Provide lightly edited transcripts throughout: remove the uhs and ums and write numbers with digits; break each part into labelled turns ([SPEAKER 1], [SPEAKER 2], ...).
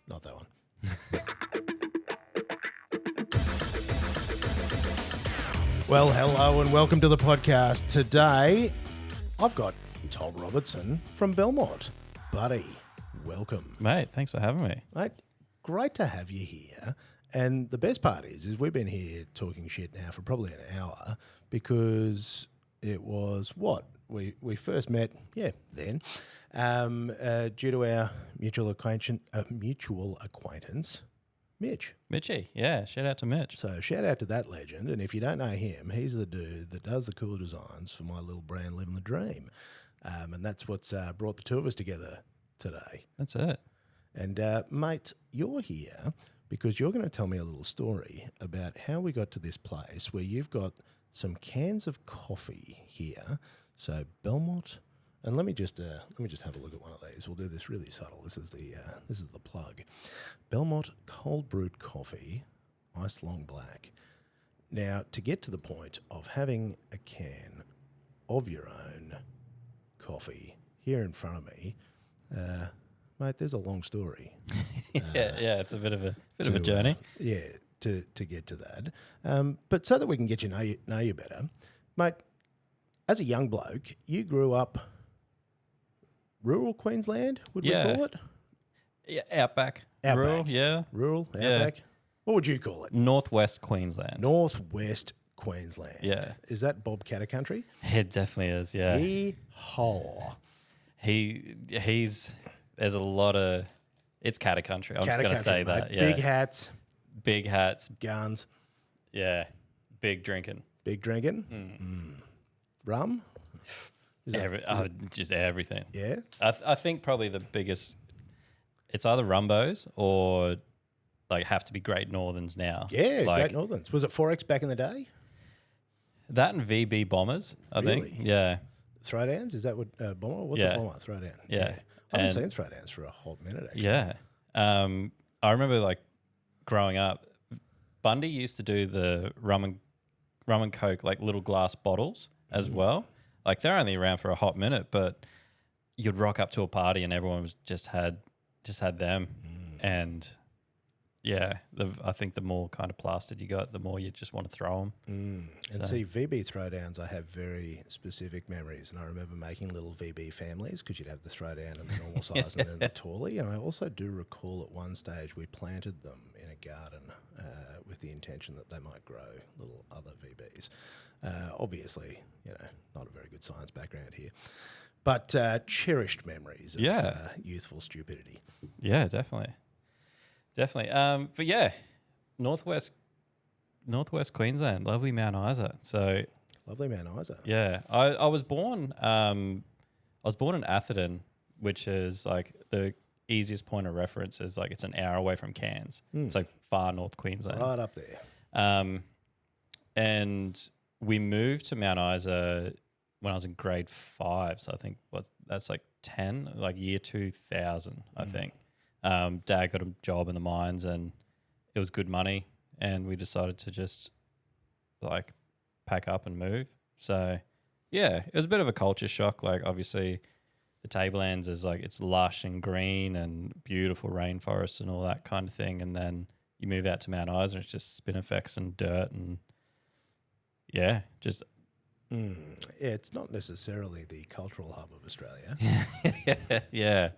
[SPEAKER 1] Not that one. Well, hello and welcome to the podcast. Today, I've got Tom Robertson from Bellmott. Buddy, welcome.
[SPEAKER 2] Mate, thanks for having me.
[SPEAKER 1] Mate, great to have you here. And the best part is we've been here talking shit now for probably an hour because it was what? We first met, then, due to our mutual acquaintance, Mitch.
[SPEAKER 2] Mitchie, yeah, shout out to Mitch.
[SPEAKER 1] So shout out to that legend. And if you don't know him, he's the dude that does the cooler designs for my little brand, Living the Dream. And that's what's brought the two of us together today.
[SPEAKER 2] That's it.
[SPEAKER 1] And mate, you're here because you're going to tell me a little story about how we got to this place where you've got some cans of coffee here. So Bellmott, and let me just have a look at one of these. We'll do this really subtle. This is the plug. Bellmott cold brewed coffee, iced long black. Now, to get to the point of having a can of your own coffee here in front of me, mate, there's a long story.
[SPEAKER 2] Yeah, it's a bit of a journey.
[SPEAKER 1] To get to that. But so that we can get know you better, mate. As a young bloke, you grew up rural Queensland, would we call it?
[SPEAKER 2] Yeah, outback. Rural, yeah.
[SPEAKER 1] Rural, outback. What would you call it?
[SPEAKER 2] Northwest Queensland.
[SPEAKER 1] Northwest Queensland.
[SPEAKER 2] Yeah.
[SPEAKER 1] Is that Bob Catter country?
[SPEAKER 2] It definitely is, yeah.
[SPEAKER 1] Hee-haw.
[SPEAKER 2] He's there's a lot of, it's Catter country. I'm just going to say
[SPEAKER 1] mate.
[SPEAKER 2] that. Yeah.
[SPEAKER 1] Big hats.
[SPEAKER 2] Guns.
[SPEAKER 1] Yeah.
[SPEAKER 2] Big drinking.
[SPEAKER 1] Big drinking. Rum?
[SPEAKER 2] Just everything.
[SPEAKER 1] Yeah.
[SPEAKER 2] I think probably the biggest, it's either Rumbos or like have to be Great Northerns now.
[SPEAKER 1] Yeah,
[SPEAKER 2] like,
[SPEAKER 1] Great Northerns. Was it 4X back in the day?
[SPEAKER 2] That and VB Bombers, I think. Yeah.
[SPEAKER 1] Throwdowns? Is that what Bomber? What's a Bomber? Throwdown.
[SPEAKER 2] Yeah.
[SPEAKER 1] I haven't seen throwdowns for a hot minute, actually.
[SPEAKER 2] Yeah. I remember like growing up, Bundy used to do the rum and Coke, like little glass bottles as well. Like they're only around for a hot minute, but you'd rock up to a party and everyone was just had them. And yeah, I think the more kind of plastered you got, the more you just want to throw them.
[SPEAKER 1] And see, VB throwdowns, I have very specific memories. And I remember making little VB families because you'd have the throwdown and the normal size and then the tally. And I also do recall at one stage we planted them in a garden with the intention that they might grow little other VBs. Obviously, not a very good science background here. But cherished memories of youthful stupidity.
[SPEAKER 2] Yeah, definitely. But yeah, Northwest Queensland, lovely Mount Isa. So
[SPEAKER 1] lovely Mount Isa.
[SPEAKER 2] Yeah, I was born. I was born in Atherton, which is like the easiest point of reference is like it's an hour away from Cairns. So far north Queensland,
[SPEAKER 1] right up there.
[SPEAKER 2] And we moved to Mount Isa when I was in grade 5. So I think that's like 10, like year 2000, I think. Dad got a job in the mines and it was good money and we decided to just like pack up and move. So yeah, it was a bit of a culture shock. Like obviously the Tablelands is like, it's lush and green and beautiful rainforests and all that kind of thing. And then you move out to Mount Isa and it's just spinifex and dirt and yeah, just...
[SPEAKER 1] Yeah, it's not necessarily the cultural hub of Australia.
[SPEAKER 2] Yeah.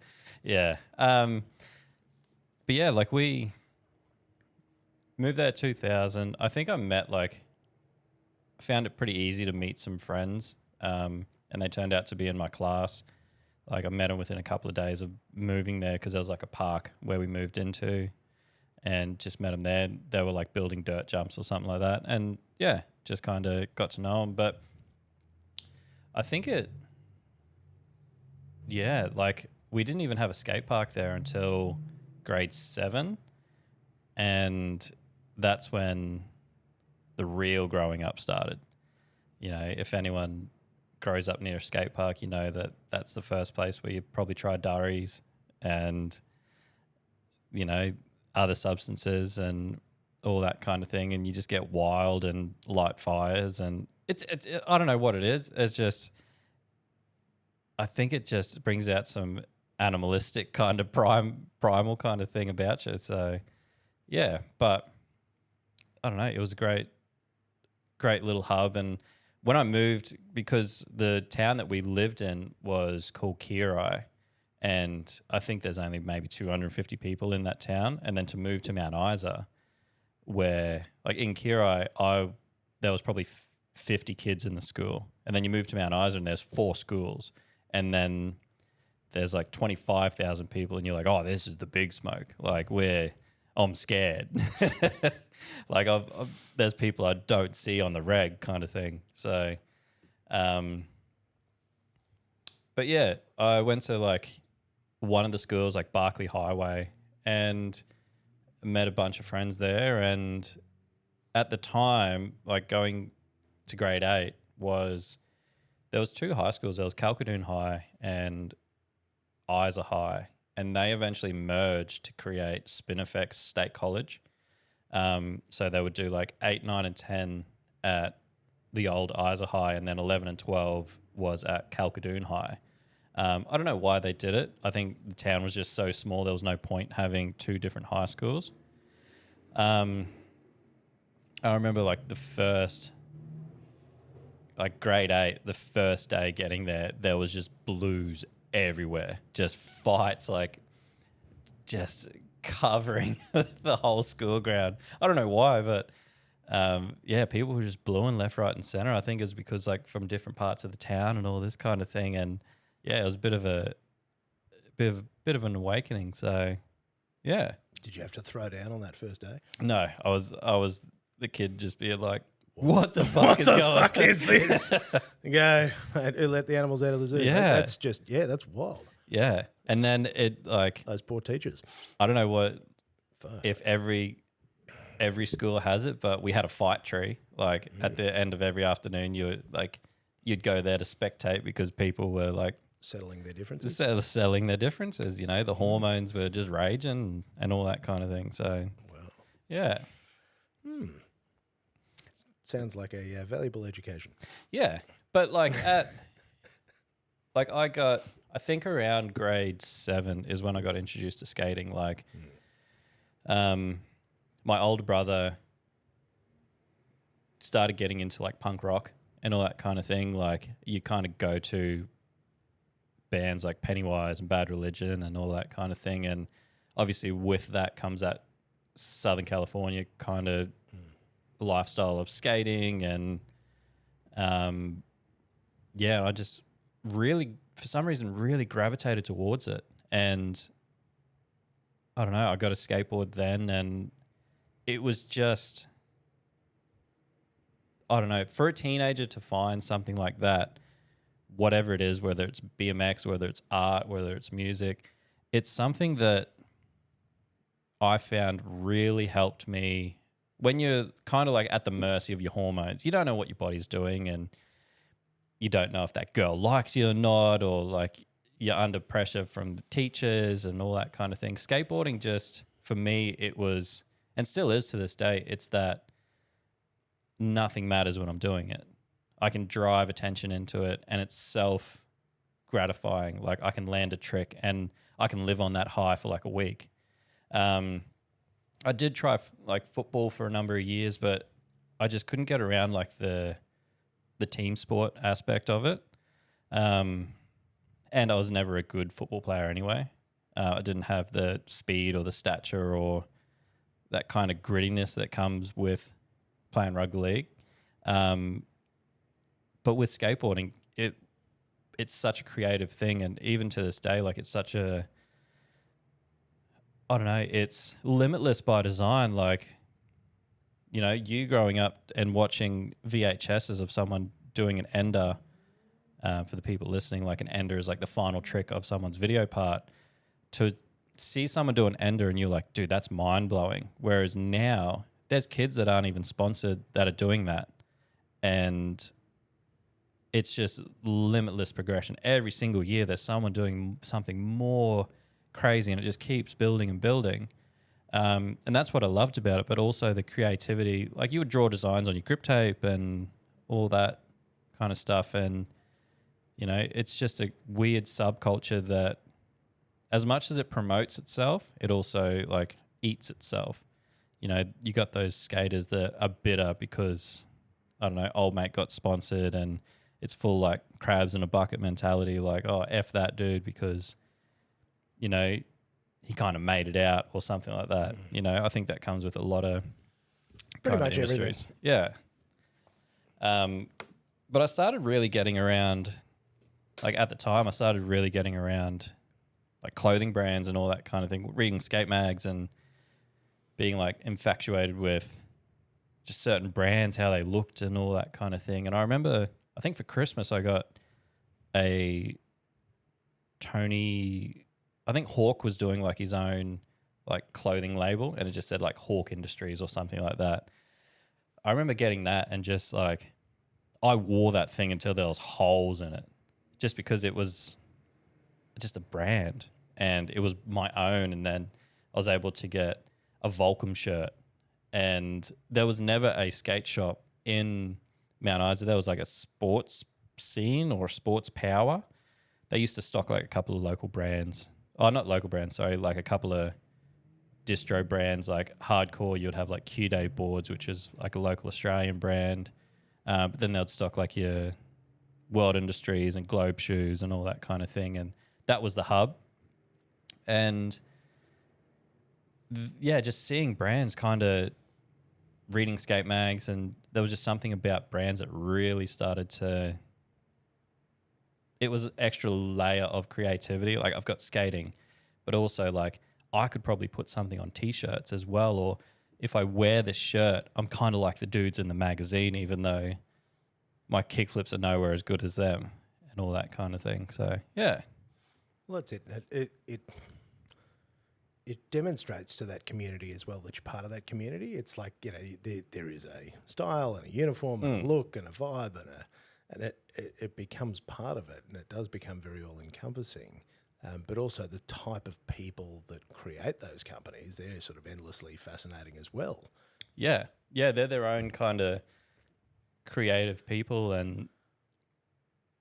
[SPEAKER 2] But yeah, like we moved there 2000. I think I found it pretty easy to meet some friends, and they turned out to be in my class. Like I met them within a couple of days of moving there because there was like a park where we moved into and just met them there. They were like building dirt jumps or something like that. And yeah, just kind of got to know them. But I think like we didn't even have a skate park there until grade 7. And that's when the real growing up started. If anyone grows up near a skate park, that's the first place where you probably try durries and, other substances and all that kind of thing. And you just get wild and light fires. And it's I don't know what it is. It's just, I think it just brings out some animalistic kind of primal kind of thing about you. So yeah, but I don't know. It was a great little hub. And when I moved, because the town that we lived in was called Kirai, and I think there's only maybe 250 people in that town. And then to move to Mount Isa, where like in Kirai, there was probably 50 kids in the school. And then you move to Mount Isa and there's 4 schools. And then there's like 25,000 people and you're like, oh, this is the big smoke. Like I'm scared. Like there's people I don't see on the reg kind of thing. So, but yeah, I went to like one of the schools, like Barclay Highway, and met a bunch of friends there. And at the time, like going to grade 8 there was 2 high schools. There was Calcadoon High and Isa High, and they eventually merged to create Spinifex State College. So they would do like 8, 9 and 10 at the old Isa High, and then 11 and 12 was at Calcadoon High. I don't know why they did it. I think the town was just so small, there was no point having 2 different high schools. I remember like the first, like grade 8, the first day getting there was just blues everywhere, just fights, like just covering the whole school ground. I don't know why, but yeah, people were just bluing left, right, and center. I think it was because like from different parts of the town and all this kind of thing. And yeah, it was a bit of an awakening. So yeah.
[SPEAKER 1] Did you have to throw down on that first day?
[SPEAKER 2] No, I was the kid just being like, what the fuck is going on?
[SPEAKER 1] What the fuck is this? Go, let the animals out of the zoo.
[SPEAKER 2] Yeah.
[SPEAKER 1] That's wild.
[SPEAKER 2] Yeah. And then it like...
[SPEAKER 1] Those poor teachers.
[SPEAKER 2] I don't know what... Fuck. If every school has it, but we had a fight tree. Like at the end of every afternoon, you'd go there to spectate because people were like...
[SPEAKER 1] Settling their differences.
[SPEAKER 2] Selling their differences, you know. The hormones were just raging and all that kind of thing. So,
[SPEAKER 1] wow.
[SPEAKER 2] Yeah.
[SPEAKER 1] Sounds like a valuable education.
[SPEAKER 2] Yeah. But like I think around grade 7 is when I got introduced to skating. Like, my older brother started getting into like punk rock and all that kind of thing. Like you kind of go to bands like Pennywise and Bad Religion and all that kind of thing. And obviously with that comes that Southern California kind of lifestyle of skating. And yeah, I just really, for some reason, really gravitated towards it. And I don't know, I got a skateboard then, and it was just, I don't know, for a teenager to find something like that, whatever it is, whether it's BMX, whether it's art, whether it's music, it's something that I found really helped me. When you're kind of like at the mercy of your hormones, you don't know what your body's doing, and you don't know if that girl likes you or not, or like you're under pressure from the teachers and all that kind of thing. Skateboarding just, for me, it was, and still is to this day, it's that nothing matters when I'm doing it. I can drive attention into it, and it's self-gratifying. Like I can land a trick and I can live on that high for like a week. I did try like football for a number of years, but I just couldn't get around like the team sport aspect of it. And I was never a good football player anyway. I didn't have the speed or the stature or that kind of grittiness that comes with playing rugby league. But with skateboarding, it's such a creative thing, and even to this day, like it's such a, I don't know, it's limitless by design. Like, you know, you growing up and watching VHSs of someone doing an ender, for the people listening, like an ender is like the final trick of someone's video part. To see someone do an ender and you're like, dude, that's mind-blowing. Whereas now, there's kids that aren't even sponsored that are doing that. And it's just limitless progression. Every single year there's someone doing something more crazy, and it just keeps building and building. And that's what I loved about it, but also the creativity. Like you would draw designs on your grip tape and all that kind of stuff. And, you know, it's just a weird subculture that as much as it promotes itself, it also like eats itself. You know, you got those skaters that are bitter because, I don't know, old mate got sponsored and it's full like crabs in a bucket mentality, like, oh, F that dude because, you know, he kind of made it out or something like that. You know, I think that comes with a lot of
[SPEAKER 1] Pretty
[SPEAKER 2] kind of
[SPEAKER 1] much
[SPEAKER 2] industries.
[SPEAKER 1] everything.
[SPEAKER 2] Yeah. But I started really getting around, like at the time, I started really getting around like clothing brands and all that kind of thing, reading skate mags and being like infatuated with just certain brands, how they looked and all that kind of thing. And I remember, I think for Christmas, I got a Tony, I think Hawk was doing like his own like clothing label and it just said like Hawk Industries or something like that. I remember getting that and just like, I wore that thing until there was holes in it just because it was just a brand and it was my own. And then I was able to get a Volcom shirt and there was never a skate shop in Mount Isa. There was like a sports scene or sports power. They used to stock like a couple of local brands. Oh, not local brands, sorry, like a couple of distro brands like Hardcore. You'd have like Q-Day boards, which is like a local Australian brand. But then they'd stock like your World Industries and Globe Shoes and all that kind of thing. And that was the hub. And yeah, just seeing brands kind of reading skate mags and there was just something about brands that really started to, it was an extra layer of creativity. Like I've got skating, but also like I could probably put something on t-shirts as well. Or if I wear this shirt, I'm kind of like the dudes in the magazine, even though my kickflips are nowhere as good as them and all that kind of thing. So, yeah.
[SPEAKER 1] Well, that's it. It demonstrates to that community as well that you're part of that community. It's like, you know, there is a style and a uniform and a look and a vibe and it becomes part of it and it does become very all-encompassing. But also the type of people that create those companies, they're sort of endlessly fascinating as well.
[SPEAKER 2] Yeah. Yeah, they're their own kind of creative people and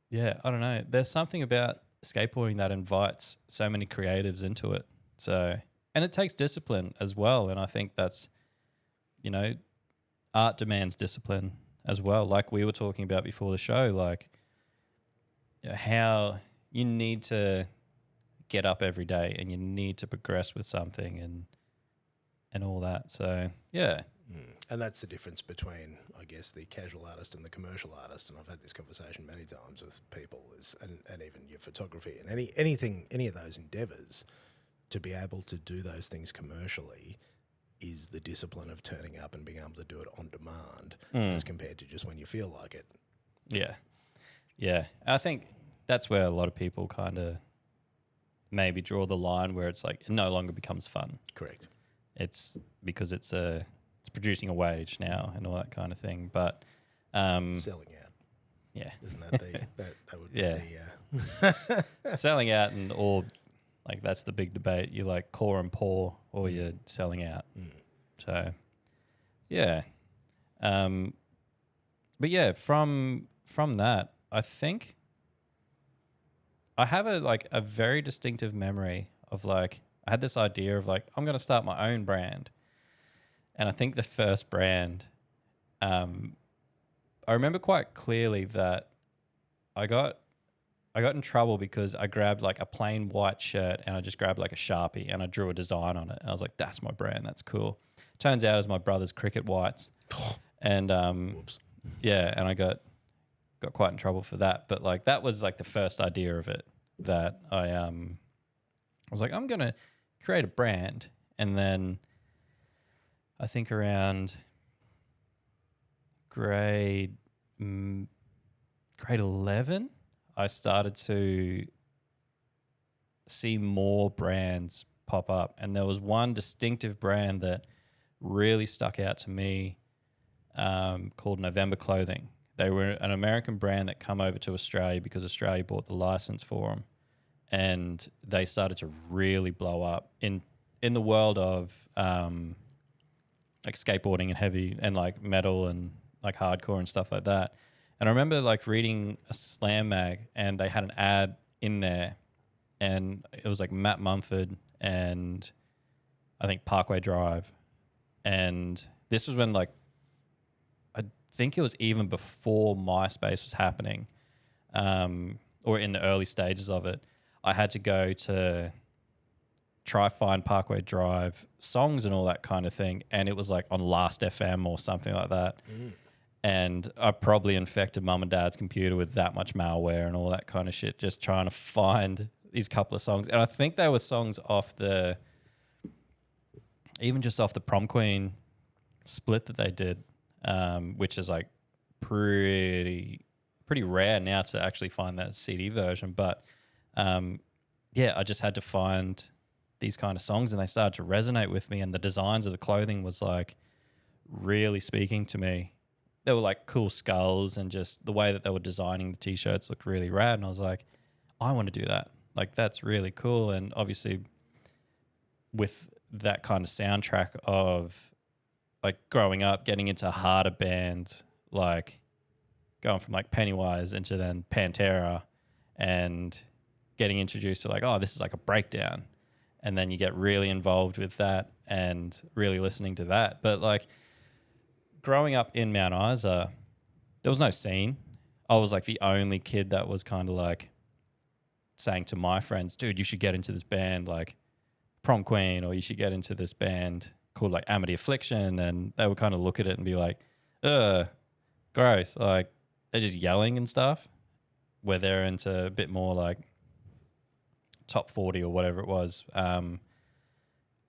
[SPEAKER 2] yeah, I don't know. There's something about skateboarding that invites so many creatives into it. So, and it takes discipline as well. And I think that's, you know, art demands discipline as well. Like we were talking about before the show, like how you need to get up every day and you need to progress with something and all that. So, yeah.
[SPEAKER 1] And that's the difference between, I guess, the casual artist and the commercial artist. And I've had this conversation many times with people, and even your photography and any of those endeavours, to be able to do those things commercially is the discipline of turning up and being able to do it on demand as compared to just when you feel like it.
[SPEAKER 2] Yeah. Yeah. I think that's where a lot of people kind of maybe draw the line where it's like it no longer becomes fun.
[SPEAKER 1] Correct.
[SPEAKER 2] It's because it's producing a wage now and all that kind of thing. But
[SPEAKER 1] selling out.
[SPEAKER 2] Yeah.
[SPEAKER 1] Isn't that that would be the
[SPEAKER 2] selling out and or like that's the big debate. You're like core and poor or you're selling out. So yeah. But yeah, from that, I think I have a very distinctive memory of like I had this idea of like I'm going to start my own brand. And I think the first brand I remember quite clearly that I got in trouble because I grabbed like a plain white shirt and I just grabbed like a Sharpie and I drew a design on it. And I was like, that's my brand. That's cool. Turns out it was my brother's cricket whites. And yeah, and I got quite in trouble for that. But like that was like the first idea of it that I was like, I'm going to create a brand. And then I think around grade 11, I started to see more brands pop up. And there was one distinctive brand that really stuck out to me called Marauder Clothing. They were an American brand that come over to Australia because Australia bought the license for them. And they started to really blow up in the world of like skateboarding and heavy and like metal and like hardcore and stuff like that. And I remember like reading a Slam mag and they had an ad in there and it was like Matt Mumford and I think Parkway Drive. And this was when like, I think it was even before MySpace was happening, or in the early stages of it. I had to go to try find Parkway Drive songs and all that kind of thing. And it was like on Last FM or something like that. And I probably infected mum and dad's computer with that much malware and all that kind of shit, just trying to find these couple of songs. And I think they were songs off even just off the Prom Queen split that they did, which is like pretty rare now to actually find that CD version. But I just had to find these kind of songs, and they started to resonate with me, and the designs of the clothing was like really speaking to me. They were like cool skulls, and just the way that they were designing the t-shirts looked really rad. And I was like, I want to do that. Like, that's really cool. And obviously with that kind of soundtrack of like growing up, getting into harder bands, like going from like Pennywise into then Pantera, and getting introduced to like, oh, this is like a breakdown. And then you get really involved with that and really listening to that. But like growing up in Mount Isa, there was no scene. I was like the only kid that was kind of like saying to my friends, dude, you should get into this band like Prom Queen, or you should get into this band called like Amity Affliction. And they would kind of look at it and be like, gross. Like they're just yelling and stuff, where they're into a bit more like top 40 or whatever it was. And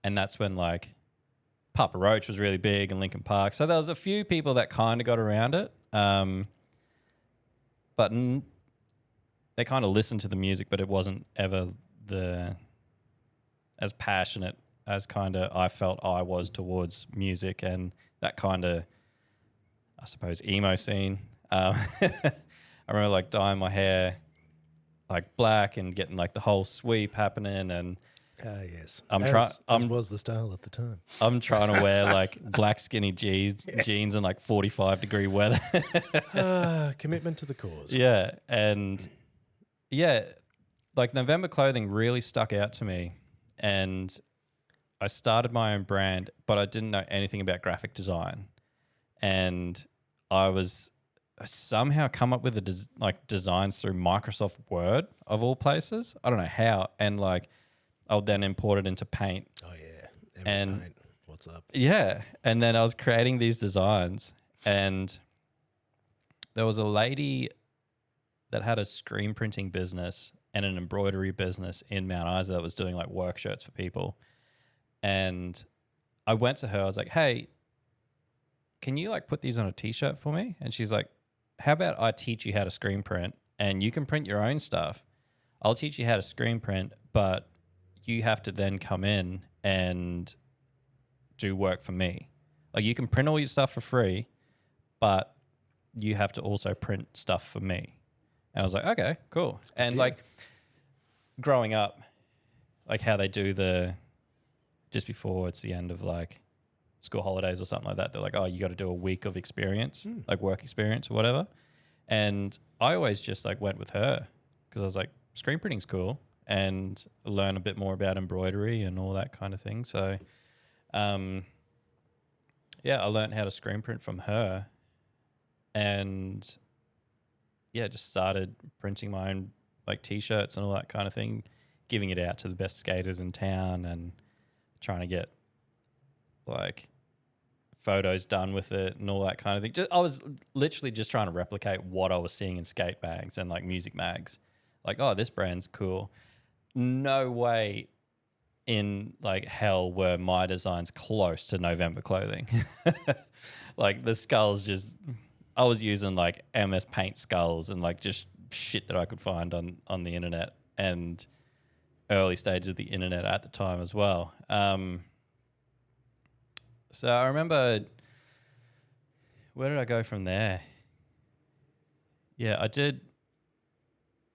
[SPEAKER 2] that's when like Papa Roach was really big and Linkin Park. So there was a few people that kind of got around it. But they kind of listened to the music, but it wasn't ever as passionate as kind of I felt I was towards music and that kind of, I suppose, emo scene. I remember like dyeing my hair like black and getting like the whole sweep happening, and
[SPEAKER 1] yes,
[SPEAKER 2] as
[SPEAKER 1] was the style at the time.
[SPEAKER 2] I'm trying to wear like black skinny jeans in like 45-degree weather.
[SPEAKER 1] Commitment to the cause.
[SPEAKER 2] Yeah, and like November Clothing really stuck out to me, and I started my own brand, but I didn't know anything about graphic design, and I somehow come up with the designs through Microsoft Word of all places. I don't know how, and like I'll then import it into Paint.
[SPEAKER 1] Oh yeah, Paint. What's up?
[SPEAKER 2] Yeah, and then I was creating these designs, and there was a lady that had a screen printing business and an embroidery business in Mount Isa that was doing like work shirts for people, and I went to her. I was like, "Hey, can you like put these on a t-shirt for me?" And she's like, how about I teach you how to screen print and you can print your own stuff. I'll teach you how to screen print, but you have to then come in and do work for me. Like you can print all your stuff for free, but you have to also print stuff for me. And I was like, okay, cool. And like growing up, like how they do just before it's the end of like school holidays or something like that, they're like, oh, you got to do a week of experience, like work experience or whatever. And I always just like went with her because I was like, screen printing's cool, and learn a bit more about embroidery and all that kind of thing. So I learned how to screen print from her, and just started printing my own like t-shirts and all that kind of thing, giving it out to the best skaters in town and trying to get like photos done with it and all that kind of thing. I was literally just trying to replicate what I was seeing in skate mags and like music mags. Like, oh, this brand's cool. No way in like hell were my designs close to November Clothing. Like the skulls I was using like MS Paint skulls and like just shit that I could find on the internet, and early stages of the internet at the time as well. So I remember, where did I go from there? Yeah, I did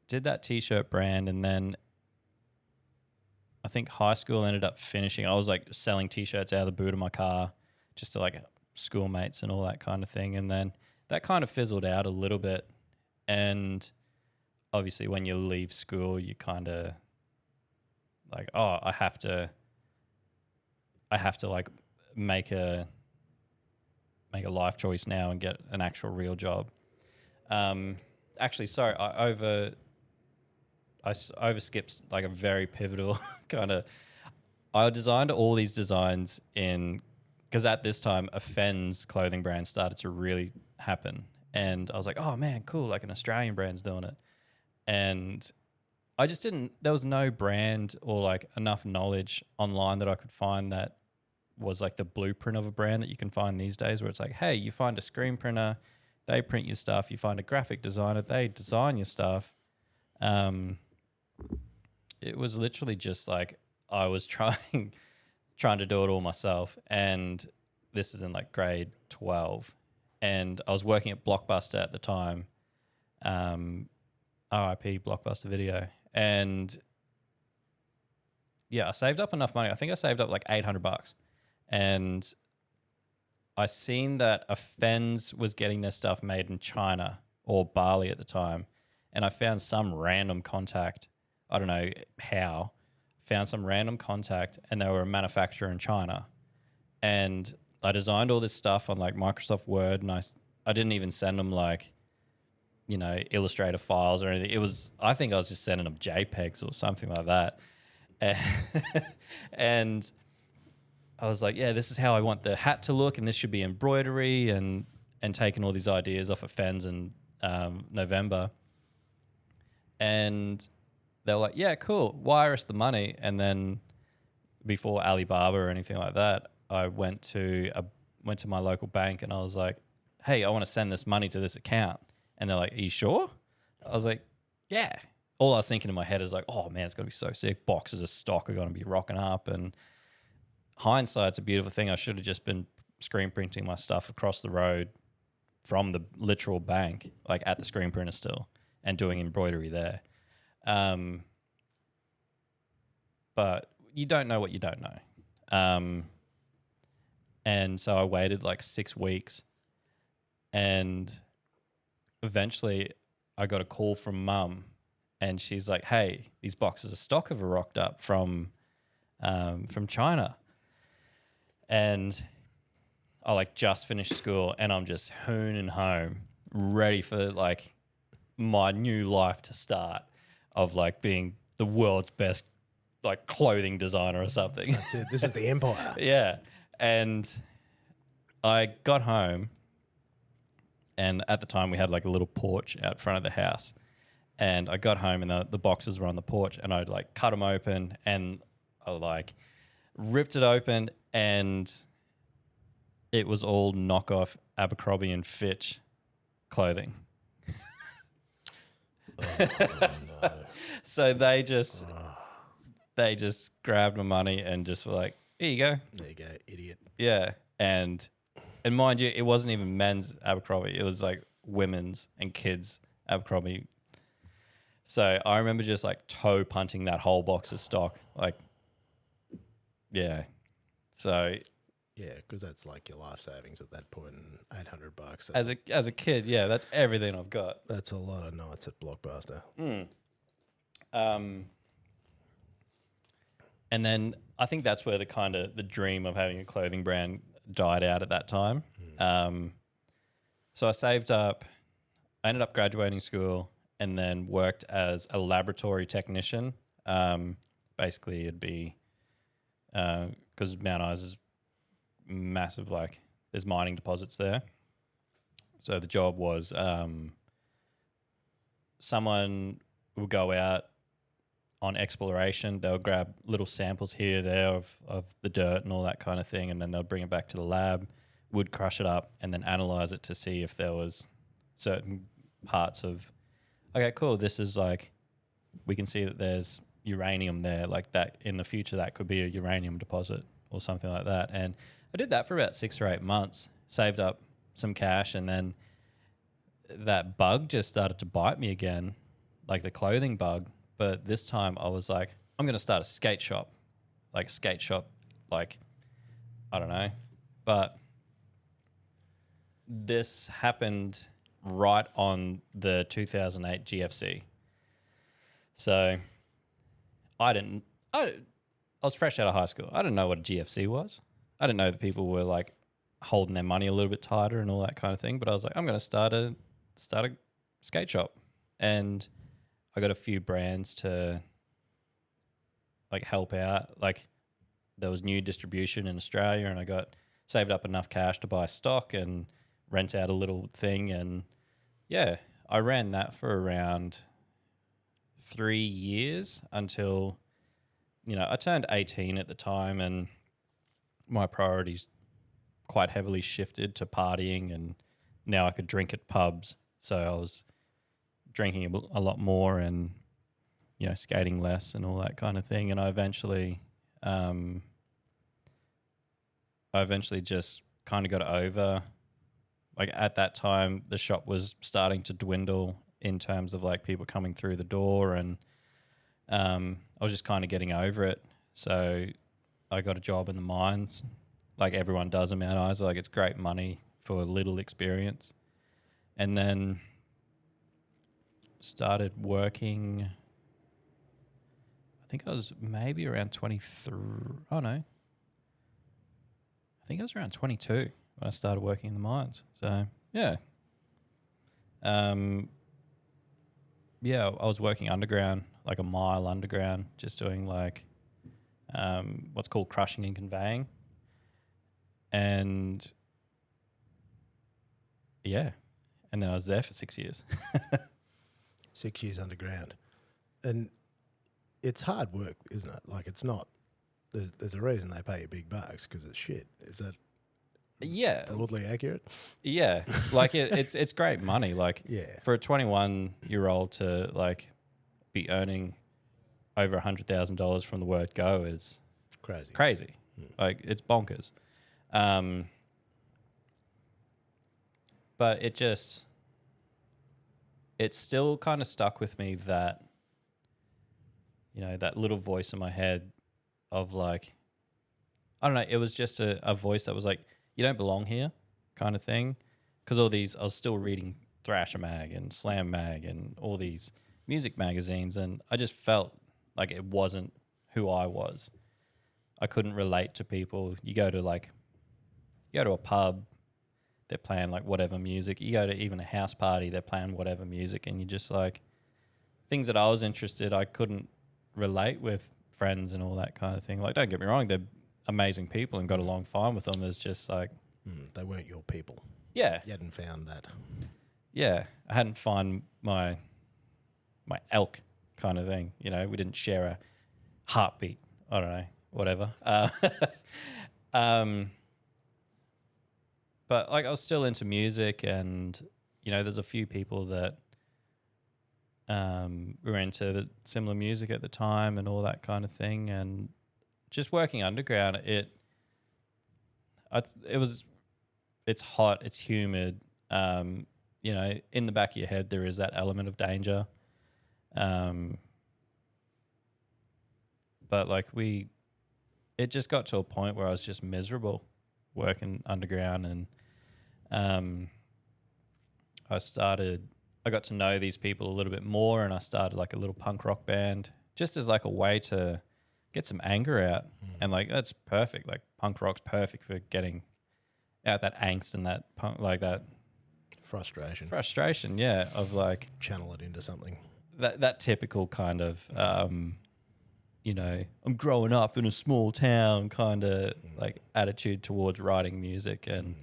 [SPEAKER 2] that t-shirt brand, and then I think high school ended up finishing. I was like selling t-shirts out of the boot of my car just to like schoolmates and all that kind of thing. And then that kind of fizzled out a little bit. And obviously when you leave school, you kind of like, oh, I have to like make a life choice now and get an actual real job. Actually, sorry, I overskipped like a very pivotal kind of. I designed all these designs because at this time a Fens clothing brand started to really happen, and I was like, oh man, cool, like an Australian brand's doing it, and I just didn't. There was no brand or like enough knowledge online that I could find that was like the blueprint of a brand that you can find these days, where it's like, hey, you find a screen printer, they print your stuff. You find a graphic designer, they design your stuff. It was literally just like I was trying to do it all myself. And this is in like grade 12. And I was working at Blockbuster at the time, RIP Blockbuster Video. And yeah, I saved up enough money. I think I saved up like $800. And I seen that a Fens was getting their stuff made in China or Bali at the time. And I found some random contact. I don't know how. Found some random contact, and they were a manufacturer in China. And I designed all this stuff on like Microsoft Word, and I didn't even send them like, you know, Illustrator files or anything. I think I was just sending them JPEGs or something like that. And I was like, yeah, this is how I want the hat to look, and this should be embroidery, and taking all these ideas off of Fens in November. And they were like, yeah, cool, wire us the money. And then before Alibaba or anything like that, I went to my local bank, and I was like, hey, I want to send this money to this account. And they're like, are you sure? I was like, yeah. All I was thinking in my head is like, oh man, it's going to be so sick. Boxes of stock are going to be rocking up. And hindsight's a beautiful thing. I should have just been screen printing my stuff across the road from the literal bank, like at the screen printer still, and doing embroidery there. But you don't know what you don't know. And so I waited like 6 weeks, and eventually I got a call from Mum, and she's like, hey, these boxes of stock have rocked up from China. And I like just finished school, and I'm just hooning home, ready for like my new life to start of like being the world's best like clothing designer or something.
[SPEAKER 1] That's it. This is the empire.
[SPEAKER 2] Yeah. And I got home, and at the time we had like a little porch out front of the house. And I got home, and the boxes were on the porch, and I'd like cut them open, and I like ripped it open, and it was all knockoff Abercrombie and Fitch clothing.
[SPEAKER 1] Oh, no.
[SPEAKER 2] So they just grabbed my money and just were like, here you go.
[SPEAKER 1] There you go, idiot.
[SPEAKER 2] Yeah. And mind you, it wasn't even men's Abercrombie. It was like women's and kids Abercrombie. So I remember just like toe punting that whole box of stock. Like, yeah. So
[SPEAKER 1] yeah, because that's like your life savings at that point. And $800.
[SPEAKER 2] As a kid, yeah, that's everything I've got.
[SPEAKER 1] That's a lot of nights at Blockbuster.
[SPEAKER 2] And then I think that's where the dream of having a clothing brand died out at that time. So I saved up. I ended up graduating school, and then worked as a laboratory technician. Basically, it'd be because Mount Isa is massive, like there's mining deposits there. So the job was someone would go out on exploration. They'll grab little samples here or there of the dirt and all that kind of thing, and then they'll bring it back to the lab, would crush it up, and then analyze it to see if there was certain parts of, okay, cool, this is like, we can see that there's uranium there, like that in the future that could be a uranium deposit or something like that. And I did that for about 6 or 8 months, saved up some cash, and then that bug just started to bite me again, like the clothing bug. But this time I was like, I'm going to start a skate shop, like I don't know. But this happened right on the 2008 GFC. So I I was fresh out of high school. I didn't know what a GFC was. I didn't know that people were like holding their money a little bit tighter and all that kind of thing. But I was like, I'm going to start a skate shop, and I got a few brands to like help out. Like there was new distribution in Australia, and I got saved up enough cash to buy stock and rent out a little thing. And yeah, I ran that for around 3 years until, I turned 18 at the time, and my priorities quite heavily shifted to partying, and now I could drink at pubs. So I was drinking a lot more and, skating less and all that kind of thing. And I eventually just kind of got over, like at that time, the shop was starting to dwindle in terms of like people coming through the door, and I was just kind of getting over it. So I got a job in the mines, like everyone does in Mount Isa. Like it's great money for little experience. And then started working, I think I was maybe around 23. Oh, no. I think I was around 22 when I started working in the mines. So, yeah. Yeah, I was working underground, like a mile underground, just doing like what's called crushing and conveying. And yeah, and then I was there for 6 years.
[SPEAKER 1] 6 years underground. And it's hard work, isn't it? Like it's not, there's a reason they pay you big bucks because it's shit. Is that broadly accurate?
[SPEAKER 2] Yeah, like it's great money. Like for a 21-year-old to like be earning over $100,000 from the word go is crazy. Like it's bonkers. But it still kind of stuck with me that, that little voice in my head of like, I don't know, it was just a voice that was like, you don't belong here kind of thing. Because I was still reading Thrasher Mag and Slam Mag and all these music magazines, and I just felt like it wasn't who I was. I couldn't relate to people. You go to a pub, they're playing like whatever music. You go to even a house party, they're playing whatever music, and you just like things that I was interested, I couldn't relate with friends and all that kind of thing. Like, don't get me wrong, they're amazing people and got along fine with them. It's just like
[SPEAKER 1] they weren't your people.
[SPEAKER 2] Yeah,
[SPEAKER 1] you hadn't found that.
[SPEAKER 2] Yeah, I hadn't found my elk kind of thing. We didn't share a heartbeat. I don't know, whatever. But like I was still into music, and there's a few people that were into the similar music at the time and all that kind of thing. And just working underground, it's hot, it's humid. In the back of your head there is that element of danger. But like it just got to a point where I was just miserable working underground, and I got to know these people a little bit more, and I started like a little punk rock band just as like a way to get some anger out. And like that's perfect. Like punk rock's perfect for getting out that angst and that punk, like that frustration, yeah, of like
[SPEAKER 1] channel it into something.
[SPEAKER 2] That typical kind of I'm growing up in a small town kind of like attitude towards writing music. And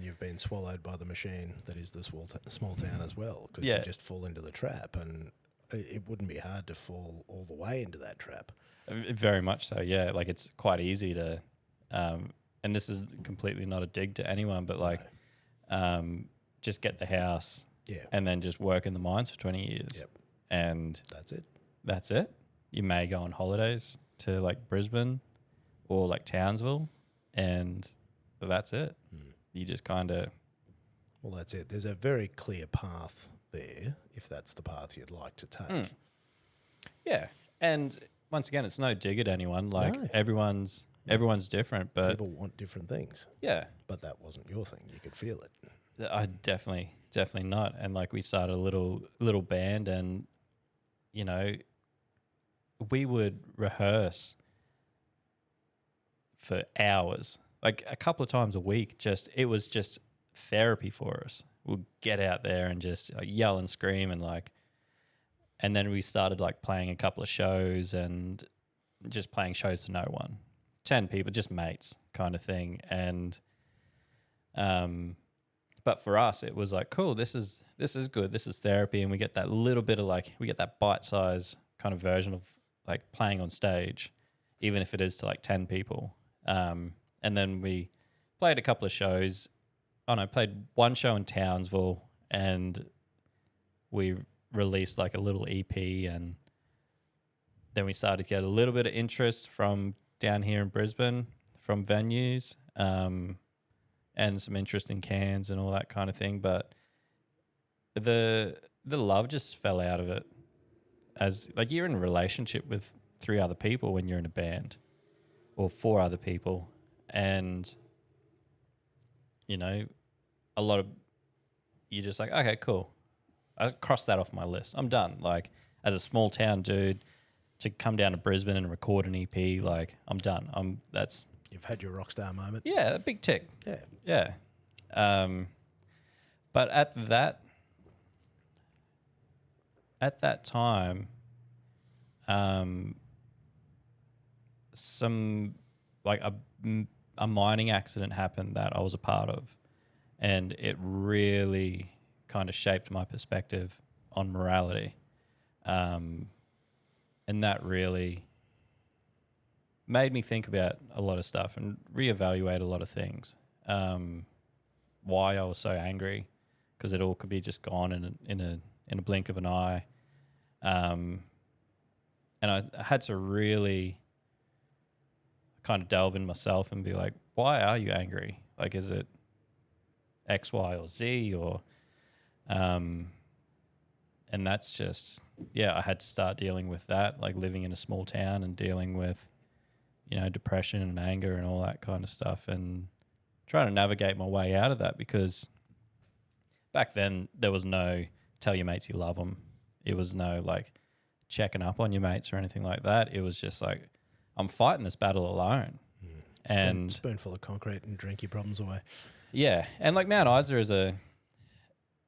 [SPEAKER 1] you've been swallowed by the machine that is the small town as well, because you just fall into the trap, and it wouldn't be hard to fall all the way into that trap.
[SPEAKER 2] Very much so, yeah. Like it's quite easy to and this is completely not a dig to anyone, but like just get the house and then just work in the mines for 20 years.
[SPEAKER 1] Yep.
[SPEAKER 2] And
[SPEAKER 1] that's it.
[SPEAKER 2] You may go on holidays to like Brisbane or like Townsville, and that's it. You just kind of...
[SPEAKER 1] Well, that's it. There's a very clear path there, if that's the path you'd like to take.
[SPEAKER 2] Yeah. And once again, it's no dig at anyone. Like everyone's different, but
[SPEAKER 1] people want different things.
[SPEAKER 2] Yeah.
[SPEAKER 1] But that wasn't your thing. You could feel it.
[SPEAKER 2] I definitely not. And like we started a little band, and we would rehearse for hours, like a couple of times a week. It was just therapy for us. We'd get out there and just yell and scream and then we started like playing a couple of shows and just playing shows to no one, 10 people, just mates kind of thing. And, but for us, it was like, cool, this is good. This is therapy. And we get that little bit of we get that bite size kind of version of like playing on stage, even if it is to like 10 people. And then we played a couple of shows. Played one show in Townsville, and we released like a little EP, and then we started to get a little bit of interest from down here in Brisbane from venues, and some interest in cans and all that kind of thing. But the love just fell out of it, as like you're in a relationship with 3 other people when you're in a band, or 4 other people, and a lot of you're just like, okay, cool. I crossed that off my list. I'm done. Like, as a small town dude, to come down to Brisbane and record an EP, like, I'm done.
[SPEAKER 1] You've had your rock star moment.
[SPEAKER 2] Yeah, a big tick.
[SPEAKER 1] Yeah.
[SPEAKER 2] But at that time, some like a mining accident happened that I was a part of, and it really kind of shaped my perspective on morality. And that really made me think about a lot of stuff and reevaluate a lot of things. Why I was so angry, because it all could be just gone in a blink of an eye. And I had to really kind of delve in myself and be like, why are you angry? Like, is it X, Y, or Z, or and that's just, I had to start dealing with that, like living in a small town and dealing with, depression and anger and all that kind of stuff, and trying to navigate my way out of that, because back then there was no tell your mates you love them. It was no like checking up on your mates or anything like that. It was just like, I'm fighting this battle alone. And
[SPEAKER 1] spoonful of concrete and drink your problems away.
[SPEAKER 2] Yeah, and like Mount Isa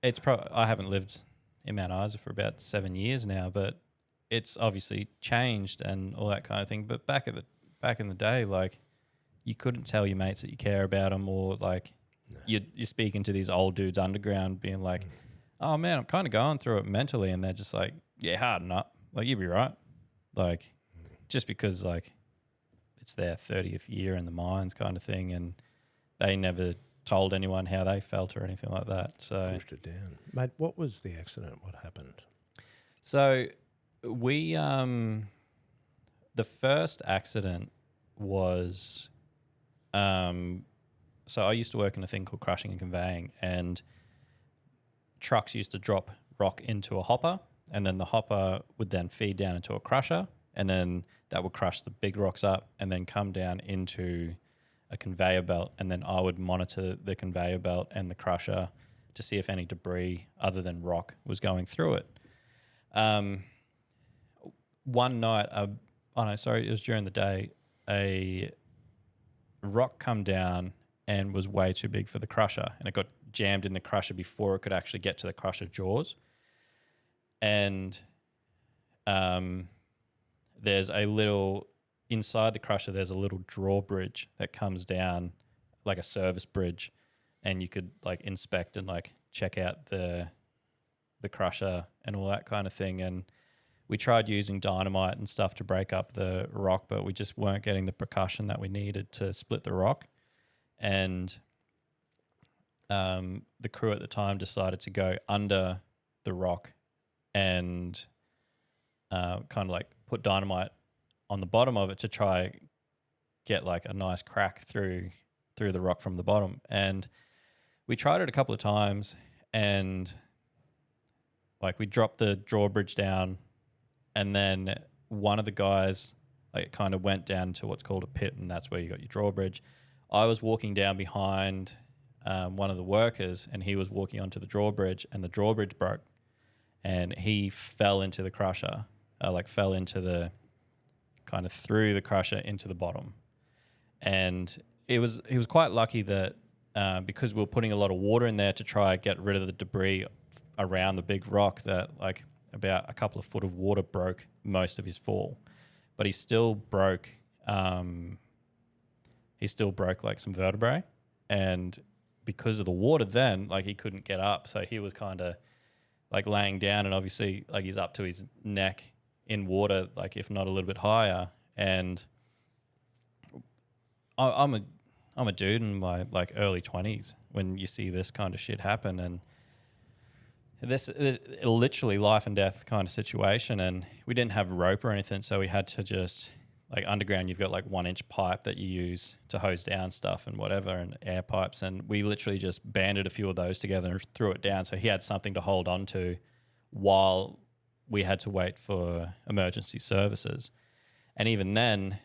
[SPEAKER 2] I haven't lived in Mount Isa for about 7 years now, but it's obviously changed and all that kind of thing. But back in the day, like, you couldn't tell your mates that you care about them, or like you're speaking to these old dudes underground, being like, "Oh man, I'm kind of going through it mentally," and they're just like, "Yeah, harden up, like you'll be right." Like, just because like it's their 30th year in the mines kind of thing, and they never told anyone how they felt or anything like that. So
[SPEAKER 1] pushed it down. Mate, what was the accident? What happened?
[SPEAKER 2] So we the first accident was so I used to work in a thing called crushing and conveying, and trucks used to drop rock into a hopper, and then the hopper would then feed down into a crusher, and then that would crush the big rocks up and then come down into a conveyor belt, and then I would monitor the conveyor belt and the crusher to see if any debris other than rock was going through it. One night, it was during the day, a rock come down and was way too big for the crusher, and it got jammed in the crusher before it could actually get to the crusher jaws. And there's a little... inside the crusher, there's a little drawbridge that comes down, like a service bridge, and you could like inspect and like check out the crusher and all that kind of thing. And we tried using dynamite and stuff to break up the rock, but we just weren't getting the percussion that we needed to split the rock. And the crew at the time decided to go under the rock and kind of like put dynamite on the bottom of it to try get like a nice crack through the rock from the bottom. And we tried it a couple of times, and like we dropped the drawbridge down, and then one of the guys like kind of went down to what's called a pit, and that's where you got your drawbridge. I was walking down behind one of the workers, and he was walking onto the drawbridge, and the drawbridge broke, and he fell into the crusher, fell into the kind of through the crusher into the bottom. And he was quite lucky that because we were putting a lot of water in there to try and get rid of the debris around the big rock, that like about a couple of foot of water broke most of his fall. But he still broke like some vertebrae, and because of the water then, like he couldn't get up, so he was kind of like laying down, and obviously like he's up to his neck in water, like if not a little bit higher. And I'm a dude in my like early 20s when you see this kind of shit happen, and this is literally life and death kind of situation. And we didn't have rope or anything, so we had to just like underground. You've got like 1-inch pipe that you use to hose down stuff and whatever, and air pipes. And we literally just banded a few of those together and threw it down, so he had something to hold on to while we had to wait for emergency services. And even then,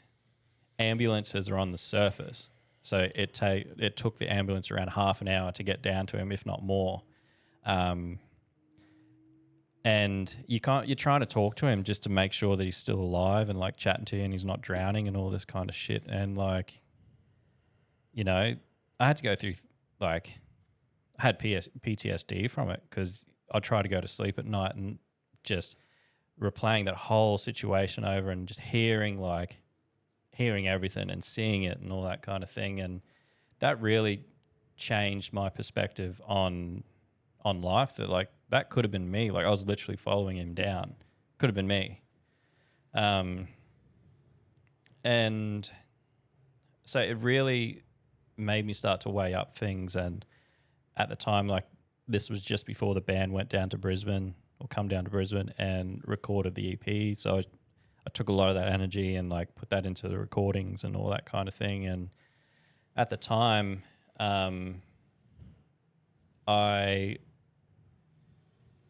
[SPEAKER 2] ambulances are on the surface, so it took the ambulance around half an hour to get down to him, if not more. And you're trying to talk to him just to make sure that he's still alive and like chatting to you and he's not drowning and all this kind of shit. And like, you know, I had to go through like, I had PTSD from it, because I'd try to go to sleep at night and just replaying that whole situation over and just hearing everything and seeing it and all that kind of thing. And that really changed my perspective on life, that like that could have been me. Like I was literally following him down. Could have been me. And so it really made me start to weigh up things. And at the time, like this was just before the band went down to Brisbane, or come down to Brisbane and recorded the EP. So I took a lot of that energy and like put that into the recordings and all that kind of thing. And at the time,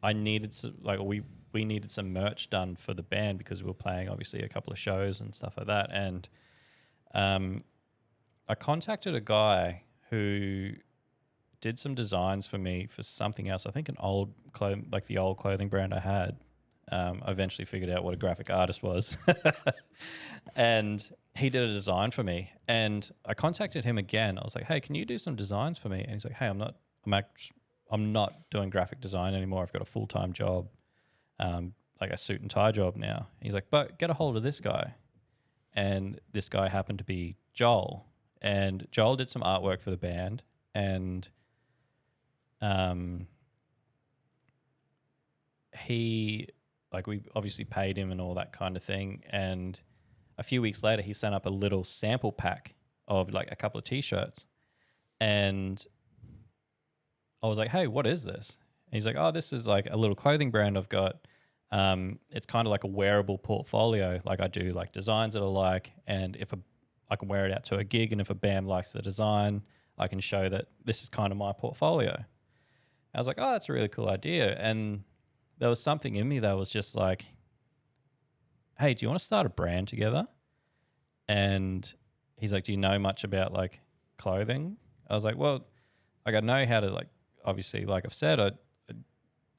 [SPEAKER 2] I needed some, like we needed some merch done for the band, because we were playing obviously a couple of shows and stuff like that. And I contacted a guy who did some designs for me for something else. I think an old the old clothing brand I had. I eventually figured out what a graphic artist was. And he did a design for me, and I contacted him again. I was like, hey, can you do some designs for me? And he's like, hey, I'm not doing graphic design anymore. I've got a full-time job, like a suit and tie job now. And he's like, but get a hold of this guy. And this guy happened to be Joel. And Joel did some artwork for the band, and we obviously paid him and all that kind of thing. And a few weeks later, he sent up a little sample pack of like a couple of T-shirts. And I was like, hey, what is this? And he's like, oh, this is like a little clothing brand I've got. It's kind of like a wearable portfolio. Like I do like designs that I like, and if I can wear it out to a gig, and if a band likes the design, I can show that this is kind of my portfolio. I was like, oh, that's a really cool idea. And there was something in me that was just like, hey, do you want to start a brand together? And he's like, do you know much about like clothing? I was like, well, like I know how to like, obviously, like I've said, I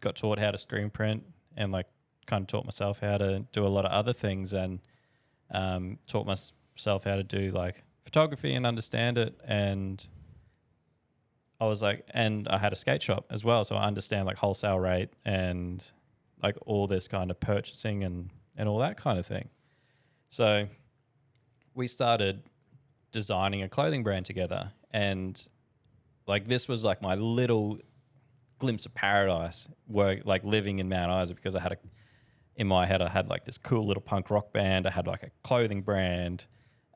[SPEAKER 2] got taught how to screen print, and like kind of taught myself how to do a lot of other things, and taught myself how to do like photography and understand it. And I was like, and I had a skate shop as well, so I understand like wholesale rate and like all this kind of purchasing and all that kind of thing. So we started designing a clothing brand together, and like this was like my little glimpse of paradise, like living in Mount Isa, because in my head I had like this cool little punk rock band. I had like a clothing brand,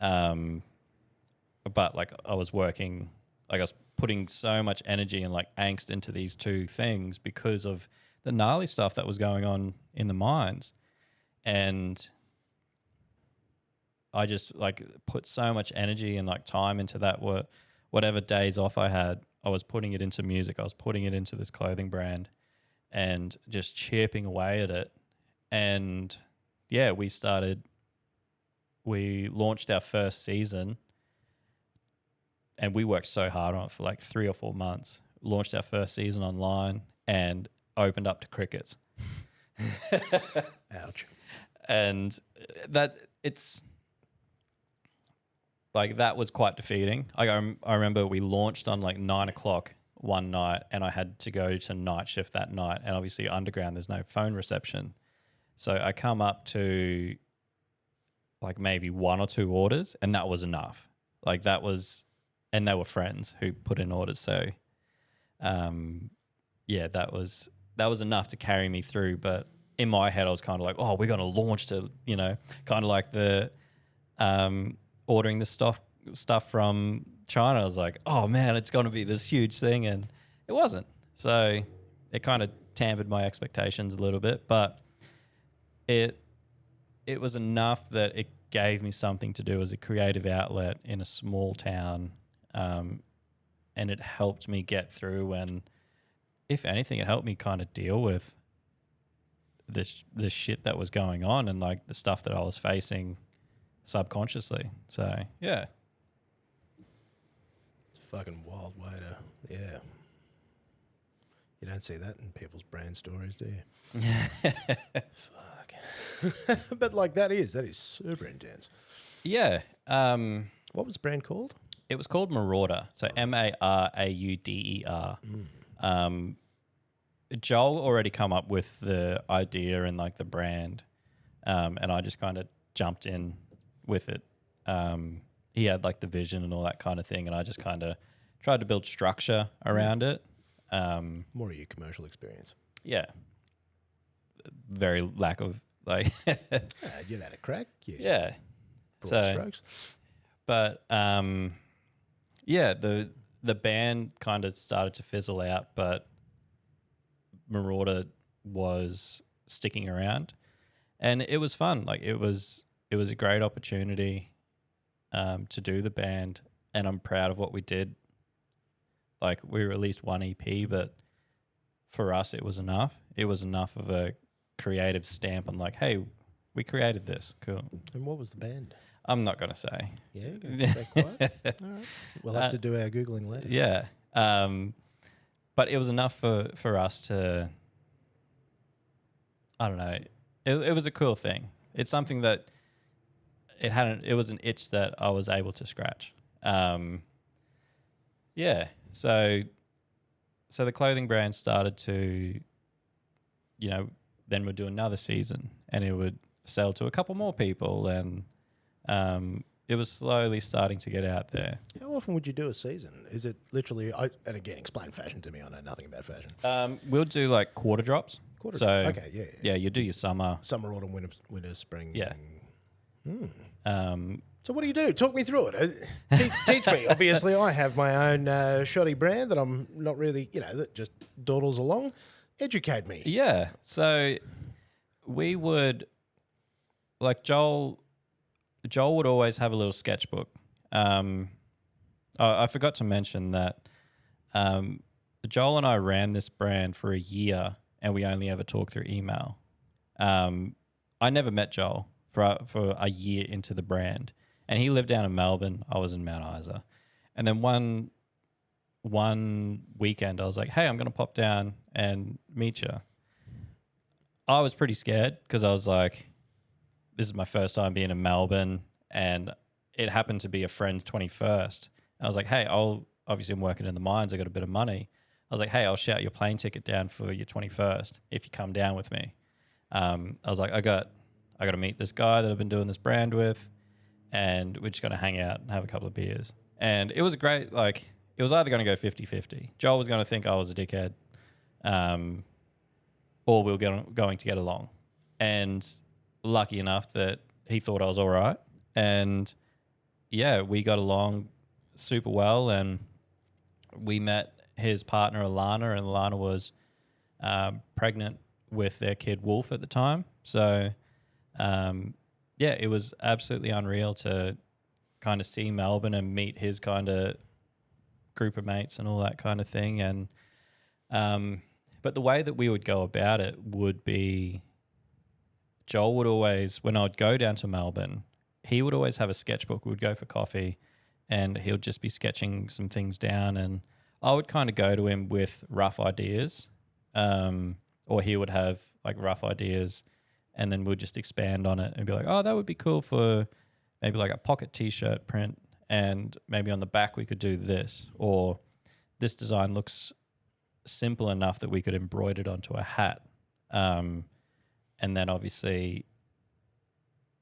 [SPEAKER 2] but like I was working, like I was putting so much energy and like angst into these two things because of the gnarly stuff that was going on in the mines. And I just like put so much energy and like time into that. Whatever days off I had, I was putting it into music. I was putting it into this clothing brand and just chipping away at it. And yeah, we launched our first season, and we worked so hard on it for like 3 or 4 months. Launched our first season online and opened up to crickets.
[SPEAKER 1] Ouch.
[SPEAKER 2] And that it's like that was quite defeating. Like I remember we launched on like 9 o'clock one night, and I had to go to night shift that night. And obviously underground, there's no phone reception, so I come up to like maybe 1 or 2 orders, and that was enough. Like that was, and they were friends who put in orders. So, yeah, that was enough to carry me through. But in my head, I was kind of like, oh, we're going to launch to, kind of like the ordering the stuff from China. I was like, oh man, it's going to be this huge thing, and it wasn't. So it kind of tampered my expectations a little bit, but it was enough that it gave me something to do as a creative outlet in a small town, and it helped me get through. And if anything, it helped me kind of deal with the shit that was going on and like the stuff that I was facing subconsciously. So yeah,
[SPEAKER 1] it's a fucking wild way to, yeah. You don't see that in people's brand stories, do you? Fuck. But like that is super intense.
[SPEAKER 2] Yeah.
[SPEAKER 1] What was the brand called?
[SPEAKER 2] It was called Marauder. So Marauder. Joel already come up with the idea and like the brand, and I just kind of jumped in with it. He had like the vision and all that kind of thing, and I just kind of tried to build structure around it.
[SPEAKER 1] More of your commercial experience.
[SPEAKER 2] Yeah. Very lack of like.
[SPEAKER 1] You had a crack.
[SPEAKER 2] Yeah.
[SPEAKER 1] Broad strokes.
[SPEAKER 2] But yeah, the band kind of started to fizzle out, but Marauder was sticking around, and it was fun. Like it was a great opportunity to do the band, and I'm proud of what we did. Like we released one EP, but for us it was enough. It was enough of a creative stamp on like, hey, we created this. Cool.
[SPEAKER 1] And what was the band?
[SPEAKER 2] I'm not going to say.
[SPEAKER 1] Yeah, stay quiet. All right. We'll have to do our Googling later.
[SPEAKER 2] Yeah. But it was enough for us to, I don't know, it was a cool thing. It's something that it was an itch that I was able to scratch. Yeah. So the clothing brand started to, then we'd do another season and it would sell to a couple more people, and it was slowly starting to get out there.
[SPEAKER 1] How often would you do a season? Is it literally, and again, explain fashion to me. I know nothing about fashion.
[SPEAKER 2] We'll do like quarter drops.
[SPEAKER 1] Okay, yeah.
[SPEAKER 2] Yeah, you do your summer,
[SPEAKER 1] autumn, winter, spring.
[SPEAKER 2] Yeah.
[SPEAKER 1] So what do you do? Talk me through it. Teach me. Obviously, I have my own shoddy brand that I'm not really, that just dawdles along. Educate me.
[SPEAKER 2] Yeah. So we would, like Joel would always have a little sketchbook. I forgot to mention that Joel and I ran this brand for a year, and we only ever talked through email. I never met Joel for a year into the brand, and he lived down in Melbourne. I was in Mount Isa, and then one weekend I was like, "Hey, I'm going to pop down and meet you." I was pretty scared because I was like, this is my first time being in Melbourne, and it happened to be a friend's 21st. I was like, hey, obviously I'm working in the mines. I got a bit of money. I was like, hey, I'll shout your plane ticket down for your 21st if you come down with me. I was like, I got to meet this guy that I've been doing this brand with, and we're just going to hang out and have a couple of beers. And it was a great, like, it was either going to go 50-50. Joel was going to think I was a dickhead, or we were going to get along. And lucky enough that he thought I was all right. And yeah, we got along super well, and we met his partner Alana, and Alana was pregnant with their kid Wolf at the time. So yeah, it was absolutely unreal to kind of see Melbourne and meet his kind of group of mates and all that kind of thing. And but the way that we would go about it would be, Joel would always, when I would go down to Melbourne, he would always have a sketchbook. We would go for coffee, and he would just be sketching some things down, and I would kind of go to him with rough ideas, or he would have like rough ideas, and then we'll just expand on it and be like, oh, that would be cool for maybe like a pocket T-shirt print, and maybe on the back we could do this, or this design looks simple enough that we could embroider it onto a hat. And then obviously,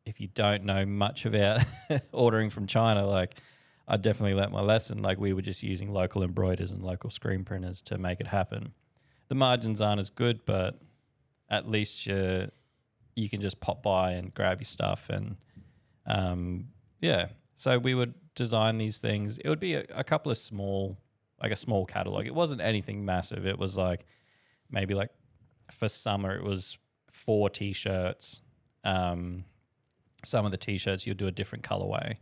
[SPEAKER 2] if you don't know much about ordering from China, like I definitely learnt my lesson. Like we were just using local embroiders and local screen printers to make it happen. The margins aren't as good, but at least you can just pop by and grab your stuff. And yeah, so we would design these things. It would be a couple of small, like a small catalog. It wasn't anything massive. It was like maybe like for summer, it was 4 T-shirts. Some of the T-shirts you'd do a different colorway.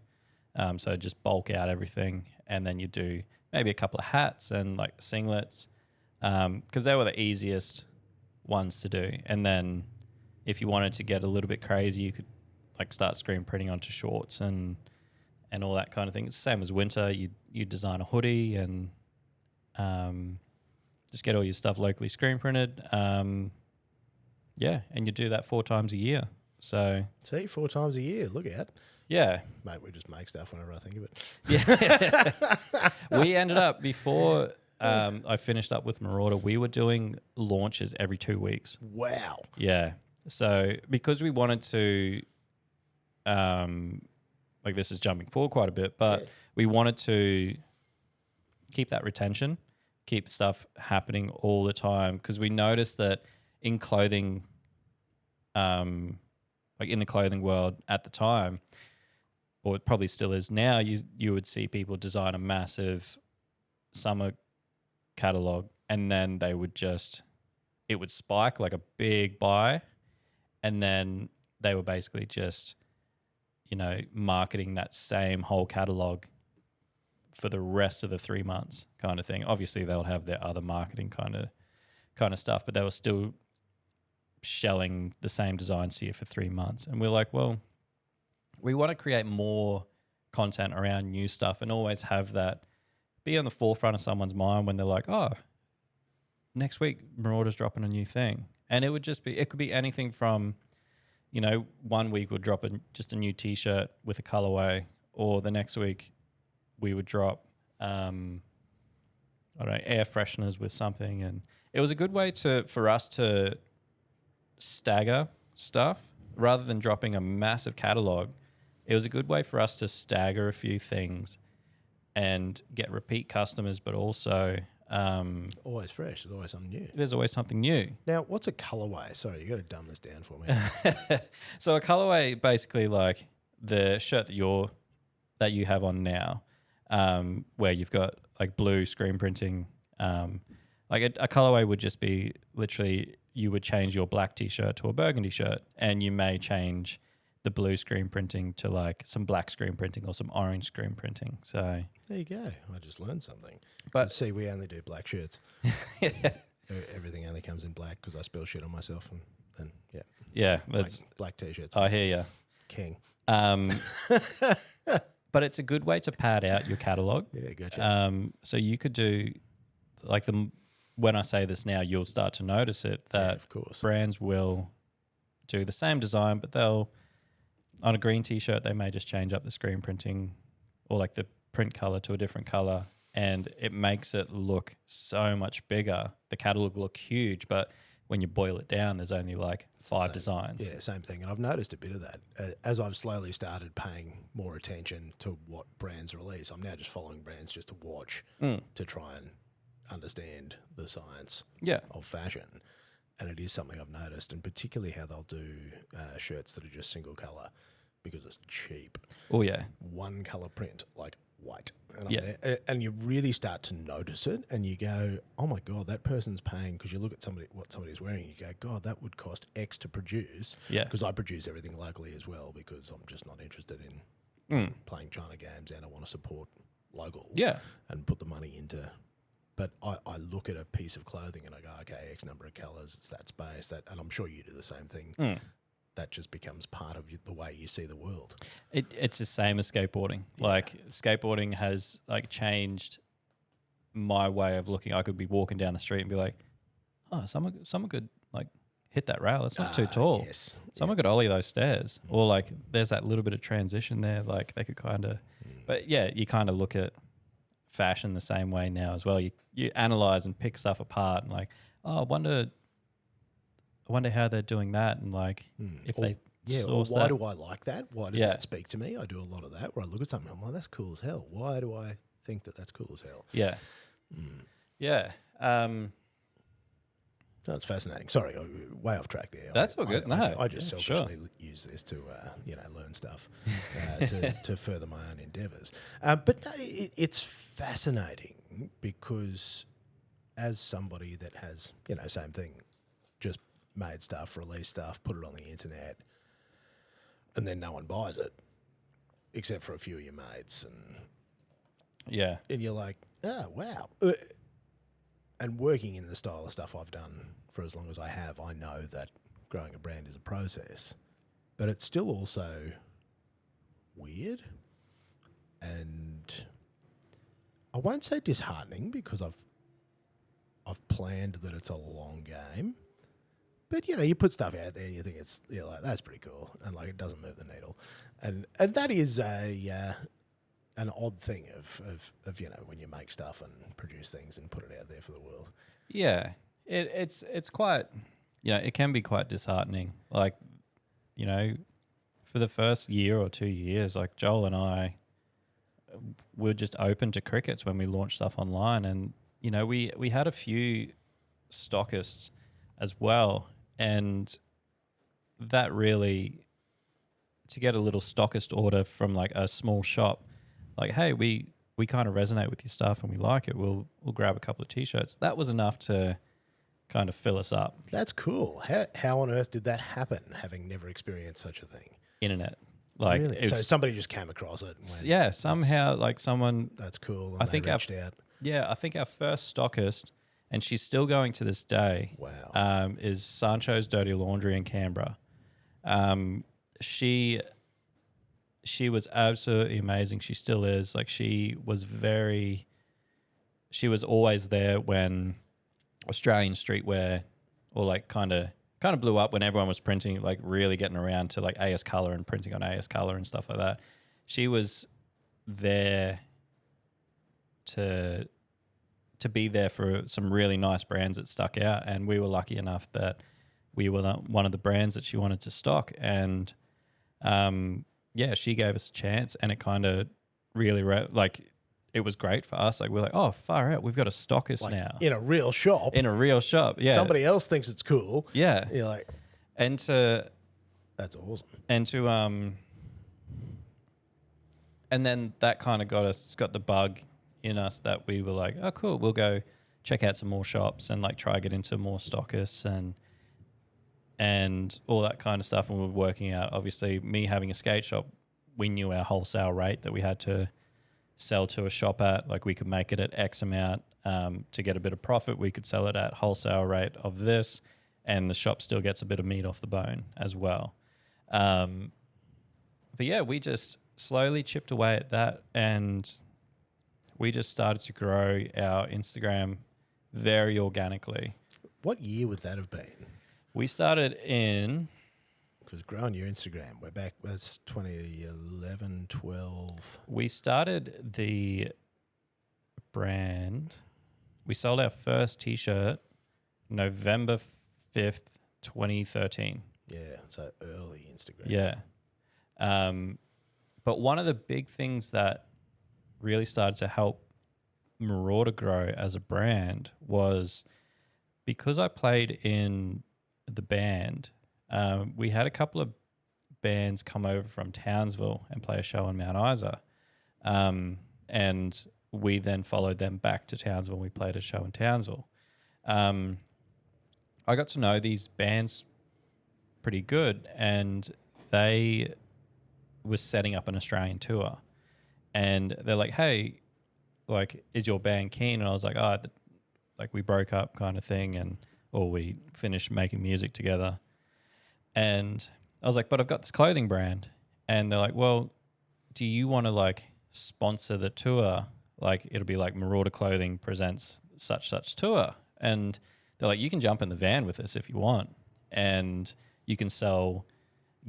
[SPEAKER 2] So just bulk out everything, and then you do maybe a couple of hats and like singlets, because they were the easiest ones to do. And then if you wanted to get a little bit crazy, you could like start screen printing onto shorts and all that kind of thing. It's the same as winter. You design a hoodie and just get all your stuff locally screen printed. Yeah, and you do that 4 times a year. So
[SPEAKER 1] see, 4 times a year. Look out.
[SPEAKER 2] Yeah.
[SPEAKER 1] Mate, we just make stuff whenever I think of it.
[SPEAKER 2] Yeah. We ended up, before I finished up with Marauder, we were doing launches every 2 weeks.
[SPEAKER 1] Wow.
[SPEAKER 2] Yeah. So because we wanted to, like this is jumping forward quite a bit, but we wanted to keep that retention, keep stuff happening all the time, because we noticed that in clothing, like in the clothing world at the time, or it probably still is now, you would see people design a massive summer catalog, and then they would it would spike like a big buy, and then they were basically just, marketing that same whole catalog for the rest of the 3 months kind of thing. Obviously, they'll have their other marketing kind of stuff, but they were still shelling the same designs to you for 3 months. And we're like, well, we want to create more content around new stuff and always have that be on the forefront of someone's mind when they're like, oh, next week Marauder's dropping a new thing. And it could be anything from, 1 week we'll drop just a new T-shirt with a colorway, or the next week we would drop, air fresheners with something. And it was a good way for us to stagger stuff rather than dropping a massive catalog. It was a good way for us to stagger a few things and get repeat customers, but also
[SPEAKER 1] always fresh. There's always something new.
[SPEAKER 2] There's always something new.
[SPEAKER 1] Now, what's a colorway? Sorry, you got to dumb this down for me.
[SPEAKER 2] So a colorway, basically like the shirt that you have on now, where you've got like blue screen printing. Like a colorway would just be literally, you would change your black T-shirt to a burgundy shirt, and you may change the blue screen printing to like some black screen printing or some orange screen printing. So
[SPEAKER 1] there you go. I just learned something.
[SPEAKER 2] But
[SPEAKER 1] see, we only do black shirts. Everything only comes in black because I spill shit on myself, and then
[SPEAKER 2] yeah,
[SPEAKER 1] black T-shirts.
[SPEAKER 2] I hear you,
[SPEAKER 1] King.
[SPEAKER 2] But it's a good way to pad out your catalog.
[SPEAKER 1] Yeah, gotcha.
[SPEAKER 2] So you could do like when I say this now, you'll start to notice it, that
[SPEAKER 1] of course
[SPEAKER 2] brands will do the same design, but they'll, on a green T-shirt, they may just change up the screen printing or like the print color to a different color, and it makes it look so much bigger. The catalog look huge, but when you boil it down, there's only like 5 designs.
[SPEAKER 1] Yeah, same thing. And I've noticed a bit of that. As I've slowly started paying more attention to what brands release, I'm now just following brands just to watch, to try and understand the science of fashion. And it is something I've noticed, and particularly how they'll do shirts that are just single colour because it's cheap.
[SPEAKER 2] Oh, yeah.
[SPEAKER 1] One colour print, like white. And, and you really start to notice it, and you go, oh my God, that person's paying, because you look at what somebody's wearing, and you go, God, that would cost X to produce.
[SPEAKER 2] Yeah.
[SPEAKER 1] Because I produce everything locally as well, because I'm just not interested in playing China games, and I want to support local.
[SPEAKER 2] Yeah.
[SPEAKER 1] And put the money into... But I look at a piece of clothing and I go, okay, X number of colours, it's that space, and I'm sure you do the same thing. That just becomes part of the way you see the world.
[SPEAKER 2] It's the same as skateboarding. Yeah. Like skateboarding has like changed my way of looking. I could be walking down the street and be like, oh, someone could like hit that rail. It's not too tall.
[SPEAKER 1] Yes.
[SPEAKER 2] Someone could ollie those stairs, or like there's that little bit of transition there. Like they could kind of, but yeah, you kind of look at fashion the same way now as well. You analyze and pick stuff apart and like, oh, I wonder how they're doing that, and like if they
[SPEAKER 1] or
[SPEAKER 2] source
[SPEAKER 1] why
[SPEAKER 2] that.
[SPEAKER 1] do I like that? Why does that speak to me? I do a lot of that where I look at something and I'm like, that's cool as hell. Why do I think that that's cool as hell?
[SPEAKER 2] Yeah. Yeah.
[SPEAKER 1] That's fascinating. Sorry, way off track there.
[SPEAKER 2] That's all good.
[SPEAKER 1] I just selfishly use this to learn stuff to further my own endeavours. But no, it's fascinating because as somebody that has same thing, just made stuff, released stuff, put it on the internet, and then no one buys it except for a few of your mates, and you're like, oh wow. And working in the style of stuff I've done for as long as I have, I know that growing a brand is a process, but it's still also weird, and I won't say disheartening because I've planned that it's a long game. But you put stuff out there and you think you're like, that's pretty cool, and like it doesn't move the needle, and that is an odd thing of when you make stuff and produce things and put it out there for the world.
[SPEAKER 2] Yeah, it's quite, it can be quite disheartening. Like, for the first year or 2 years, like Joel and I were just open to crickets when we launched stuff online, and we had a few stockists as well, and that really, to get a little stockist order from like a small shop, like, hey, we kind of resonate with your stuff and we like it, we'll grab a couple of T-shirts. That was enough to kind of fill us up.
[SPEAKER 1] That's cool. How on earth did that happen, having never experienced such a thing?
[SPEAKER 2] Internet. Like,
[SPEAKER 1] really? So somebody just came across it and went,
[SPEAKER 2] somehow like someone...
[SPEAKER 1] That's cool. And
[SPEAKER 2] I think
[SPEAKER 1] reached out.
[SPEAKER 2] Yeah, I think our first stockist, and she's still going to this day, is Sancho's Dirty Laundry in Canberra. She was absolutely amazing. She still is. Like, she was always there when Australian streetwear, or like kind of blew up when everyone was printing, like really getting around to like AS Color and printing on AS Color and stuff like that. She was there to be there for some really nice brands that stuck out, and we were lucky enough that we were one of the brands that she wanted to stock, and she gave us a chance, and it kind of really it was great for us. Like, we're like, oh, far out, we've got a stockist now
[SPEAKER 1] in a real shop.
[SPEAKER 2] Yeah,
[SPEAKER 1] somebody else thinks it's cool.
[SPEAKER 2] Yeah,
[SPEAKER 1] you're like,
[SPEAKER 2] that's
[SPEAKER 1] awesome.
[SPEAKER 2] And then that kind of got the bug in us that we were like, oh, cool, we'll go check out some more shops and like try get into more stockists and all that kind of stuff. And we were working out, obviously, me having a skate shop, we knew our wholesale rate that we had to sell to a shop at. Like, we could make it at X amount to get a bit of profit. We could sell it at wholesale rate of this, and the shop still gets a bit of meat off the bone as well. But yeah, we just slowly chipped away at that, and we just started to grow our Instagram very organically.
[SPEAKER 1] What year would that have been?
[SPEAKER 2] We started in...
[SPEAKER 1] Because growing your Instagram, we're back, that's 2011, 12.
[SPEAKER 2] We started the brand. We sold our first T-shirt November 5th, 2013.
[SPEAKER 1] Yeah, so early Instagram.
[SPEAKER 2] Yeah. But one of the big things that really started to help Marauder grow as a brand was because I played in the band. We had a couple of bands come over from Townsville and play a show in Mount Isa. And we then followed them back to Townsville. We played a show in Townsville. I got to know these bands pretty good, and they were setting up an Australian tour. And they're like, hey, like, is your band keen? And I was like, we broke up kind of thing, or we finished making music together. And I was like, but I've got this clothing brand. And they're like, well, do you want to like sponsor the tour? Like, it'll be like Marauder Clothing presents such tour. And they're like, you can jump in the van with us if you want. and you can sell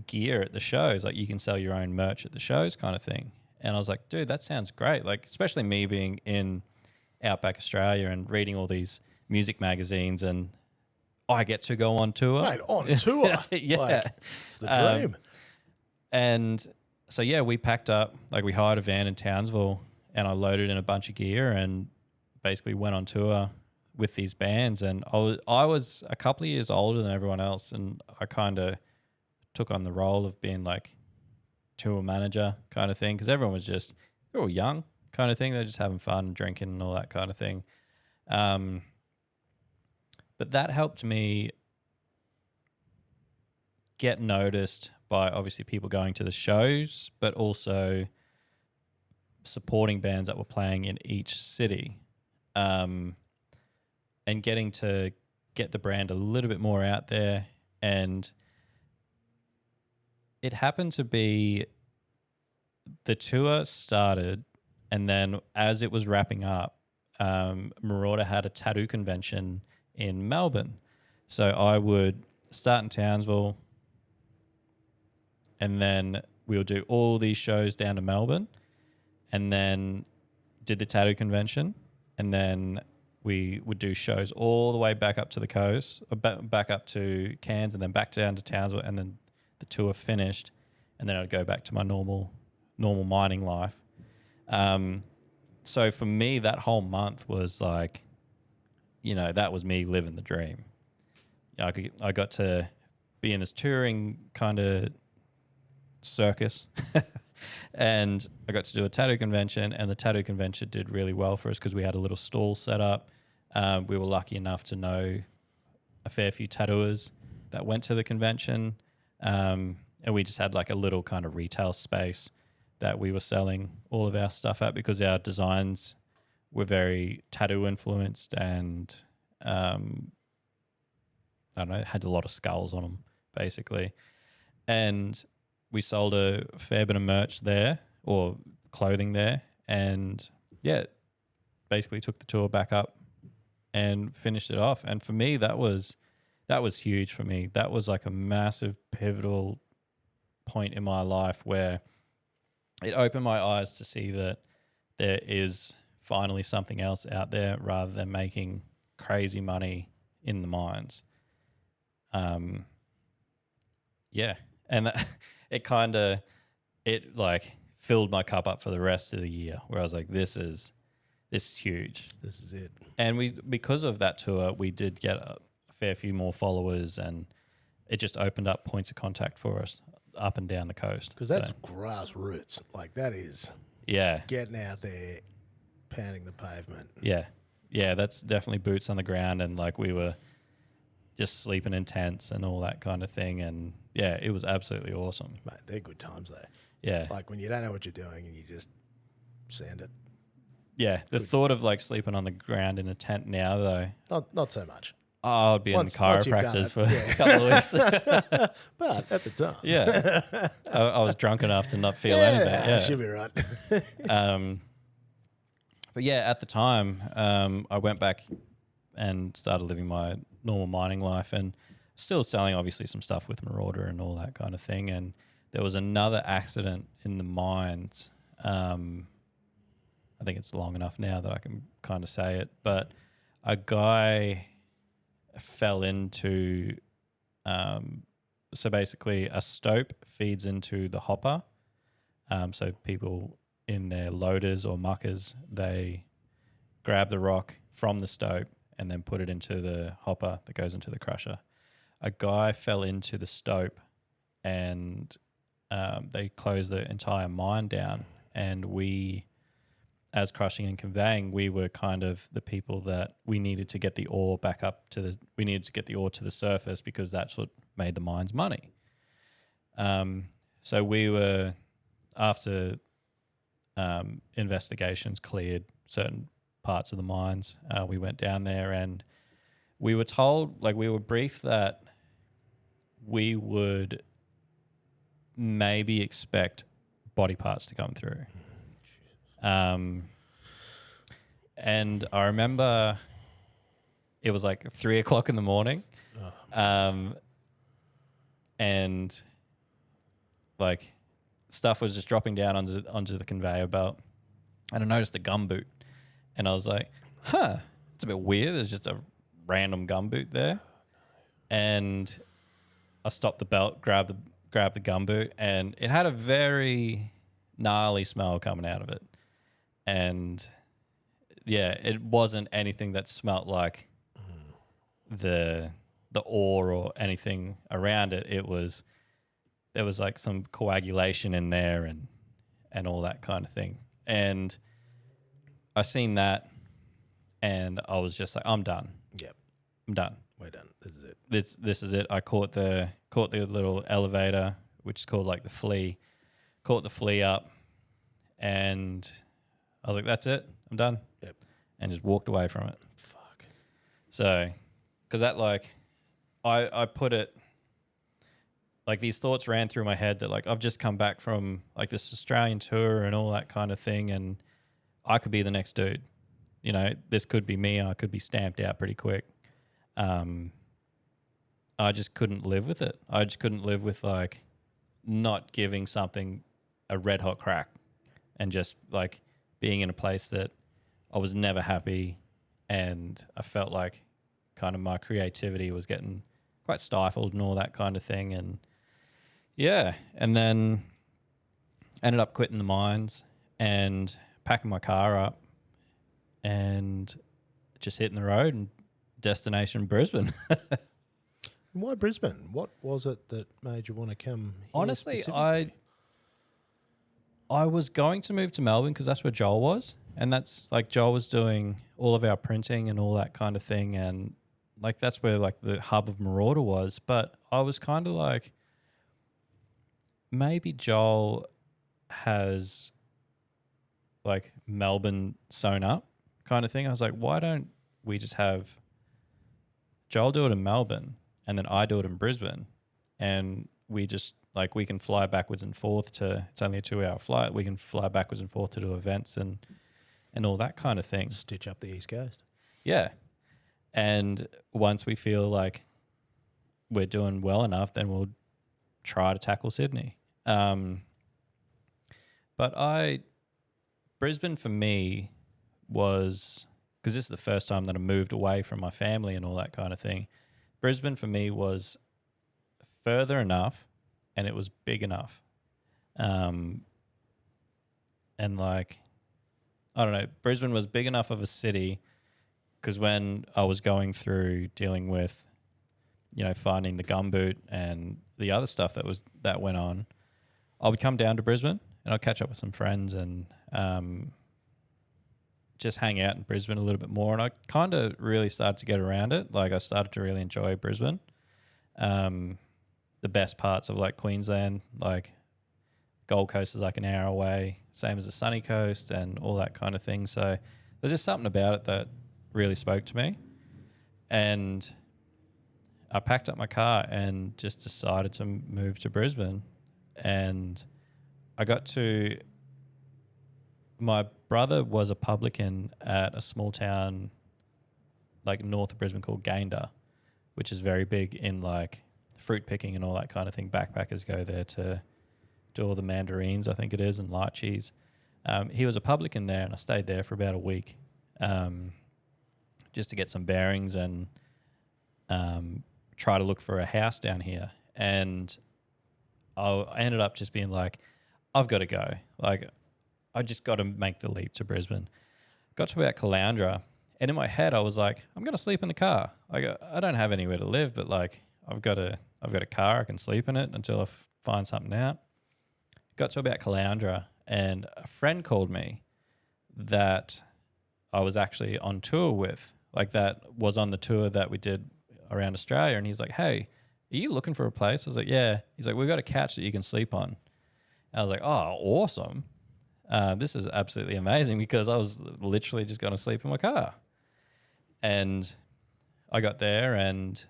[SPEAKER 2] gear at the shows. Like you can sell your own merch at the shows kind of thing. And I was like, dude, that sounds great. Like, especially me being in Outback Australia and reading all these music magazines, and I get to go on tour.
[SPEAKER 1] Mate, on tour.
[SPEAKER 2] Yeah.
[SPEAKER 1] Like, it's the dream.
[SPEAKER 2] And so, yeah, we packed up, like we hired a van in Townsville, and I loaded in a bunch of gear and basically went on tour with these bands. And I was a couple of years older than everyone else, and I kind of took on the role of being like tour manager kind of thing, because everyone was just, they're all young kind of thing. They're just having fun, drinking and all that kind of thing. But that helped me get noticed by obviously people going to the shows, but also supporting bands that were playing in each city, and getting to get the brand a little bit more out there. And it happened to be the tour started, and then as it was wrapping up, Marauder had a tattoo convention in Melbourne. So I would start in Townsville, and then we would do all these shows down to Melbourne, and then did the tattoo convention, and then we would do shows all the way back up to the coast, back up to Cairns, and then back down to Townsville, and then the tour finished, and then I'd go back to my normal mining life. So for me, that whole month was like, that was me living the dream. I got to be in this touring kind of circus and I got to do a tattoo convention, and the tattoo convention did really well for us because we had a little stall set up. We were lucky enough to know a fair few tattooers that went to the convention, and we just had like a little kind of retail space that we were selling all of our stuff at, because our designs were very tattoo influenced, and I don't know, had a lot of skulls on them basically. And we sold a fair bit of merch there, or clothing there, and yeah, basically took the tour back up and finished it off. And for me, that was huge for me. That was like a massive pivotal point in my life where it opened my eyes to see that there is finally something else out there rather than making crazy money in the mines. Yeah. And it like filled my cup up for the rest of the year, where I was like, this is huge.
[SPEAKER 1] This is it.
[SPEAKER 2] And because of that tour, we did get a fair few more followers, and it just opened up points of contact for us up and down the coast.
[SPEAKER 1] Because that's grassroots. Like, that is getting out there, pounding the pavement.
[SPEAKER 2] Yeah. Yeah, that's definitely boots on the ground, and like we were just sleeping in tents and all that kind of thing. And yeah, it was absolutely awesome.
[SPEAKER 1] Mate, they're good times though.
[SPEAKER 2] Yeah.
[SPEAKER 1] Like when you don't know what you're doing and you just sand it.
[SPEAKER 2] Yeah. The thought of like sleeping on the ground in a tent now though.
[SPEAKER 1] Not so much.
[SPEAKER 2] Oh, I'd be in the chiropractors for a couple of weeks.
[SPEAKER 1] But at the time.
[SPEAKER 2] Yeah. I was drunk enough to not feel anything. Yeah.
[SPEAKER 1] Should be right.
[SPEAKER 2] But yeah, at the time, I went back and started living my normal mining life, and still selling obviously some stuff with Marauder and all that kind of thing. And there was another accident in the mines. I think it's long enough now that I can kind of say it, but a guy fell into, so basically a stope feeds into the hopper. So people in their loaders or muckers, they grab the rock from the stope and then put it into the hopper that goes into the crusher. A guy fell into the stope, and they closed the entire mine down. And we, as crushing and conveying, we were kind of the people that we needed to get the ore back up to we needed to get the ore to the surface, because that's what made the mines money. So we were, after investigations cleared certain parts of the mines, we went down there, and we were told, like we were briefed that we would maybe expect body parts to come through. And I remember it was like 3 o'clock in the morning. and like stuff was just dropping down onto the conveyor belt, and I noticed a gumboot, and I was like, "Huh, it's a bit weird. There's just a random gumboot there," and I stopped the belt, grabbed the gumboot, and it had a very gnarly smell coming out of it, and yeah, it wasn't anything that smelt like the ore or anything around it. There was like some coagulation in there and all that kind of thing. And I seen that, and I was just like, I'm done.
[SPEAKER 1] Yep.
[SPEAKER 2] I'm done.
[SPEAKER 1] We're done. This is it.
[SPEAKER 2] This is it. I caught the little elevator, which is called like the flea. Caught the flea up, and I was like, that's it. I'm done.
[SPEAKER 1] Yep.
[SPEAKER 2] And just walked away from it.
[SPEAKER 1] Fuck.
[SPEAKER 2] So, because that like, I put it, like these thoughts ran through my head that like I've just come back from like this Australian tour and all that kind of thing, and I could be the next dude. You know, this could be me, and I could be stamped out pretty quick. I just couldn't live with it. I just couldn't live with like not giving something a red hot crack, and just like being in a place that I was never happy, and I felt like kind of my creativity was getting quite stifled and all that kind of thing. And yeah, and then ended up quitting the mines and packing my car up and just hitting the road and destination Brisbane.
[SPEAKER 1] Why Brisbane? What was it that made you want to come here?
[SPEAKER 2] Honestly,
[SPEAKER 1] specifically?
[SPEAKER 2] I was going to move to Melbourne because that's where Joel was. And that's like Joel was doing all of our printing and all that kind of thing. And like that's where like the hub of Marauder was. But I was kind of like, maybe Joel has like Melbourne sewn up kind of thing. I was like, why don't we just have Joel do it in Melbourne and then I do it in Brisbane, and we just like we can fly backwards and forth to, it's only a 2-hour flight. We can fly backwards and forth to do events and all that kind of thing.
[SPEAKER 1] Stitch up the East Coast.
[SPEAKER 2] Yeah. And once we feel like we're doing well enough, then we'll try to tackle Sydney. But Brisbane for me was, because this is the first time that I moved away from my family and all that kind of thing. Brisbane for me was further enough and it was big enough. And like, I don't know, Brisbane was big enough of a city because when I was going through dealing with, you know, finding the gumboot and the other stuff that went on, I would come down to Brisbane and I'd catch up with some friends and just hang out in Brisbane a little bit more. And I kind of really started to get around it. Like I started to really enjoy Brisbane. The best parts of like Queensland, like Gold Coast is like an hour away, same as the sunny coast and all that kind of thing. So there's just something about it that really spoke to me. And I packed up my car and just decided to move to Brisbane. And I got to, my brother was a publican at a small town like north of Brisbane called Gayndah, which is very big in like fruit picking and all that kind of thing. Backpackers go there to do all the mandarins, I think it is, and lychees. He was a publican there, and I stayed there for about a week just to get some bearings and try to look for a house down here. And I ended up just being like, I've got to go. Like, I just got to make the leap to Brisbane. Got to about Caloundra, and in my head I was like, I'm going to sleep in the car. Like, I don't have anywhere to live, but like I've got a car. I can sleep in it until I find something out. Got to about Caloundra, and a friend called me that I was actually on tour with, like that was on the tour that we did around Australia. And he's like, hey, are you looking for a place? I was like, yeah. He's like, we've got a couch that you can sleep on. And I was like, oh, awesome. This is absolutely amazing, because I was literally just going to sleep in my car. And I got there, and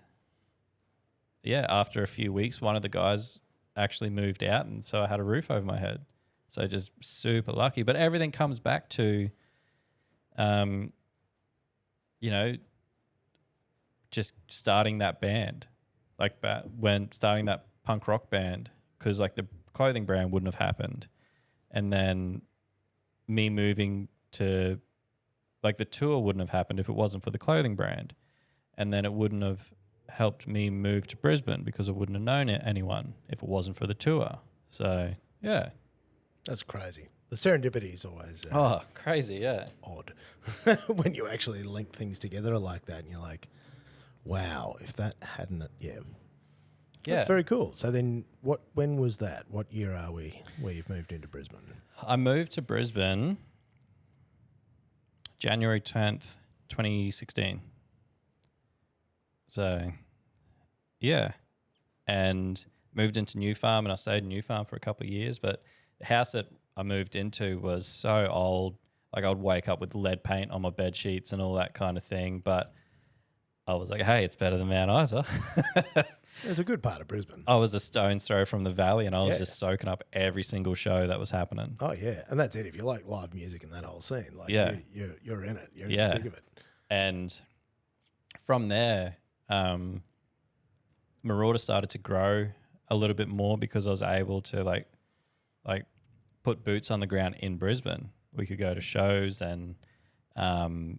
[SPEAKER 2] yeah, after a few weeks, one of the guys actually moved out, and so I had a roof over my head. So just super lucky. But everything comes back to, you know, just starting that band. Like when starting that punk rock band because like the clothing brand wouldn't have happened. And then me moving to like the tour wouldn't have happened if it wasn't for the clothing brand. And then it wouldn't have helped me move to Brisbane because I wouldn't have known anyone if it wasn't for the tour. So, yeah.
[SPEAKER 1] That's crazy. The serendipity is always
[SPEAKER 2] crazy, yeah.
[SPEAKER 1] odd when you actually link things together like that and you're like, wow, if that hadn't, yeah. That's very cool. So then when was that? What year are we where you've moved into Brisbane?
[SPEAKER 2] I moved to Brisbane January 10th, 2016. So, yeah. And moved into New Farm, and I stayed in New Farm for a couple of years. But the house that I moved into was so old. Like, I would wake up with lead paint on my bed sheets and all that kind of thing. But I was like, hey, it's better than Mount Isa.
[SPEAKER 1] It's a good part of Brisbane.
[SPEAKER 2] I was a stone's throw from the valley, and I was just soaking up every single show that was happening.
[SPEAKER 1] Oh, yeah. And that's it. If you like live music and that whole scene, like you're in it. You're in the thick of it.
[SPEAKER 2] And from there, Marauder started to grow a little bit more because I was able to like put boots on the ground in Brisbane. We could go to shows, and there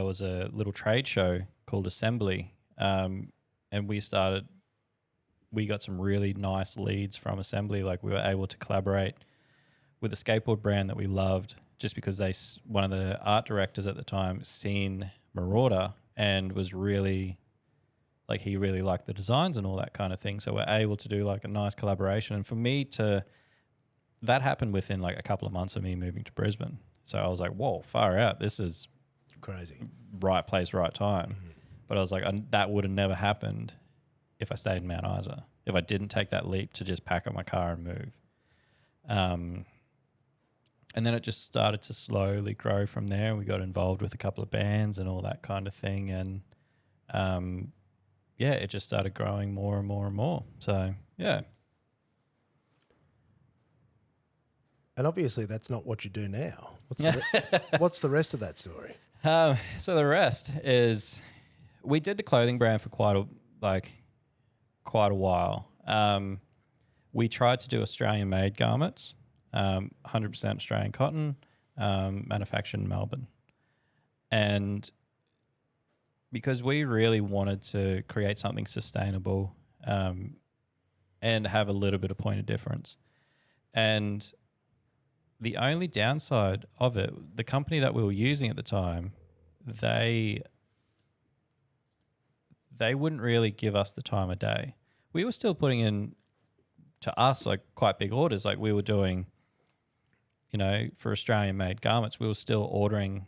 [SPEAKER 2] was a little trade show called Assembly. And we got some really nice leads from Assembly. Like, we were able to collaborate with a skateboard brand that we loved just because one of the art directors at the time seen Marauder and was really, like, he really liked the designs and all that kind of thing. So we're able to do like a nice collaboration. And for me that happened within like a couple of months of me moving to Brisbane. So I was like, whoa, far out. This is
[SPEAKER 1] crazy. Right
[SPEAKER 2] place, right time. Mm-hmm. But I was like, that would have never happened if I stayed in Mount Isa, if I didn't take that leap to just pack up my car and move. And then it just started to slowly grow from there. We got involved with a couple of bands and all that kind of thing. And, it just started growing more and more and more. So, yeah.
[SPEAKER 1] And obviously that's not what you do now. What's the rest of that story?
[SPEAKER 2] So the rest is... We did the clothing brand for quite a while. We tried to do Australian-made garments, 100% Australian cotton, manufactured in Melbourne. And because we really wanted to create something sustainable and have a little bit of point of difference. And the only downside of it, the company that we were using at the time, they wouldn't really give us the time of day. We were still putting in, to us, like quite big orders. Like we were doing, for Australian-made garments, we were still ordering,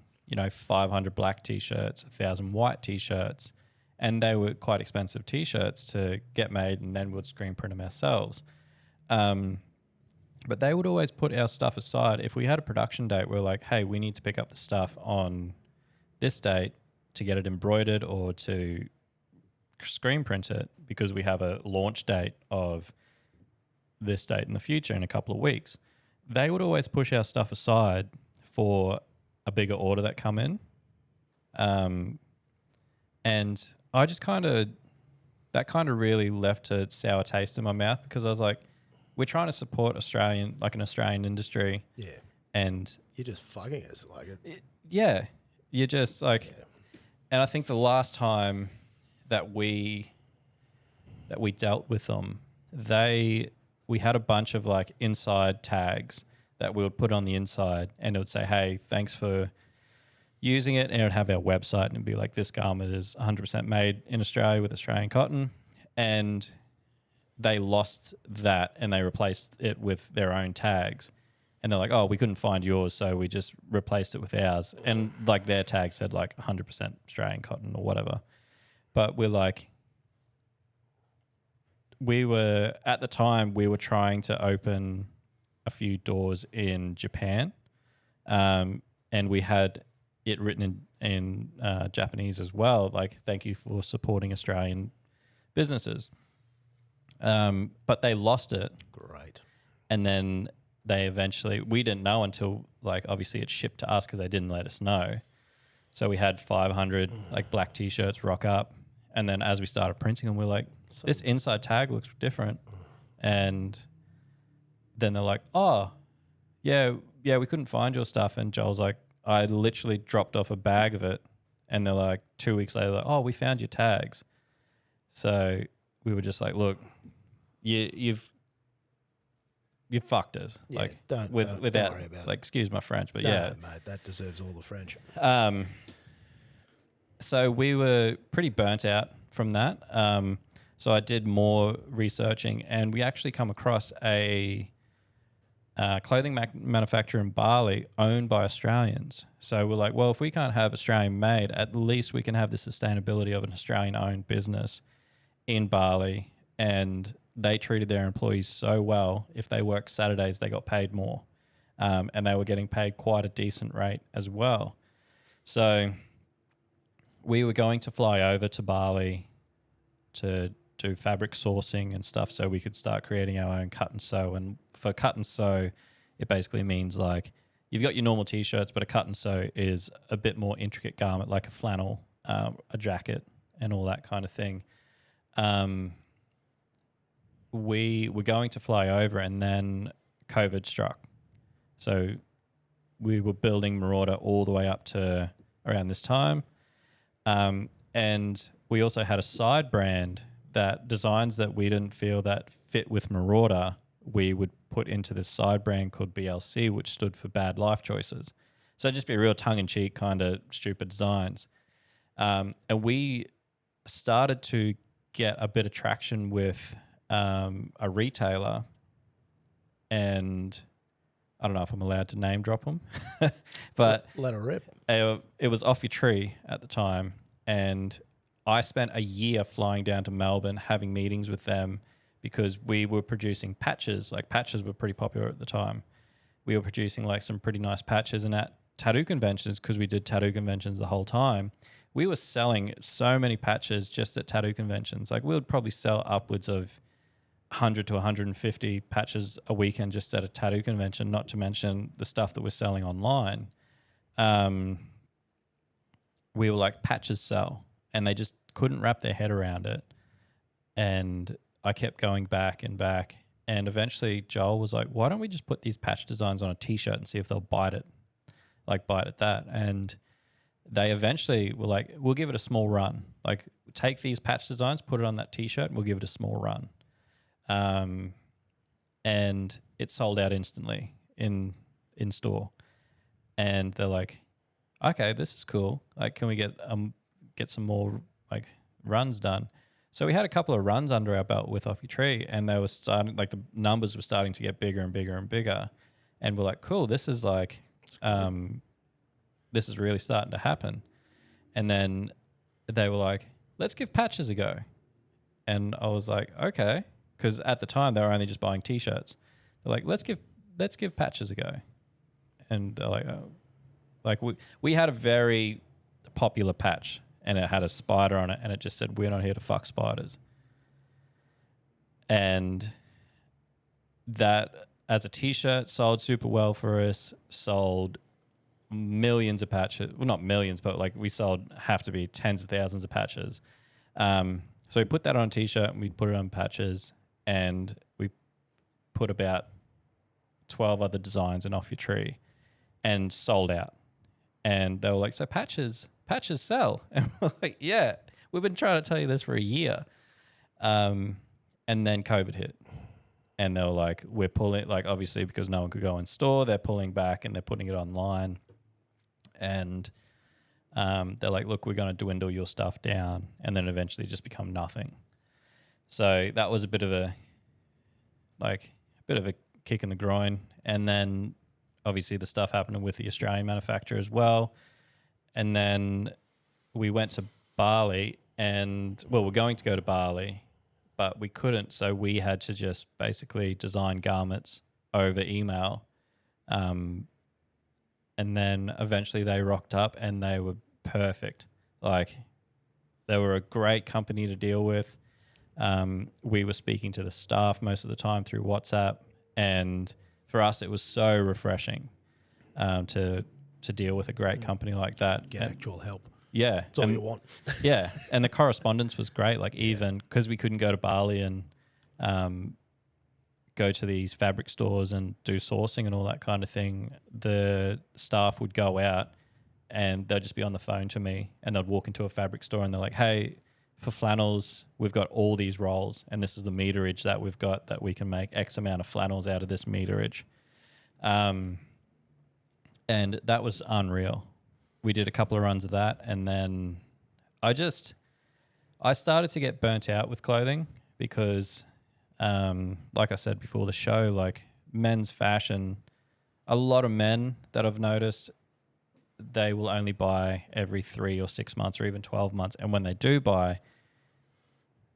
[SPEAKER 2] 500 black T-shirts, 1,000 white T-shirts, and they were quite expensive T-shirts to get made, and then we'd screen print them ourselves. But they would always put our stuff aside. If we had a production date, we're like, hey, we need to pick up the stuff on this date to get it embroidered or to screen print it because we have a launch date of this date in the future in a couple of weeks. They would always push our stuff aside for a bigger order that come in. And I just that really left a sour taste in my mouth because I was like, we're trying to support an Australian industry. Yeah. And
[SPEAKER 1] you're just fucking us like it.
[SPEAKER 2] Yeah. You're just like, yeah. And I think the last time that we dealt with them, we had a bunch of like inside tags that we would put on the inside and it would say, hey, thanks for using it. And it would have our website and it'd be like, this garment is 100% made in Australia with Australian cotton. And they lost that and they replaced it with their own tags. And they're like, oh, we couldn't find yours, so we just replaced it with ours. And like their tag said like 100% Australian cotton or whatever. But at the time, we were trying to open a few doors in Japan. And we had it written in Japanese as well, like, thank you for supporting Australian businesses. But they lost it.
[SPEAKER 1] Great.
[SPEAKER 2] And then we didn't know until like obviously it shipped to us because they didn't let us know. So we had 500 like black T-shirts rock up And then as we started printing them, we're like, this inside tag looks different. And then they're like, oh, yeah, we couldn't find your stuff. And Joel's like, I literally dropped off a bag of it. And they're like 2 weeks later, like, oh, we found your tags. So we were just like, look, you've fucked us.
[SPEAKER 1] Yeah,
[SPEAKER 2] like
[SPEAKER 1] don't
[SPEAKER 2] without
[SPEAKER 1] worry about
[SPEAKER 2] like, excuse my French, but
[SPEAKER 1] no,
[SPEAKER 2] yeah,
[SPEAKER 1] mate, that deserves all the French.
[SPEAKER 2] So we were pretty burnt out from that. So I did more researching, and we actually come across a clothing manufacturer in Bali owned by Australians. So we're like, well, if we can't have Australian made, at least we can have the sustainability of an Australian owned business in Bali. And they treated their employees so well. If they worked Saturdays, they got paid more. And they were getting paid quite a decent rate as well. So we were going to fly over to Bali to do fabric sourcing and stuff so we could start creating our own cut and sew. And for cut and sew, it basically means like you've got your normal T-shirts, but a cut and sew is a bit more intricate garment, like a flannel, a jacket, and all that kind of thing. We were going to fly over, and then COVID struck. So we were building Marauder all the way up to around this time. And we also had a side brand that designs that we didn't feel that fit with Marauder, we would put into this side brand called BLC, which stood for Bad Life Choices. So it'd just be real tongue-in-cheek kind of stupid designs. And we started to get a bit of traction with a retailer, and I don't know if I'm allowed to name drop them, but
[SPEAKER 1] let her rip.
[SPEAKER 2] It was Off Your Tree at the time, and I spent a year flying down to Melbourne having meetings with them because we were producing patches. Like patches were pretty popular at the time. We were producing like some pretty nice patches, and at tattoo conventions, because we did tattoo conventions the whole time, we were selling so many patches just at tattoo conventions. Like we would probably sell upwards of 100 to 150 patches a weekend just at a tattoo convention, not to mention the stuff that we're selling online. We were like, patches sell, and they just couldn't wrap their head around it. And I kept going back and back, and eventually Joel was like, why don't we just put these patch designs on a T-shirt and see if they'll bite at that. And they eventually were like, we'll give it a small run. Like, take these patch designs, put it on that T-shirt, and we'll give it a small run. And it sold out instantly in store. And they're like, okay, this is cool. Like, can we get some more like runs done? So we had a couple of runs under our belt with Off Your Tree, and they were starting, like the numbers were starting to get bigger and bigger and bigger. And we're like, cool, this is like, this is really starting to happen. And then they were like, let's give patches a go. And I was like, okay. Because at the time they were only just buying T-shirts. They're like, let's give patches a go. And they're like, oh. Like we had a very popular patch, and it had a spider on it, and it just said, we're not here to fuck spiders. And that as a T-shirt sold super well for us, sold millions of patches. Well, not millions, but like we sold, have to be tens of thousands of patches. So we put that on a T-shirt, and we put it on patches, and we put about 12 other designs in Off Your Tree, and sold out. And they were like, so patches sell. And we're like, yeah, we've been trying to tell you this for a year. And then COVID hit. And they were like, we're pulling, like, obviously because no one could go in store, they're pulling back and they're putting it online. And they're like, look, we're going to dwindle your stuff down, and then eventually just become nothing. So that was a bit of a kick in the groin. And then obviously the stuff happening with the Australian manufacturer as well. And then we went to Bali, and we're going to go to Bali, but we couldn't. So we had to just basically design garments over email. And then eventually they rocked up, and they were perfect. Like, they were a great company to deal with. We were speaking to the staff most of the time through WhatsApp, and for us, it was so refreshing to deal with a great company like that.
[SPEAKER 1] Get actual help.
[SPEAKER 2] Yeah.
[SPEAKER 1] That's all you want.
[SPEAKER 2] Yeah. And the correspondence was great. Like even because we couldn't go to Bali and go to these fabric stores and do sourcing and all that kind of thing, the staff would go out and they'd just be on the phone to me and they'd walk into a fabric store and they're like, hey, for flannels, we've got all these rolls and this is the meterage that we've got that we can make X amount of flannels out of this meterage. And that was unreal. We did a couple of runs of that and then I started to get burnt out with clothing because like I said before the show, like men's fashion, a lot of men that I've noticed, they will only buy every 3 or 6 months or even 12 months. And when they do buy,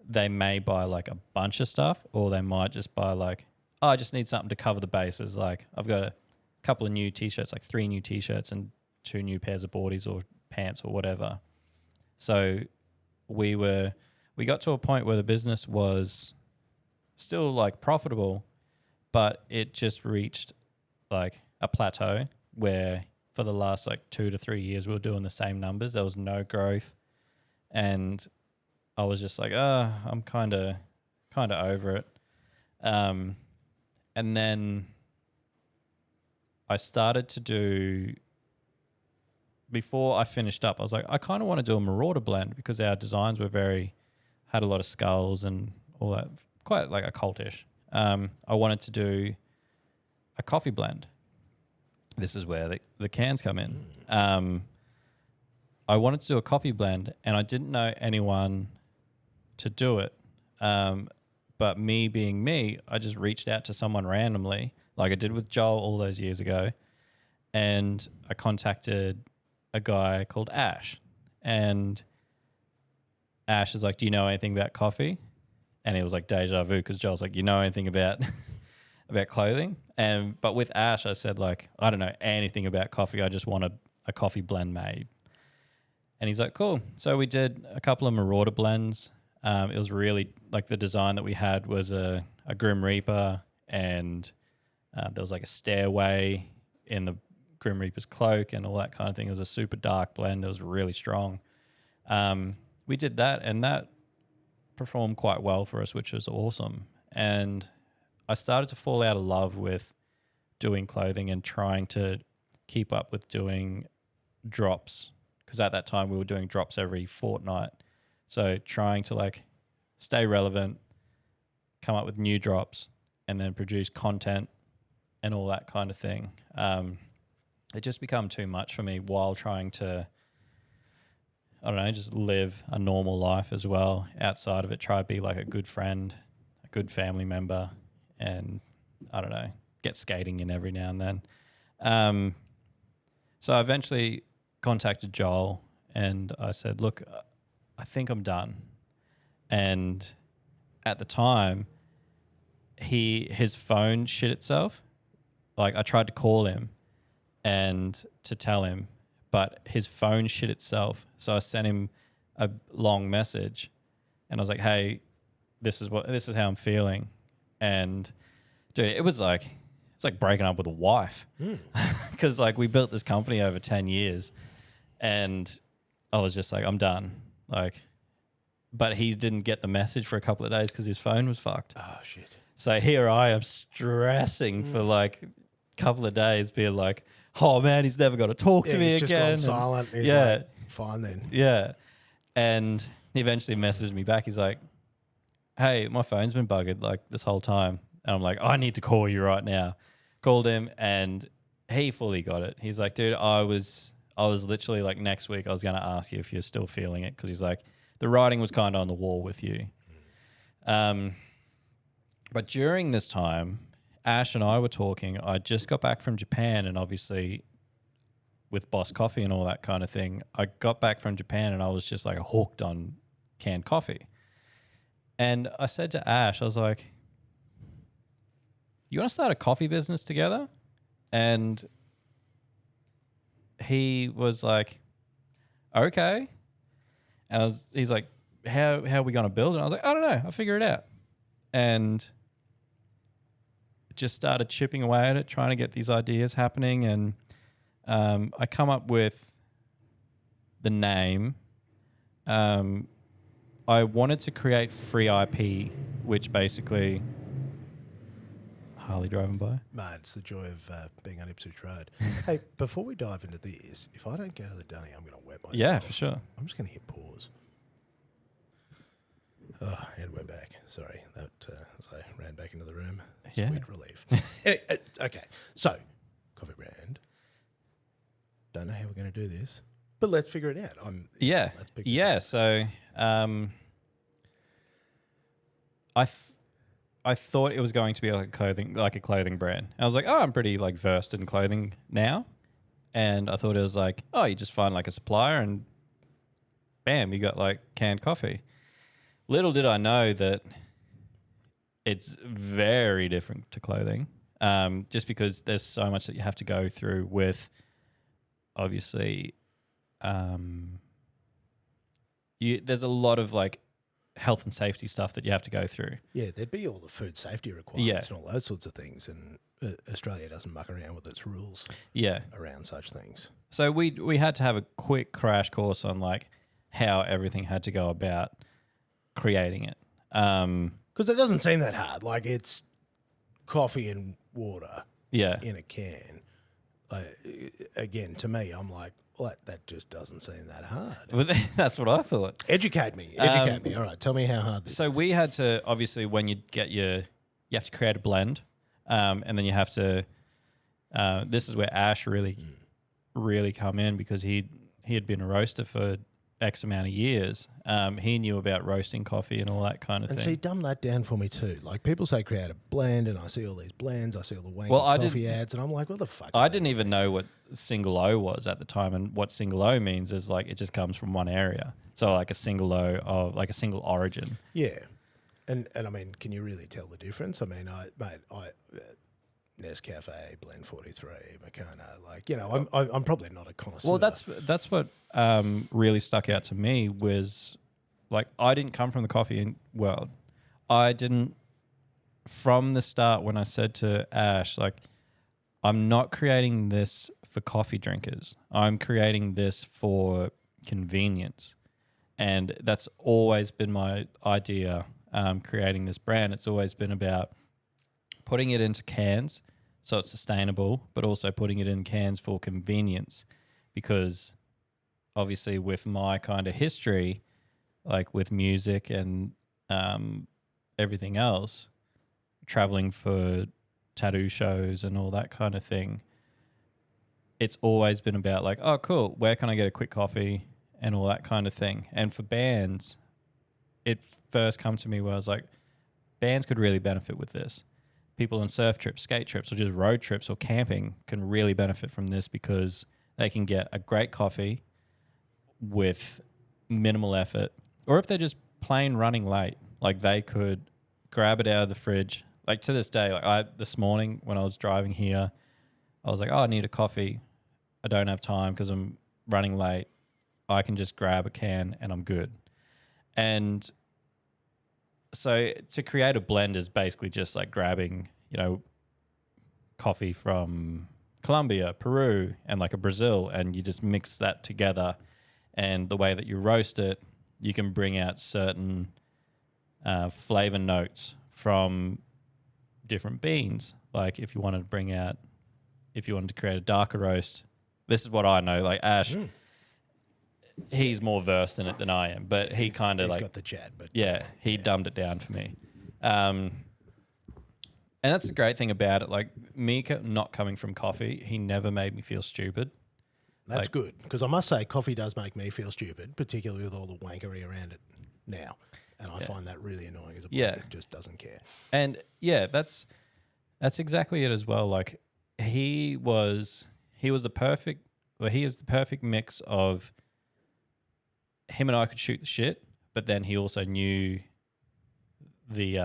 [SPEAKER 2] they may buy like a bunch of stuff or they might just buy like, oh, I just need something to cover the bases. Like I've got a couple of new T-shirts, like 3 new T-shirts and 2 new pairs of boardies or pants or whatever. So we got to a point where the business was still like profitable, but it just reached like a plateau where for the last like 2 to 3 years, we were doing the same numbers. There was no growth. And I was just like, I'm kind of over it. And then I started to do, before I finished up, I was like, I kind of want to do a Marauder blend because our designs were had a lot of skulls and all that, quite like occultish. I wanted to do a coffee blend. This is where the cans come in. I wanted to do a coffee blend and I didn't know anyone to do it. But me being me, I just reached out to someone randomly, like I did with Joel all those years ago. And I contacted a guy called Ash. And Ash is like, do you know anything about coffee? And it was like deja vu because Joel's like, you know anything about about clothing? But with Ash, I said like, I don't know anything about coffee. I just want a coffee blend made. And he's like, cool. So we did a couple of Marauder blends. It was really like the design that we had was a Grim Reaper and there was like a stairway in the Grim Reaper's cloak and all that kind of thing. It was a super dark blend. It was really strong. We did that and that performed quite well for us, which was awesome. And I started to fall out of love with doing clothing and trying to keep up with doing drops because at that time we were doing drops every fortnight. So trying to like stay relevant, come up with new drops and then produce content and all that kind of thing. It just become too much for me while trying to, I don't know, just live a normal life as well. Outside of it, try to be like a good friend, a good family member, and I don't know, get skating in every now and then. So I eventually contacted Joel and I said, look, I think I'm done. And at the time, his phone shit itself. Like I tried to call him and to tell him, but his phone shit itself. So I sent him a long message and I was like, hey, this is how I'm feeling. And dude, it's like breaking up with a wife because like we built this company over 10 years and I was just like, I'm done. Like, but he didn't get the message for a couple of days because his phone was fucked.
[SPEAKER 1] Oh, shit.
[SPEAKER 2] So here I am stressing for like a couple of days being like, oh man, he's never got to talk to me
[SPEAKER 1] he's
[SPEAKER 2] again.
[SPEAKER 1] just gone silent. He's
[SPEAKER 2] yeah.
[SPEAKER 1] like, fine then.
[SPEAKER 2] Yeah. And he eventually messaged me back. He's like, hey, my phone's been buggered like this whole time. And I'm like, I need to call you right now. Called him and he fully got it. He's like, dude, I was literally like next week I was going to ask you if you're still feeling it because he's like, the writing was kind of on the wall with you. But during this time, Ash and I were talking. I just got back from Japan and obviously with Boss Coffee and all that kind of thing, I got back from Japan and I was just like hooked on canned coffee. And I said to Ash, I was like, you want to start a coffee business together? And he was like, okay. And he's like, how are we going to build it? And I was like, I don't know. I'll figure it out. And just started chipping away at it, trying to get these ideas happening. And I come up with the name, I wanted to create free IP, which basically Harley driving by.
[SPEAKER 1] Mate, it's the joy of being on Ipswich Road. Hey, before we dive into this, if I don't go to the dunny, I'm going to wet myself.
[SPEAKER 2] Yeah, for sure.
[SPEAKER 1] I'm just going to hit pause. Oh, and we're back. Sorry, that as I ran back into the room.
[SPEAKER 2] Yeah.
[SPEAKER 1] Sweet relief. Anyway, okay, so coffee brand. Don't know how we're going to do this, but let's figure it out. Let's pick this up.
[SPEAKER 2] So I thought it was going to be like a clothing brand. I was like, oh, I'm pretty like versed in clothing now, and I thought it was like, oh, you just find like a supplier and bam, you got like canned coffee. Little did I know that it's very different to clothing, just because there's so much that you have to go through with, obviously, there's a lot of like health and safety stuff that you have to go through.
[SPEAKER 1] Yeah, there'd be all the food safety requirements and all those sorts of things, and Australia doesn't muck around with its rules around such things.
[SPEAKER 2] So we had to have a quick crash course on like how everything had to go about creating it.
[SPEAKER 1] Because it doesn't seem that hard. Like, it's coffee and water in a can. Again, to me, I'm like, well, that just doesn't seem that hard.
[SPEAKER 2] Well, that's what I thought.
[SPEAKER 1] Educate me. All right, tell me how hard this is.
[SPEAKER 2] So we had to, obviously, when you get you have to create a blend, and then you have to, this is where Ash really come in, because he had been a roaster for X amount of years. He knew about roasting coffee and all that kind of thing.
[SPEAKER 1] And see, dumb that down for me too. Like, people say create a blend, and I see all these blends, I see all the wanky coffee ads, and I'm like, what the fuck?
[SPEAKER 2] I didn't even know what single O was at the time, and what single O means is like it just comes from one area. So like a single O of like a single origin.
[SPEAKER 1] Yeah. And I mean, can you really tell the difference? I mean, Nescafe, Blend 43, Moccano, like, you know, I'm probably not a connoisseur.
[SPEAKER 2] Well, that's what really stuck out to me was, like, I didn't come from the coffee world. I didn't, from the start when I said to Ash, like, I'm not creating this for coffee drinkers. I'm creating this for convenience. And that's always been my idea, creating this brand. It's always been about putting it into cans so it's sustainable, but also putting it in cans for convenience, because obviously with my kind of history, like with music and everything else, traveling for tattoo shows and all that kind of thing, it's always been about like, oh, cool, where can I get a quick coffee and all that kind of thing. And for bands, it first come to me where I was like, bands could really benefit with this. People on surf trips, skate trips, or just road trips or camping can really benefit from this, because they can get a great coffee with minimal effort. Or if they're just plain running late, like they could grab it out of the fridge. Like to this day, like this morning when I was driving here, I was like, oh, I need a coffee. I don't have time because I'm running late. I can just grab a can and I'm good. And so to create a blend is basically just like grabbing, you know, coffee from Colombia, Peru, and like a Brazil, and you just mix that together. And the way that you roast it, you can bring out certain flavor notes from different beans. Like if you wanted to create a darker roast, this is what I know. Like Ash, he's more versed in it than I am, but he kind of like
[SPEAKER 1] got the chat, but
[SPEAKER 2] he dumbed it down for me. And that's the great thing about it. Like me not coming from coffee, he never made me feel stupid.
[SPEAKER 1] That's good, because I must say coffee does make me feel stupid, particularly with all the wankery around it now. And I find that really annoying as a bloke that just doesn't care.
[SPEAKER 2] And that's exactly it as well. Like he is the perfect mix of him and I could shoot the shit, but then he also knew the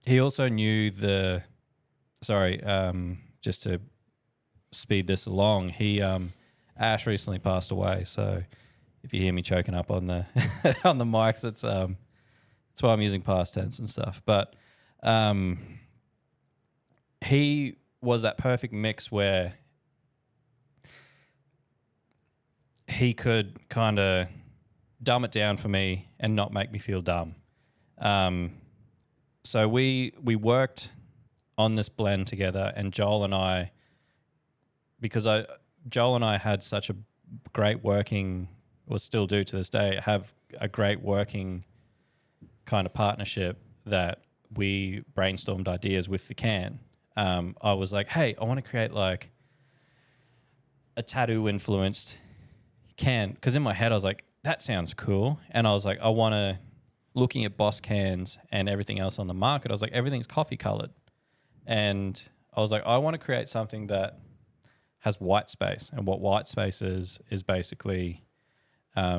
[SPEAKER 2] he also knew the just to speed this along, Ash recently passed away, so if you hear me choking up on the on the mics, that's why I'm using past tense and stuff. But he was that perfect mix where he could kind of dumb it down for me and not make me feel dumb. So we worked on this blend together, and Joel and I had such a great working, or still do to this day, have a great working kind of partnership that we brainstormed ideas with the can. I was like, hey, I want to create like a tattoo influenced can, because in my head I was like, that sounds cool. And I was like, looking at Boss cans and everything else on the market, I was like, everything's coffee colored. And I was like, I want to create something that has white space. And what white space is basically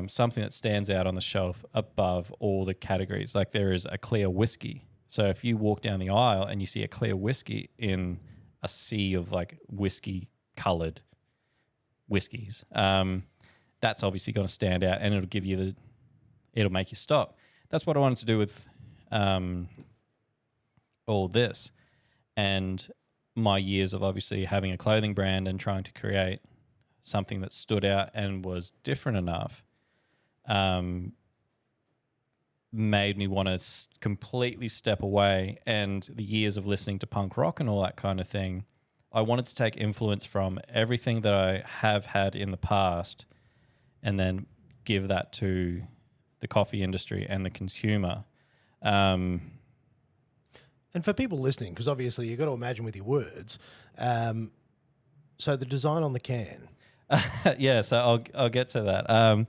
[SPEAKER 2] something that stands out on the shelf above all the categories. Like there is a clear whiskey. So if you walk down the aisle and you see a clear whiskey in a sea of like whiskey colored whiskeys, that's obviously going to stand out, and it'll make you stop. That's what I wanted to do with all this. And my years of obviously having a clothing brand and trying to create something that stood out and was different enough made me want to completely step away. And the years of listening to punk rock and all that kind of thing, I wanted to take influence from everything that I have had in the past and then give that to the coffee industry and the consumer.
[SPEAKER 1] And for people listening, because obviously you've got to imagine with your words, so the design on the can.
[SPEAKER 2] Yeah, so I'll get to that.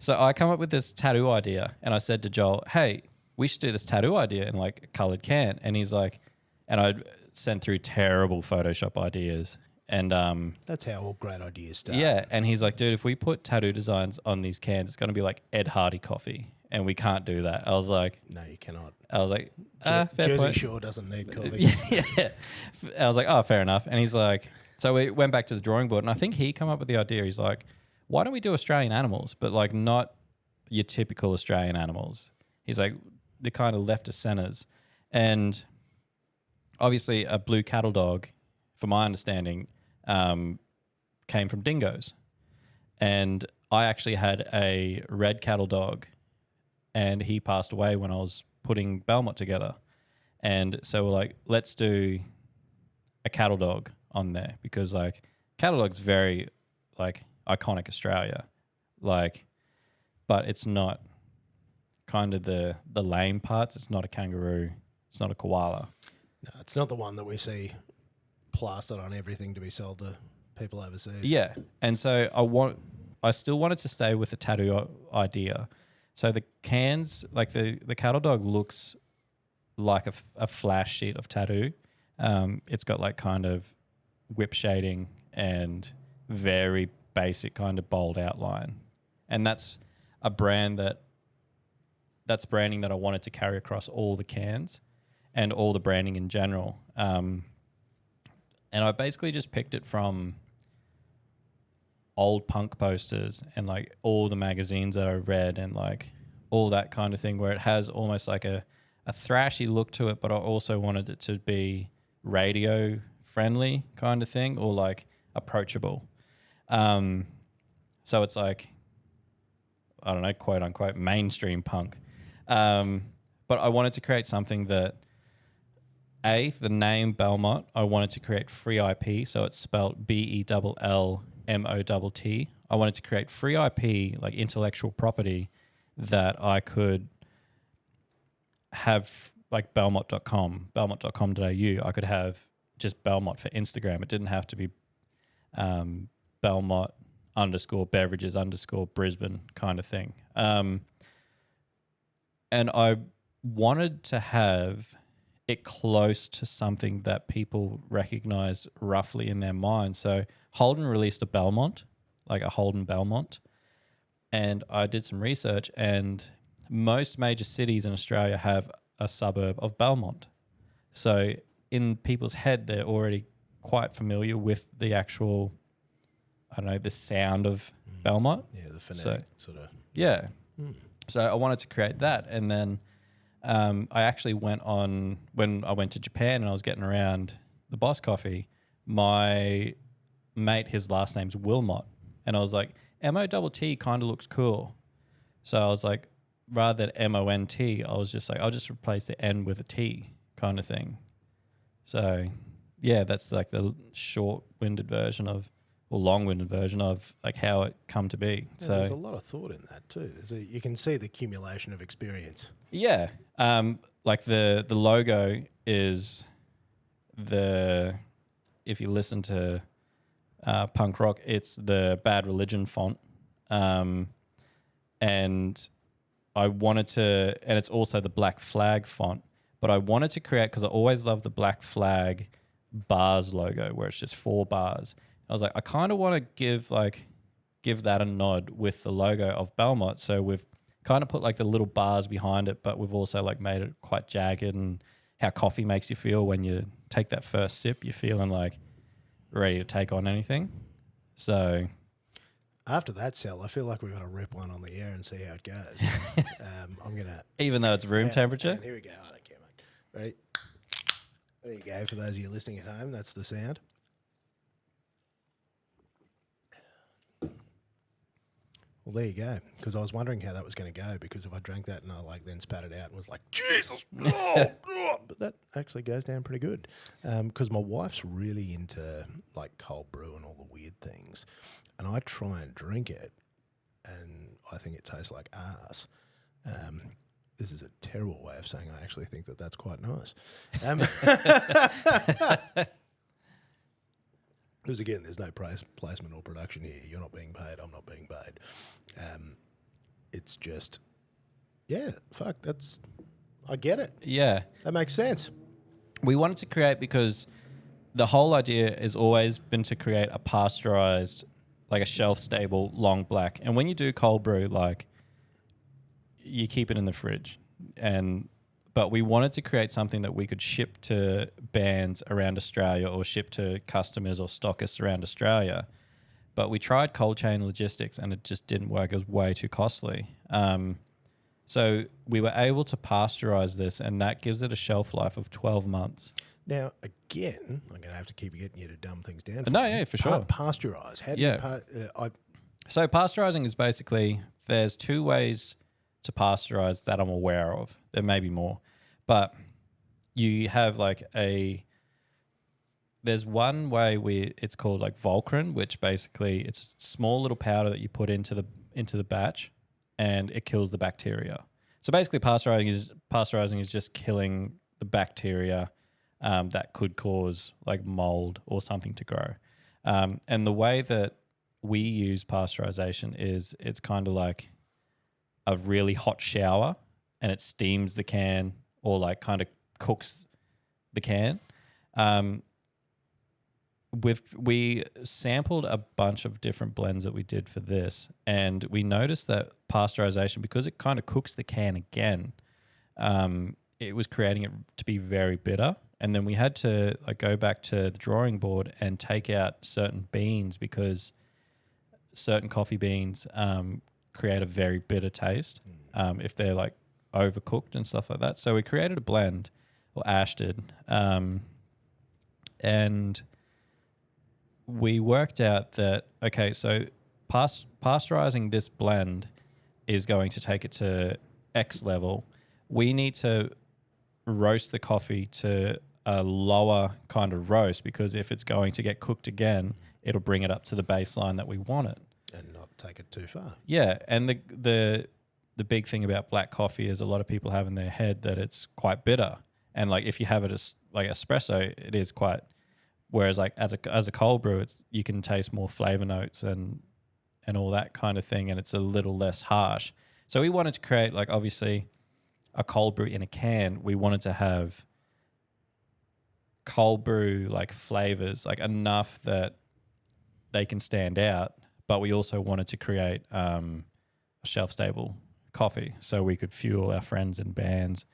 [SPEAKER 2] So I come up with this tattoo idea, and I said to Joel, hey, we should do this tattoo idea in like a colored can. And he's like, and I'd sent through terrible Photoshop ideas. And
[SPEAKER 1] that's how all great ideas start.
[SPEAKER 2] Yeah, and he's like, dude, if we put tattoo designs on these cans, it's going to be like Ed Hardy coffee, and we can't do that. I was like,
[SPEAKER 1] no, you cannot.
[SPEAKER 2] I was like,
[SPEAKER 1] Jersey
[SPEAKER 2] point.
[SPEAKER 1] Shore doesn't need coffee.
[SPEAKER 2] Yeah. I was like, oh, fair enough. And he's like, so we went back to the drawing board, and I think he come up with the idea. He's like, why don't we do Australian animals, but like not your typical Australian animals? He's like, the kind of left of centers. And obviously a blue cattle dog, from my understanding, came from dingoes. And I actually had a red cattle dog, and he passed away when I was putting Bellmott together. And so we're like, let's do a cattle dog on there, because like cattle dog's very like iconic Australia, like, but it's not kind of the lame parts. It's not a kangaroo. It's not a koala.
[SPEAKER 1] No, it's not the one that we see plastered on everything to be sold to people overseas.
[SPEAKER 2] Yeah. And so I still wanted to stay with the tattoo idea. So the cans, like the cattle dog looks like a flash sheet of tattoo. It's got like kind of whip shading and very basic kind of bold outline. And that's a brand that's branding that I wanted to carry across all the cans and all the branding in general. And I basically just picked it from old punk posters and like all the magazines that I read and like all that kind of thing, where it has almost like a thrashy look to it, but I also wanted it to be radio friendly kind of thing, or like approachable. So it's like, I don't know, quote unquote mainstream punk. But I wanted to create something that, the name Bellmott, I wanted to create free IP. So it's spelled BELLMOTT. I wanted to create free IP, like intellectual property, that I could have like Bellmott.com, Bellmott.com.au. I could have just Bellmott for Instagram. It didn't have to be Bellmott _Beverages _Brisbane kind of thing. And I wanted to have it close to something that people recognize roughly in their mind. So Holden released a Bellmott, like a Holden Bellmott. And I did some research, and most major cities in Australia have a suburb of Bellmott. So in people's head, they're already quite familiar with the actual, I don't know, the sound of Bellmott.
[SPEAKER 1] Yeah, the phonetic sort of.
[SPEAKER 2] Yeah. So I wanted to create that. And then I actually went on, when I went to Japan and I was getting around the Boss Coffee, my mate, his last name's Wilmot. And I was like, M-O-T-T kind of looks cool. So I was like, rather than M-O-N-T, I was just like, I'll just replace the N with a T kind of thing. So, yeah, that's like the short-winded version of, or long-winded version of like how it come to be.
[SPEAKER 1] Yeah,
[SPEAKER 2] so
[SPEAKER 1] there's a lot of thought in that too. You can see the accumulation of experience.
[SPEAKER 2] yeah, like the logo is if you listen to punk rock, it's the Bad Religion font, and I wanted to, and it's also the Black Flag font. But I wanted to create, because I always loved the Black Flag bars logo where it's just 4 bars. I was like, I kind of want to give that a nod with the logo of Bellmott. So we've kind of put like the little bars behind it, but we've also like made it quite jagged, and how coffee makes you feel when you take that first sip, you're feeling like ready to take on anything. So
[SPEAKER 1] after that sell, I feel like we've got to rip one on the air and see how it goes. I'm going to...
[SPEAKER 2] Even though it's room temperature?
[SPEAKER 1] Here we go. I don't care, mate. Ready? There you go. For those of you listening at home, that's the sound. Well, there you go. Because I was wondering how that was going to go, because if I drank that and I then spat it out and was like, Jesus, but that actually goes down pretty good. Because my wife's really into like cold brew and all the weird things, and I try and drink it, and I think it tastes like arse. This is a terrible way of saying I actually think that that's quite nice. Because again, there's no placement or production here. You're not being paid. I'm not being paid. It's just, yeah, fuck. I get it.
[SPEAKER 2] Yeah.
[SPEAKER 1] That makes sense.
[SPEAKER 2] We wanted to create, because the whole idea has always been to create a pasteurized, like a shelf-stable long black. And when you do cold brew, like, you keep it in the fridge. But we wanted to create something that we could ship to bands around Australia, or ship to customers or stockists around Australia. But we tried cold chain logistics and it just didn't work. It was way too costly. So we were able to pasteurize this, and that gives it a shelf life of 12 months.
[SPEAKER 1] Now, again, I'm going to have to keep getting you to dumb things down.
[SPEAKER 2] For sure.
[SPEAKER 1] Pasteurize. How do you...
[SPEAKER 2] So pasteurizing is basically, there's 2 ways to pasteurize that I'm aware of. There may be more. But you have like there's one way where it's called like Volcrin, which basically it's a small little powder that you put into the batch, and it kills the bacteria. So basically pasteurizing is just killing the bacteria that could cause like mold or something to grow. And the way that we use pasteurization is it's kind of like a really hot shower, and it steams the can, or like kind of cooks the can. We sampled a bunch of different blends that we did for this, and we noticed that pasteurization, because it kind of cooks the can again, it was creating it to be very bitter. And then we had to like go back to the drawing board and take out certain beans, because certain coffee beans create a very bitter taste if they're like overcooked and stuff like that. So we created a blend, or Ash did, and we worked out that, okay, so pasteurizing this blend is going to take it to X level. We need to roast the coffee to a lower kind of roast, because if it's going to get cooked again, it'll bring it up to the baseline that we want it.
[SPEAKER 1] And not take it too far.
[SPEAKER 2] Yeah, and the big thing about black coffee is a lot of people have in their head that it's quite bitter, and like if you have it as like espresso, it is quite. Whereas like as a cold brew, you can taste more flavor notes and all that kind of thing, and it's a little less harsh. So we wanted to create, like, obviously a cold brew in a can. We wanted to have cold brew like flavors, like enough that they can stand out, but we also wanted to create a shelf stable coffee, so we could fuel our friends and bands,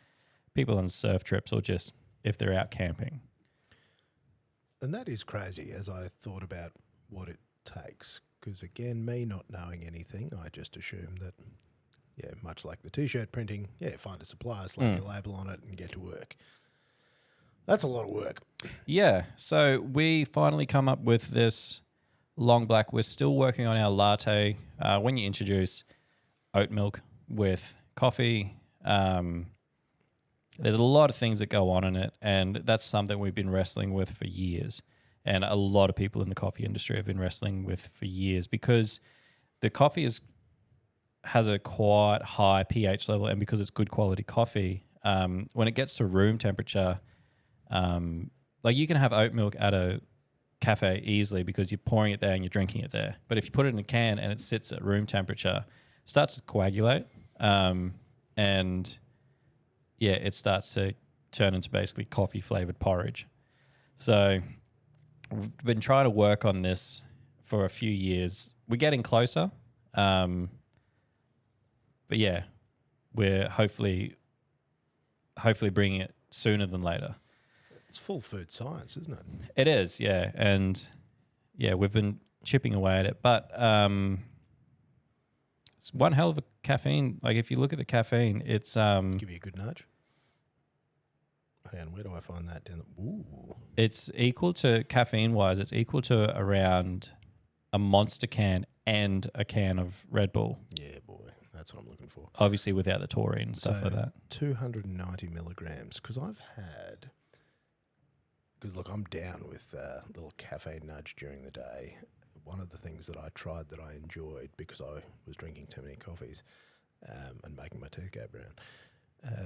[SPEAKER 2] people on surf trips, or just if they're out camping.
[SPEAKER 1] And that is crazy, as I thought about what it takes. Because again, me not knowing anything, I just assume that, yeah, much like the T-shirt printing, yeah, find a supplier, slap your label on it and get to work. That's a lot of work.
[SPEAKER 2] Yeah. So we finally come up with this long black. We're still working on our latte. When you introduce oat milk with coffee, there's a lot of things that go on in it, and that's something we've been wrestling with for years. And a lot of people in the coffee industry have been wrestling with for years because the coffee has a quite high pH level, and because it's good quality coffee, when it gets to room temperature, like you can have oat milk at a cafe easily because you're pouring it there and you're drinking it there. But if you put it in a can and it sits at room temperature, it starts to coagulate, and yeah, it starts to turn into basically coffee flavored porridge. So we've been trying to work on this for a few years. We're getting closer. But yeah, we're hopefully bringing it sooner than later.
[SPEAKER 1] It's full food science, isn't it?
[SPEAKER 2] It is, yeah. And yeah, we've been chipping away at it. But it's one hell of a caffeine. Like if you look at the caffeine, it's
[SPEAKER 1] Give you a good nudge. And where do I find that? Ooh.
[SPEAKER 2] It's equal to caffeine wise. It's equal to around a Monster can and a can of Red Bull.
[SPEAKER 1] Yeah, boy, that's what I'm looking for.
[SPEAKER 2] Obviously, without the taurine and stuff like that.
[SPEAKER 1] 290 milligrams. Because look, I'm down with a little caffeine nudge during the day. One of the things that I tried that I enjoyed because I was drinking too many coffees and making my teeth go brown.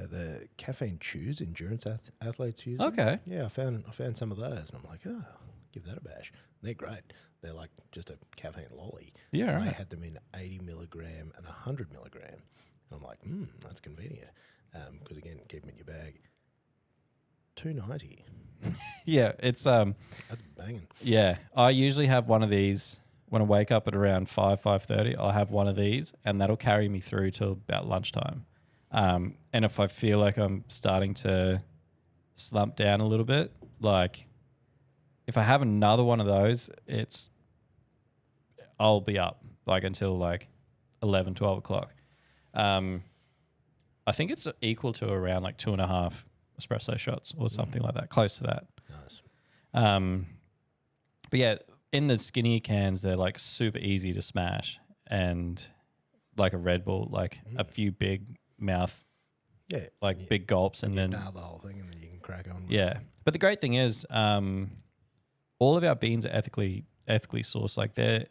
[SPEAKER 1] The caffeine chews endurance athletes use.
[SPEAKER 2] Okay.
[SPEAKER 1] Yeah, I found some of those, and I'm like, oh, give that a bash. They're great. They're like just a caffeine lolly.
[SPEAKER 2] Yeah, right.
[SPEAKER 1] I had them in 80 milligram and 100 milligram, and I'm like, that's convenient. Because again, keep them in your bag. 290.
[SPEAKER 2] Yeah, it's
[SPEAKER 1] That's banging.
[SPEAKER 2] Yeah, I usually have one of these when I wake up at around 5:30. I'll have one of these, and that'll carry me through till about lunchtime. And if I feel like I'm starting to slump down a little bit, like if I have another one of those, I'll be up like until like 11, 12 o'clock. I think it's equal to around like 2.5 espresso shots or something like that, close to that.
[SPEAKER 1] Nice.
[SPEAKER 2] But yeah, in the skinnier cans, they're like super easy to smash, and like a Red Bull, like a few big mouth, big gulps, and then
[SPEAKER 1] nail the whole thing, and then you can crack on.
[SPEAKER 2] Yeah, but the great thing is, all of our beans are ethically sourced. Like they're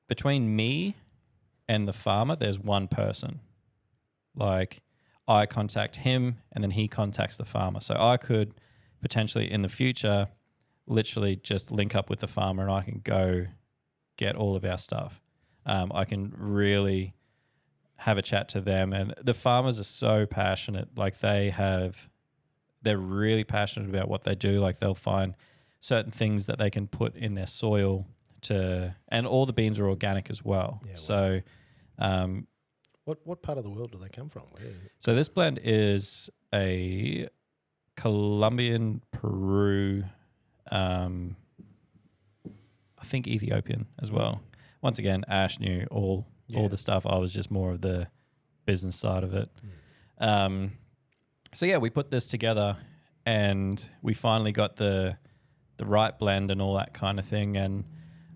[SPEAKER 2] between me and the farmer, there's one person. Like I contact him, and then he contacts the farmer. So I could potentially in the future, literally just link up with the farmer, and I can go get all of our stuff. I can really have a chat to them, and the farmers are so passionate. Like they're really passionate about what they do. Like they'll find certain things that they can put in their soil and all the beans are organic as well. Yeah, so,
[SPEAKER 1] what part of the world do they come from?
[SPEAKER 2] So this blend is a Colombian, Peru, I think Ethiopian as well. Once again, Ash knew all the stuff. I was just more of the business side of it. So yeah, we put this together, and we finally got the right blend and all that kind of thing. And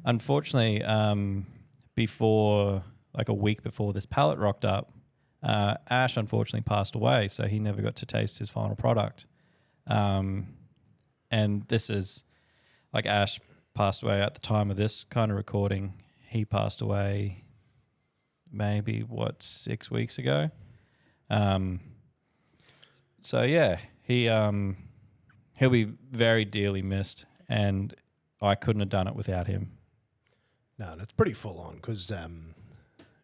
[SPEAKER 2] unfortunately, before like a week before this pallet rocked up, Ash unfortunately passed away, so he never got to taste his final product. And this is like Ash passed away at the time of this kind of recording. He passed away maybe 6 weeks ago. So yeah, he'll be very dearly missed, and I couldn't have done it without him.
[SPEAKER 1] No, and it's pretty full on because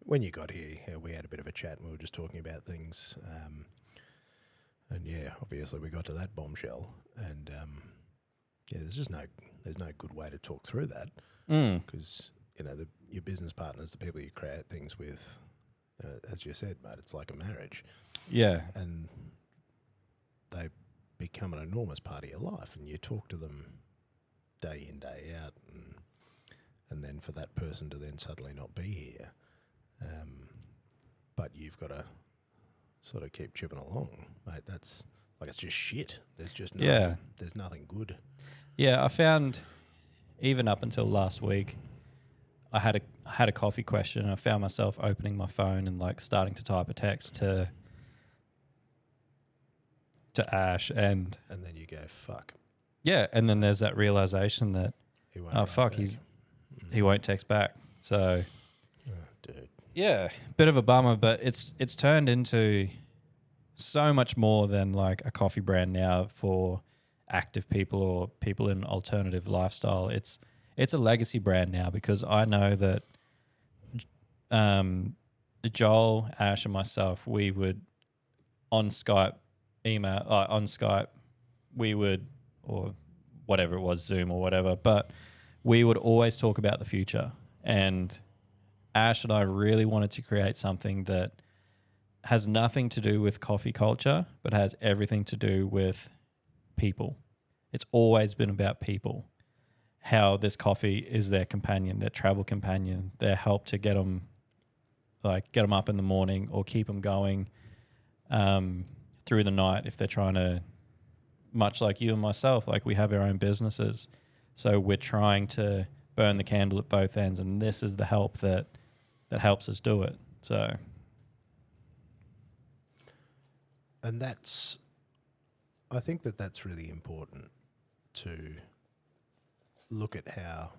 [SPEAKER 1] when you got here, we had a bit of a chat and we were just talking about things. And yeah, obviously we got to that bombshell, and there's no good way to talk through that because your business partners, the people you create things with, as you said, mate, it's like a marriage.
[SPEAKER 2] Yeah,
[SPEAKER 1] and they become an enormous part of your life, and you talk to them day in, day out, and then for that person to then suddenly not be here, but you've got to sort of keep chipping along, mate. That's Like it's just shit. There's just there's nothing good.
[SPEAKER 2] Yeah, I found even up until last week, I had a coffee question, and I found myself opening my phone and like starting to type a text to Ash, and
[SPEAKER 1] then you go, fuck.
[SPEAKER 2] Yeah, and then there's that realization that he won't text back. So,
[SPEAKER 1] dude.
[SPEAKER 2] Yeah, bit of a bummer, but it's turned into so much more than like a coffee brand now for active people or people in alternative lifestyle. It's a legacy brand now, because I know that Joel, Ash, and myself, we would on Skype, we would, or whatever it was, Zoom or whatever, but we would always talk about the future. And Ash and I really wanted to create something that has nothing to do with coffee culture, but has everything to do with people. It's always been about people, how this coffee is their companion, their travel companion, their help to get them up in the morning or keep them going through the night if they're trying to, much like you and myself, like we have our own businesses. So we're trying to burn the candle at both ends, and this is the help that helps us do it. So,
[SPEAKER 1] and I think that's really important to look at how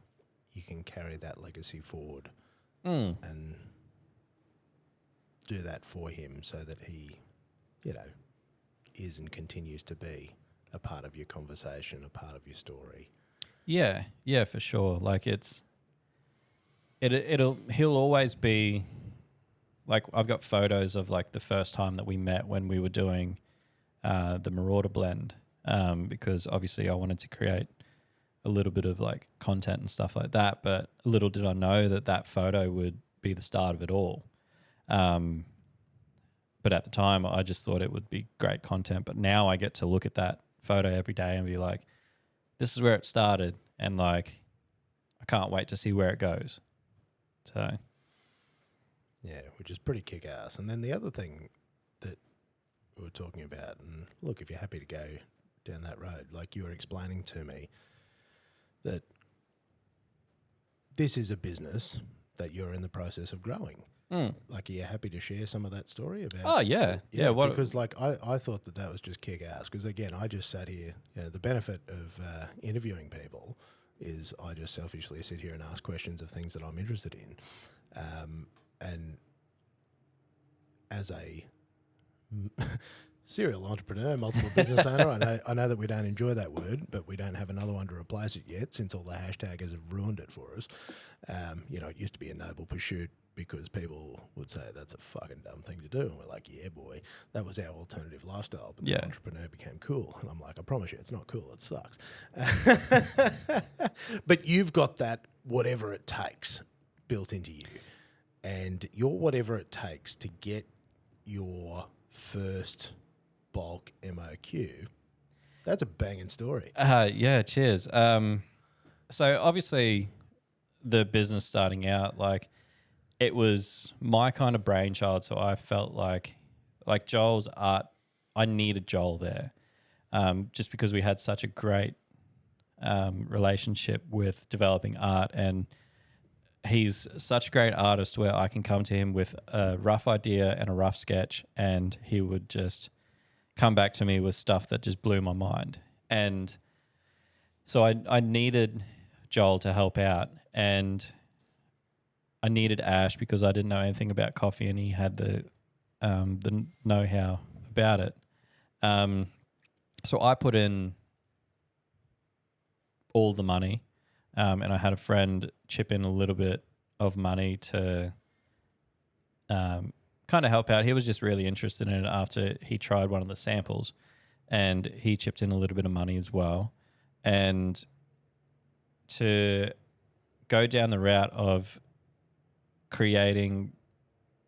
[SPEAKER 1] you can carry that legacy forward and do that for him, so that he, is and continues to be a part of your conversation, a part of your story.
[SPEAKER 2] Yeah, for sure. Like he'll always be like, I've got photos of like the first time that we met when we were doing the Marauder blend, because obviously I wanted to create a little bit of like content and stuff like that, but little did I know that photo would be the start of it all. But at the time I just thought it would be great content, but now I get to look at that photo every day and be like, this is where it started, and like I can't wait to see where it goes. So
[SPEAKER 1] yeah, which is pretty kick-ass. And then the other thing that we were talking about, and look, if you're happy to go down that road, like you were explaining to me that this is a business that you're in the process of growing. Like, are you happy to share some of that story about?
[SPEAKER 2] Oh yeah.
[SPEAKER 1] Because like I thought that was just kick-ass, because again, I just sat here, the benefit of interviewing people is I just selfishly sit here and ask questions of things that I'm interested in. And as a serial entrepreneur, multiple business owner, I know that we don't enjoy that word, but we don't have another one to replace it yet, since all the hashtaggers have ruined it for us. It used to be a noble pursuit, because people would say that's a fucking dumb thing to do, and we're like, yeah, boy, that was our alternative lifestyle, but the entrepreneur became cool. And I'm like, I promise you, it's not cool, it sucks. But you've got that whatever it takes built into you, and your whatever it takes to get your first bulk MOQ, that's a banging story.
[SPEAKER 2] Yeah, cheers. So obviously the business starting out, like, it was my kind of brainchild, so I felt like Joel's art, I needed Joel there, just because we had such a great relationship with developing art, and he's such a great artist where I can come to him with a rough idea and a rough sketch, and he would just come back to me with stuff that just blew my mind. And so I needed Joel to help out, and I needed Ash because I didn't know anything about coffee, and he had the know-how about it. So I put in all the money, and I had a friend chip in a little bit of money to kind of help out. He was just really interested in it after he tried one of the samples, and he chipped in a little bit of money as well. And to go down the route of creating,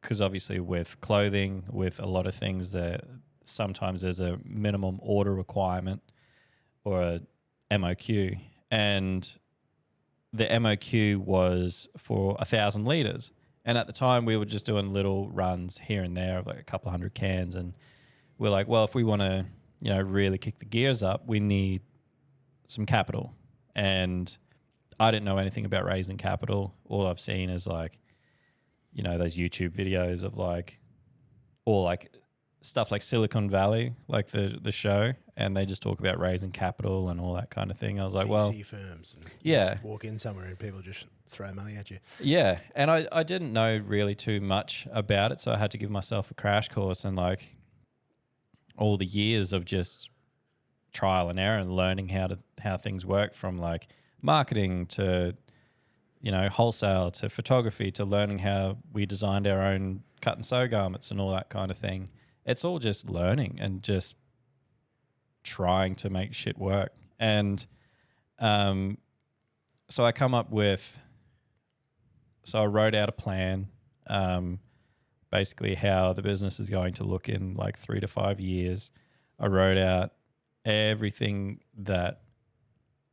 [SPEAKER 2] because obviously with clothing, with a lot of things, that sometimes there's a minimum order requirement or a MOQ, and the MOQ was for 1,000 liters. And at the time we were just doing little runs here and there of like a couple hundred cans, and we're like, well, if we want to, really kick the gears up, we need some capital. And I didn't know anything about raising capital. All I've seen is like, those YouTube videos of like, or like stuff like Silicon Valley, like the show, and they just talk about raising capital and all that kind of thing. I was like,
[SPEAKER 1] VC firms. And you just walk in somewhere and people just throw money at you.
[SPEAKER 2] Yeah. And I didn't know really too much about it. So I had to give myself a crash course, and like all the years of just trial and error and learning how things work, from like marketing to, wholesale to photography, to learning how we designed our own cut and sew garments and all that kind of thing. It's all just learning and just trying to make shit work. And so I wrote out a plan, basically how the business is going to look in like 3 to 5 years. I wrote out everything that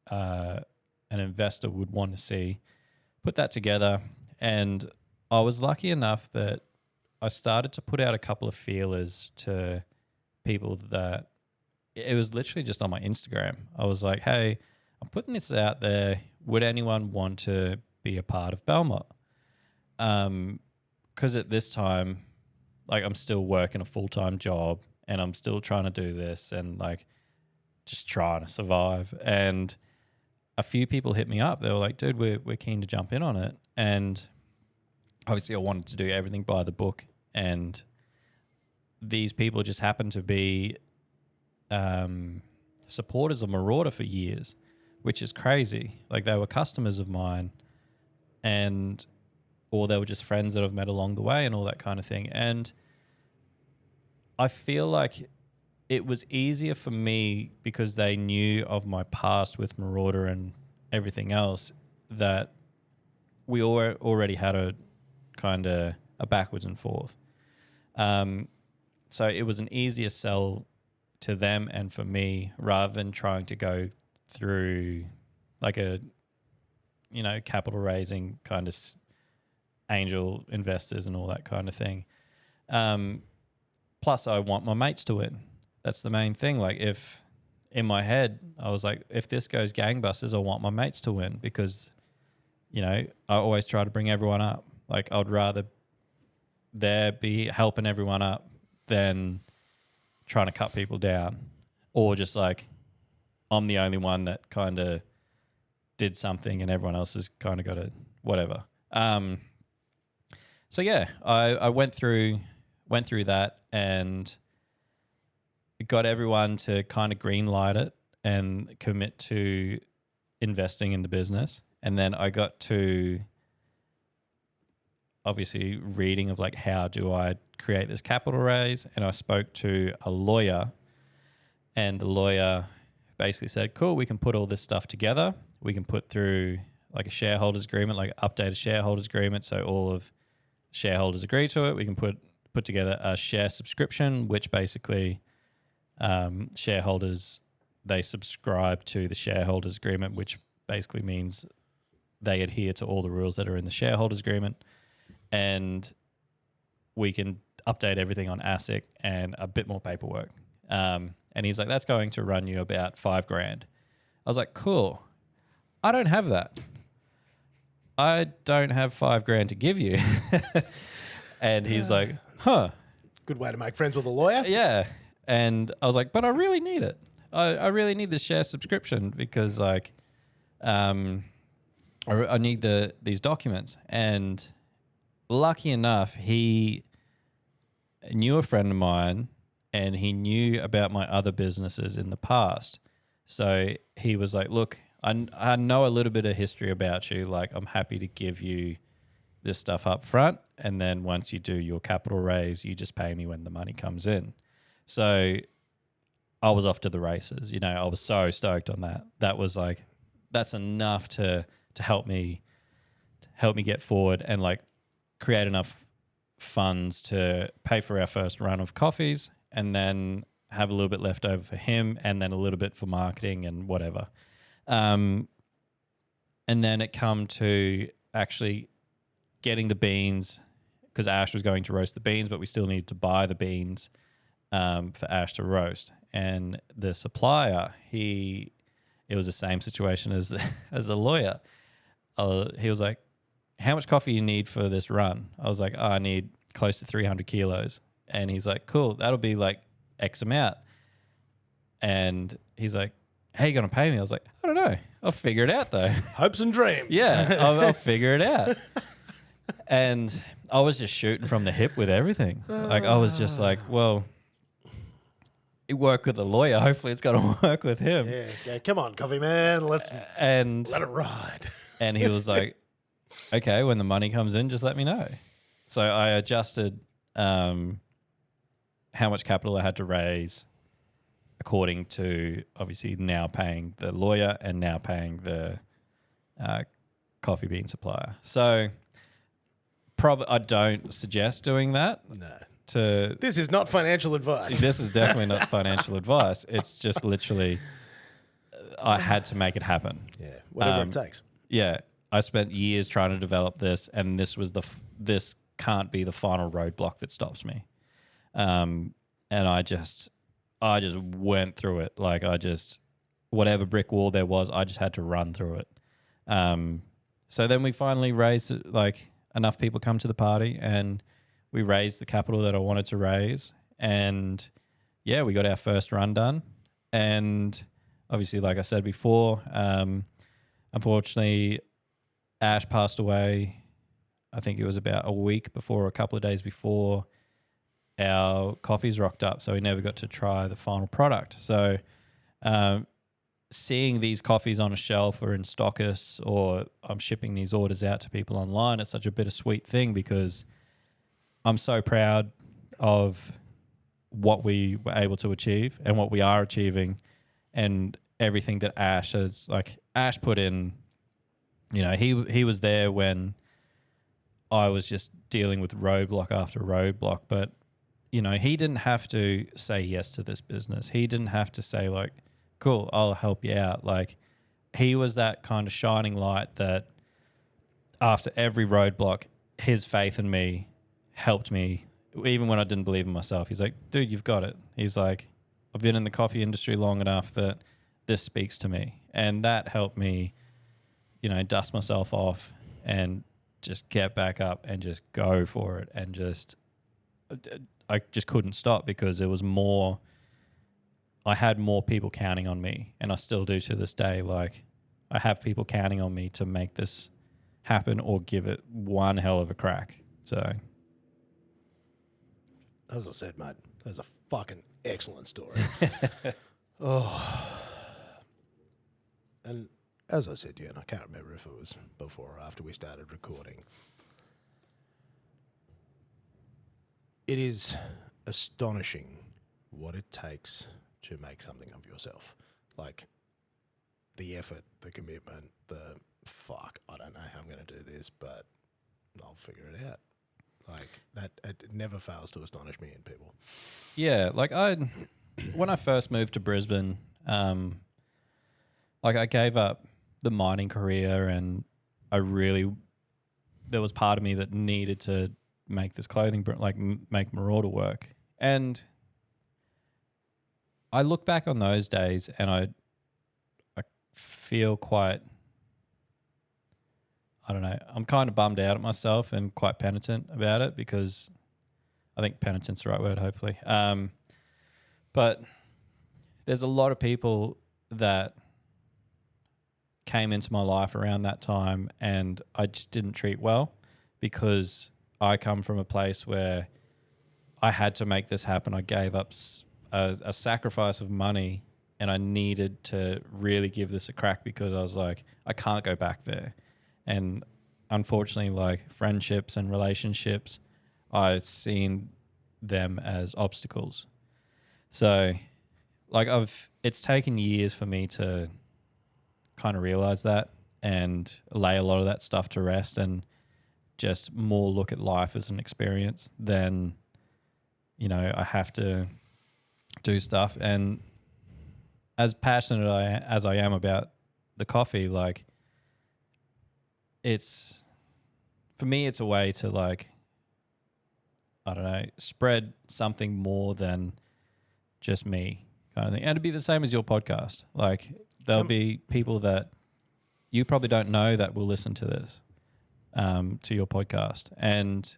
[SPEAKER 2] an investor would want to see, put that together. And I was lucky enough that I started to put out a couple of feelers to people that it was literally just on my Instagram. I was like, hey, I'm putting this out there. Would anyone want to be a part of Bellmott? Because at this time, like, I'm still working a full-time job and I'm still trying to do this and like just trying to survive. And a few people hit me up. They were like, dude, we're keen to jump in on it. And obviously I wanted to do everything by the book. And these people just happened to be supporters of Marauder for years, which is crazy. Like, they were customers of mine, or they were just friends that I've met along the way and all that kind of thing. And I feel like it was easier for me because they knew of my past with Marauder and everything else, that we already had a kind of a backwards and forth. So it was an easier sell to them and for me, rather than trying to go through like a, capital raising kind of angel investors and all that kind of thing. Plus I want my mates to win. That's the main thing. Like, if in my head, I was like, if this goes gangbusters, I want my mates to win, because, I always try to bring everyone up. Like, I'd rather there be helping everyone up than trying to cut people down, or just like, I'm the only one that kind of did something and everyone else has kind of got to whatever. So yeah, I went through that and got everyone to kind of green light it and commit to investing in the business. And then I got to obviously reading of like, how do I create this capital raise? And I spoke to a lawyer, and the lawyer basically said, cool, we can put all this stuff together. We can put through like a shareholders agreement, like updated shareholders agreement. So all of shareholders agree to it. We can put together a share subscription, which basically shareholders, they subscribe to the shareholders agreement, which basically means they adhere to all the rules that are in the shareholders agreement. And we can update everything on ASIC and a bit more paperwork. And he's like, that's going to run you about $5,000. I was like, cool. I don't have that. I don't have $5,000 to give you. And he's like, huh.
[SPEAKER 1] Good way to make friends with a lawyer.
[SPEAKER 2] Yeah. And I was like, but I really need it. I really need the share subscription, because like, I need these documents. And lucky enough, he knew a friend of mine and he knew about my other businesses in the past. So he was like, look, I know a little bit of history about you. Like, I'm happy to give you this stuff up front. And then once you do your capital raise, you just pay me when the money comes in. So I was off to the races. I was so stoked on that. That was like, that's enough to help me get forward and like create enough funds to pay for our first run of coffees, and then have a little bit left over for him, and then a little bit for marketing and whatever. And then it come to actually getting the beans, because Ash was going to roast the beans, but we still needed to buy the beans for Ash to roast. and the supplier, it was the same situation as as the lawyer. He was like, how much coffee you need for this run? I was like, I need close to 300 kilos. And he's like, cool, that'll be like X amount. And he's like, how you going to pay me? I was like, I don't know. I'll figure it out though.
[SPEAKER 1] Hopes and dreams.
[SPEAKER 2] Yeah, I'll figure it out. And I was just shooting from the hip with everything. Like I was just like, well, it worked with the lawyer. Hopefully it's going to work with him.
[SPEAKER 1] Yeah, come on, coffee man. Let's let it ride.
[SPEAKER 2] And he was like, okay, when the money comes in, just let me know. So I adjusted how much capital I had to raise according to obviously now paying the lawyer and now paying the coffee bean supplier. So probably I don't suggest doing that.
[SPEAKER 1] No.
[SPEAKER 2] This
[SPEAKER 1] is not financial advice.
[SPEAKER 2] This is definitely not financial advice. It's just literally I had to make it happen.
[SPEAKER 1] Yeah, whatever it takes.
[SPEAKER 2] Yeah, I spent years trying to develop this, and this was this can't be the final roadblock that stops me. And I just went through it. Like whatever brick wall there was, I just had to run through it. So then we finally raised like enough people come to the party, and we raised the capital that I wanted to raise. And yeah, we got our first run done. And obviously, like I said before, unfortunately, Ash passed away. I think it was about a week before, or a couple of days before our coffees rocked up. So we never got to try the final product. So seeing these coffees on a shelf or in stockists, or I'm shipping these orders out to people online, it's such a bittersweet thing because I'm so proud of what we were able to achieve and what we are achieving, and everything that Ash has, like Ash put in. You know, he was there when I was just dealing with roadblock after roadblock, but you know, he didn't have to say yes to this business. He didn't have to say like, cool, I'll help you out. Like he was that kind of shining light that after every roadblock, his faith in me helped me, even when I didn't believe in myself. He's like, dude, you've got it. He's like, I've been in the coffee industry long enough that this speaks to me. And that helped me, you know, dust myself off and just get back up and just go for it. And I just couldn't stop because it was more, I had more people counting on me, and I still do to this day. Like I have people counting on me to make this happen or give it one hell of a crack. So
[SPEAKER 1] as I said, mate, that's a fucking excellent story. Oh. And as I said to you, and I can't remember if it was before or after we started recording, it is astonishing what it takes to make something of yourself. Like the effort, the commitment, I don't know how I'm going to do this, but I'll figure it out. Like that, it never fails to astonish me in people.
[SPEAKER 2] Yeah, like when I first moved to Brisbane, like I gave up the mining career, and there was part of me that needed to make this clothing, like make Marauder work. And I look back on those days and I feel quite, I don't know, I'm kind of bummed out at myself and quite penitent about it, because I think penitent's the right word, hopefully. But there's a lot of people that came into my life around that time and I just didn't treat well, because I come from a place where I had to make this happen. I gave up a sacrifice of money, and I needed to really give this a crack, because I was like, I can't go back there. And unfortunately, like friendships and relationships, I've seen them as obstacles. So like it's taken years for me to kind of realize that and lay a lot of that stuff to rest, and just more look at life as an experience than, you know, I have to do stuff. And as passionate as I am about the coffee, like for me, it's a way to, like, I don't know, spread something more than just me. kind of thing. And it'd be the same as your podcast. Like there'll be people that you probably don't know that will listen to this, to your podcast. And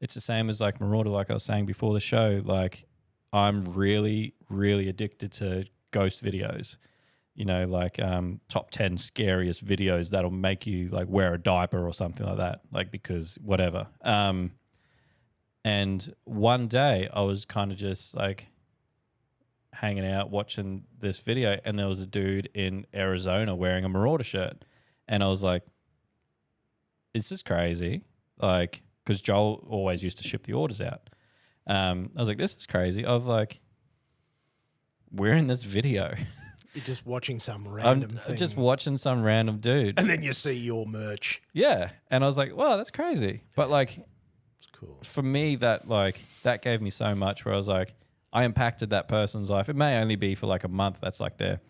[SPEAKER 2] it's the same as like Marauder, like I was saying before the show, like I'm really, really addicted to ghost videos, like top 10 scariest videos that'll make you like wear a diaper or something like that, like because whatever. And one day I was kind of just like hanging out watching this video, and there was a dude in Arizona wearing a Marauder shirt. And I was like, is this crazy? Like, because Joel always used to ship the orders out. I was like, this is crazy. Of like, we're in this video.
[SPEAKER 1] You're just watching some random thing.
[SPEAKER 2] I'm just watching some random dude.
[SPEAKER 1] And then you see your merch.
[SPEAKER 2] Yeah. And I was like, wow, that's crazy. But like,
[SPEAKER 1] it's cool.
[SPEAKER 2] For me, that gave me so much where I was like, I impacted that person's life. It may only be for like a month. That's like their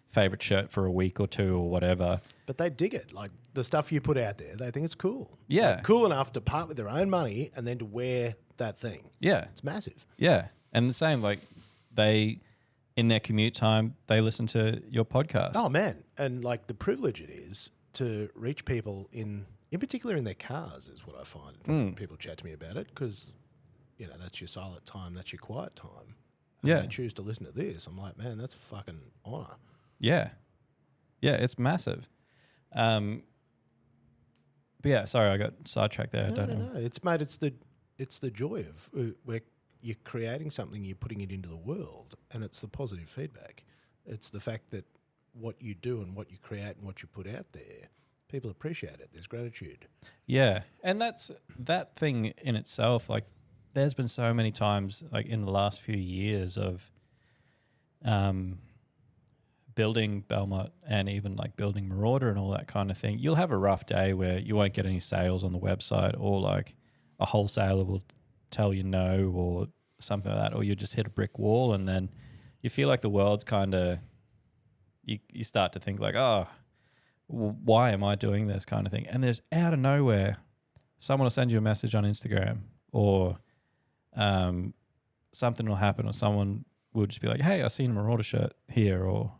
[SPEAKER 2] favorite shirt for a week or two or whatever.
[SPEAKER 1] But they dig it. Like the stuff you put out there, they think it's cool.
[SPEAKER 2] Yeah.
[SPEAKER 1] Like, cool enough to part with their own money and then to wear that thing.
[SPEAKER 2] Yeah.
[SPEAKER 1] It's massive.
[SPEAKER 2] Yeah. And the same, like they, in their commute time, they listen to your podcast.
[SPEAKER 1] Oh, man. And like the privilege it is to reach people in particular in their cars is what I find when people chat to me about it, because, that's your silent time, that's your quiet time. And they choose to listen to this. I'm like, man, that's a fucking honor.
[SPEAKER 2] Yeah. Yeah, it's massive. But yeah, sorry, I got sidetracked there. I don't know.
[SPEAKER 1] No. It's the joy of where you're creating something, you're putting it into the world, and it's the positive feedback. It's the fact that what you do and what you create and what you put out there, people appreciate it. There's gratitude.
[SPEAKER 2] Yeah, and that's that thing in itself. Like, there's been so many times, like in the last few years, of building Bellmott and even like building Marauder and all that kind of thing. You'll have a rough day where you won't get any sales on the website, or like a wholesaler will tell you no or something like that, or you just hit a brick wall, and then you feel like the world's kind of, you start to think like, oh, why am I doing this kind of thing? And there's out of nowhere, someone will send you a message on Instagram, or something will happen, or someone will just be like, hey, I seen a Marauder shirt here, or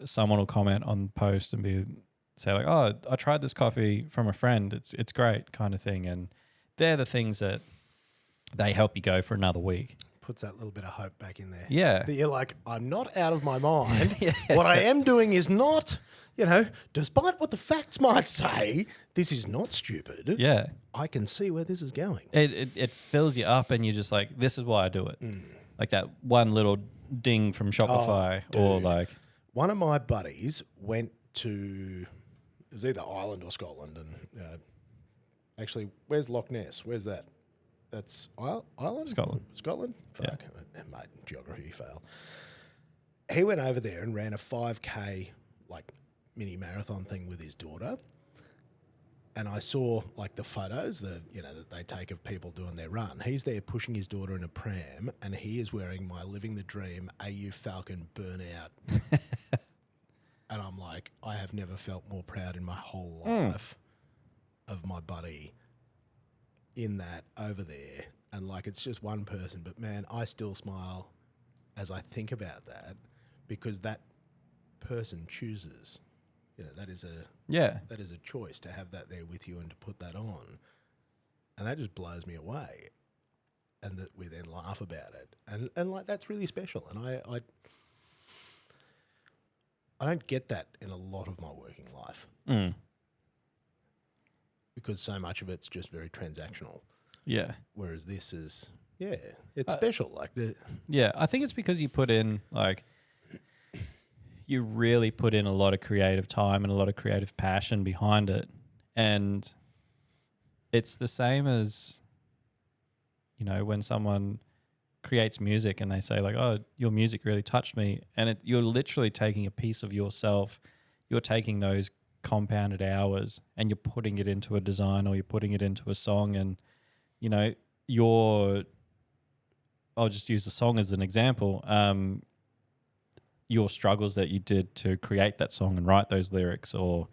[SPEAKER 2] someone will comment on the post and say like, oh, I tried this coffee from a friend, it's great kind of thing. And they're the things that they help you go for another week.
[SPEAKER 1] Puts that little bit of hope back in there.
[SPEAKER 2] Yeah.
[SPEAKER 1] That you're like, I'm not out of my mind. Yeah. What I am doing is not, despite what the facts might say, this is not stupid.
[SPEAKER 2] Yeah.
[SPEAKER 1] I can see where this is going.
[SPEAKER 2] It fills you up, and you're just like, this is why I do it. Like that one little ding from Shopify, or like...
[SPEAKER 1] One of my buddies went to, it was either Ireland or Scotland, and actually, where's Loch Ness? Where's that? That's Ireland? Scotland? Fuck. Yeah. Mate, geography fail. He went over there and ran a 5K like mini marathon thing with his daughter. And I saw like the photos that they take of people doing their run. He's there pushing his daughter in a pram, and he is wearing my Living the Dream AU Falcon Burnout. And I'm like, I have never felt more proud in my whole life of my buddy in that over there. And like, it's just one person, but man, I still smile as I think about that, because that person chooses. That is a choice to have that there with you and to put that on. And that just blows me away. And that we then laugh about it. And like, that's really special. And I don't get that in a lot of my working life. Because so much of it's just very transactional.
[SPEAKER 2] Yeah.
[SPEAKER 1] Whereas this is, it's special. Like
[SPEAKER 2] I think it's because you put in like, you really put in a lot of creative time and a lot of creative passion behind it. And it's the same as, when someone creates music and they say like, oh, your music really touched me. And you're literally taking a piece of yourself. You're taking those compounded hours and you're putting it into a design, or you're putting it into a song. And, I'll just use the song as an example. Your struggles that you did to create that song and write those lyrics, or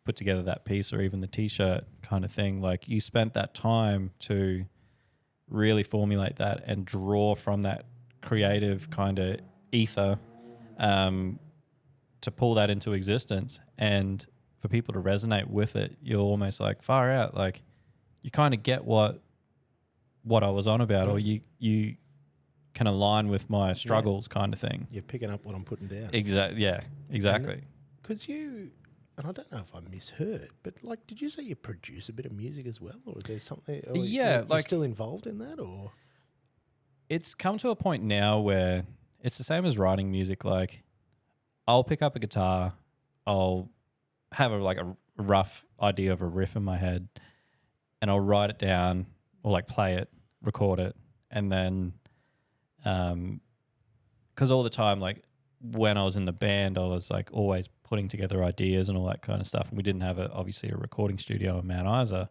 [SPEAKER 2] put together that piece, or even the T-shirt kind of thing. Like, you spent that time to really formulate that and draw from that creative kind of ether to pull that into existence, and for people to resonate with it, you're almost like far out. Like you kind of get what I was on about, or you can align with my struggles, kind of thing.
[SPEAKER 1] You're picking up what I'm putting down.
[SPEAKER 2] Exactly. Yeah. Exactly.
[SPEAKER 1] Because you, and I don't know if I misheard, but like, did you say you produce a bit of music as well, or is there something? Or
[SPEAKER 2] Yeah,
[SPEAKER 1] you're still involved in that, or
[SPEAKER 2] It's come to a point now where it's the same as writing music. Like, I'll pick up a guitar, I'll have a rough idea of a riff in my head, and I'll write it down or like play it, record it, and then, because all the time, like when I was in the band, I was like always putting together ideas and all that kind of stuff, and we didn't have obviously a recording studio in Mount Isa.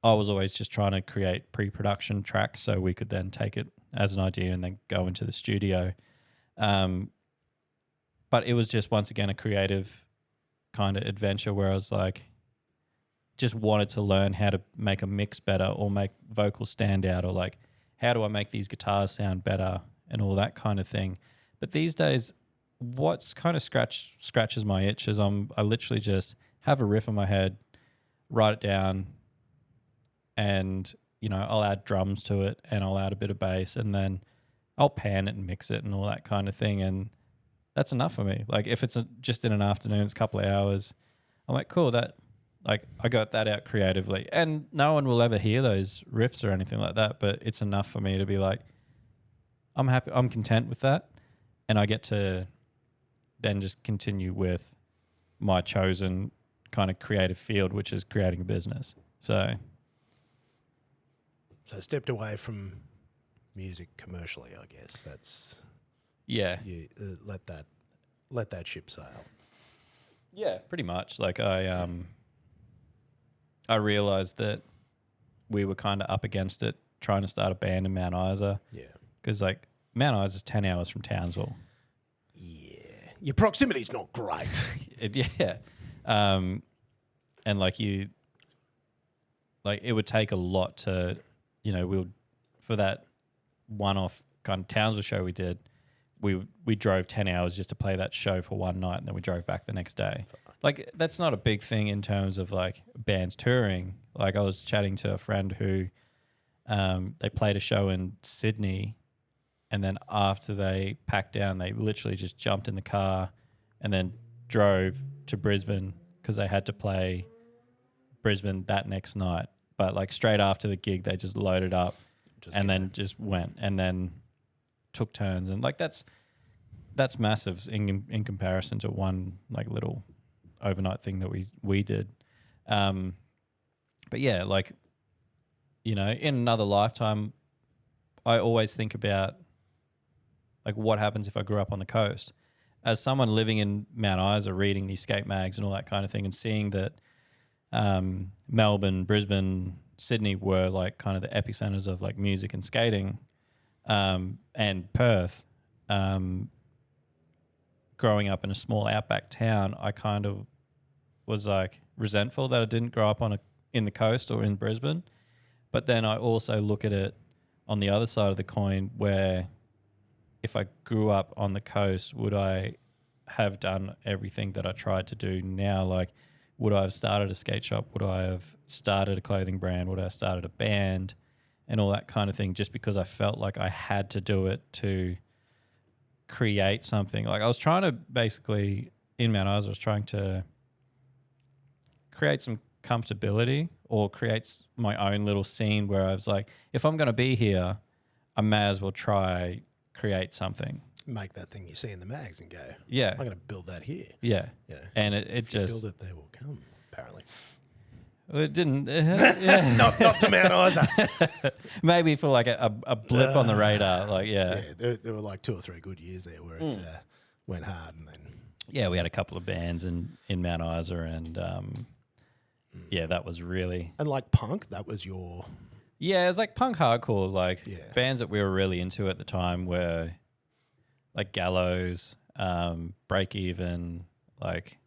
[SPEAKER 2] I was always just trying to create pre-production tracks so we could then take it as an idea and then go into the studio. But it was just, once again, a creative kind of adventure where I was like, just wanted to learn how to make a mix better or make vocals stand out, or like, how do I make these guitars sound better and all that kind of thing. But these days, what's kind of scratches my itch is I literally just have a riff in my head, write it down, and, you know, I'll add drums to it and I'll add a bit of bass, and then I'll pan it and mix it and all that kind of thing. And that's enough for me. Like if it's just in an afternoon, it's a couple of hours, I'm like, cool, that, like I got that out creatively. And no one will ever hear those riffs or anything like that, but it's enough for me to be like, I'm happy, I'm content with that. And I get to then just continue with my chosen kind of creative field, which is creating a business. So
[SPEAKER 1] stepped away from music commercially, I guess. That's
[SPEAKER 2] yeah,
[SPEAKER 1] you let that ship sail.
[SPEAKER 2] Yeah, pretty much. Like I realized that we were kind of up against it, trying to start a band in Mount Isa.
[SPEAKER 1] Yeah,
[SPEAKER 2] because like Mount Isa is 10 hours from Townsville.
[SPEAKER 1] Yeah, your proximity's not great.
[SPEAKER 2] Yeah, and like you, like it would take a lot to, you know, for that one-off kind of Townsville show we did, we drove 10 hours just to play that show for one night, and then we drove back the next day. Like that's not a big thing in terms of like bands touring. Like I was chatting to a friend who they played a show in Sydney, and then after they packed down, they literally just jumped in the car and then drove to Brisbane because they had to play Brisbane that next night. But like straight after the gig, they just loaded up then just went and then took turns. And like that's massive in comparison to one like little overnight thing that we did. But yeah, like, you know, in another lifetime, I always think about like what happens if I grew up on the coast. As someone living in Mount Isa, reading the skate mags and all that kind of thing, and seeing that Melbourne, Brisbane, Sydney were like kind of the epicenters of like music and skating, and Perth, growing up in a small outback town, I kind of was like resentful that I didn't grow up in the coast or in Brisbane. But then I also look at it on the other side of the coin, where if I grew up on the coast, would I have done everything that I tried to do now? Like, would I have started a skate shop? Would I have started a clothing brand? Would I have started a band and all that kind of thing, just because I felt like I had to do it to create something? Like I was trying to basically, in Mount Isa, I was trying to create some comfortability or create my own little scene where I was like, if I'm going to be here, I may as well try create something.
[SPEAKER 1] Make that thing you see in the mags and go,
[SPEAKER 2] yeah,
[SPEAKER 1] I'm going to build that here.
[SPEAKER 2] Yeah.
[SPEAKER 1] You know,
[SPEAKER 2] and it just...
[SPEAKER 1] build it, they will come, apparently.
[SPEAKER 2] Well, it didn't. Yeah.
[SPEAKER 1] not to Mount Isa.
[SPEAKER 2] Maybe for like a blip on the radar. Like, yeah.
[SPEAKER 1] There were like 2 or 3 good years there where it went hard, and then...
[SPEAKER 2] Yeah, we had a couple of bands in Mount Isa, and yeah, that was really...
[SPEAKER 1] And like punk, that was your...
[SPEAKER 2] Yeah, it was like punk hardcore. Like bands that we were really into at the time were like Gallows, Break Even, like,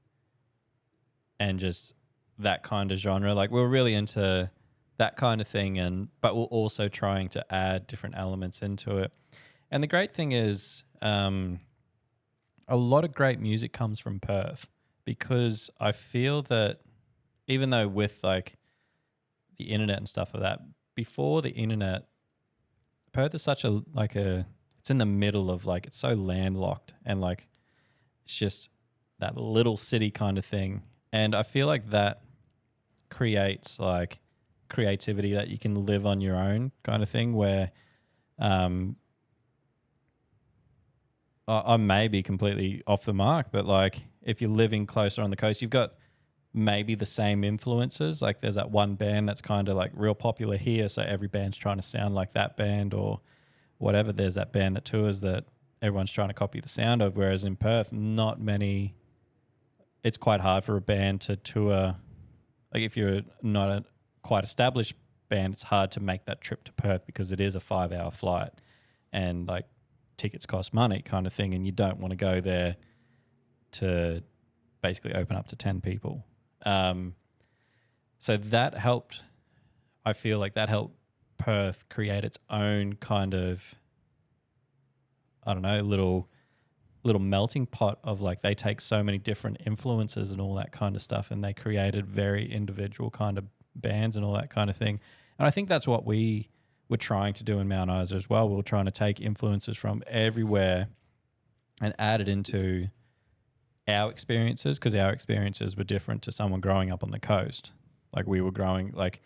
[SPEAKER 2] and just that kind of genre. Like we were really into that kind of thing, but we're also trying to add different elements into it. And the great thing is, a lot of great music comes from Perth, because I feel that even though with like the internet and stuff like that, before the internet, Perth is such it's in the middle of like, it's so landlocked, and like it's just that little city kind of thing. And I feel like that creates like creativity that you can live on your own kind of thing, where I may be completely off the mark, but like if you're living closer on the coast, you've got maybe the same influences. Like there's that one band that's kind of like real popular here, so every band's trying to sound like that band or whatever. There's that band that tours that everyone's trying to copy the sound of, whereas in Perth, not many. It's quite hard for a band to tour. Like if you're not a quite established band, it's hard to make that trip to Perth because it is a 5-hour flight, and like tickets cost money kind of thing, and you don't want to go there to basically open up to 10 people. So that helped. I feel like that helped Perth create its own kind of, I don't know, little melting pot of like, they take so many different influences and all that kind of stuff, and they created very individual kind of bands and all that kind of thing. And I think that's what we were trying to do in Mount Isa as well. We were trying to take influences from everywhere and add it into our experiences, because our experiences were different to someone growing up on the coast. Like we were growing, like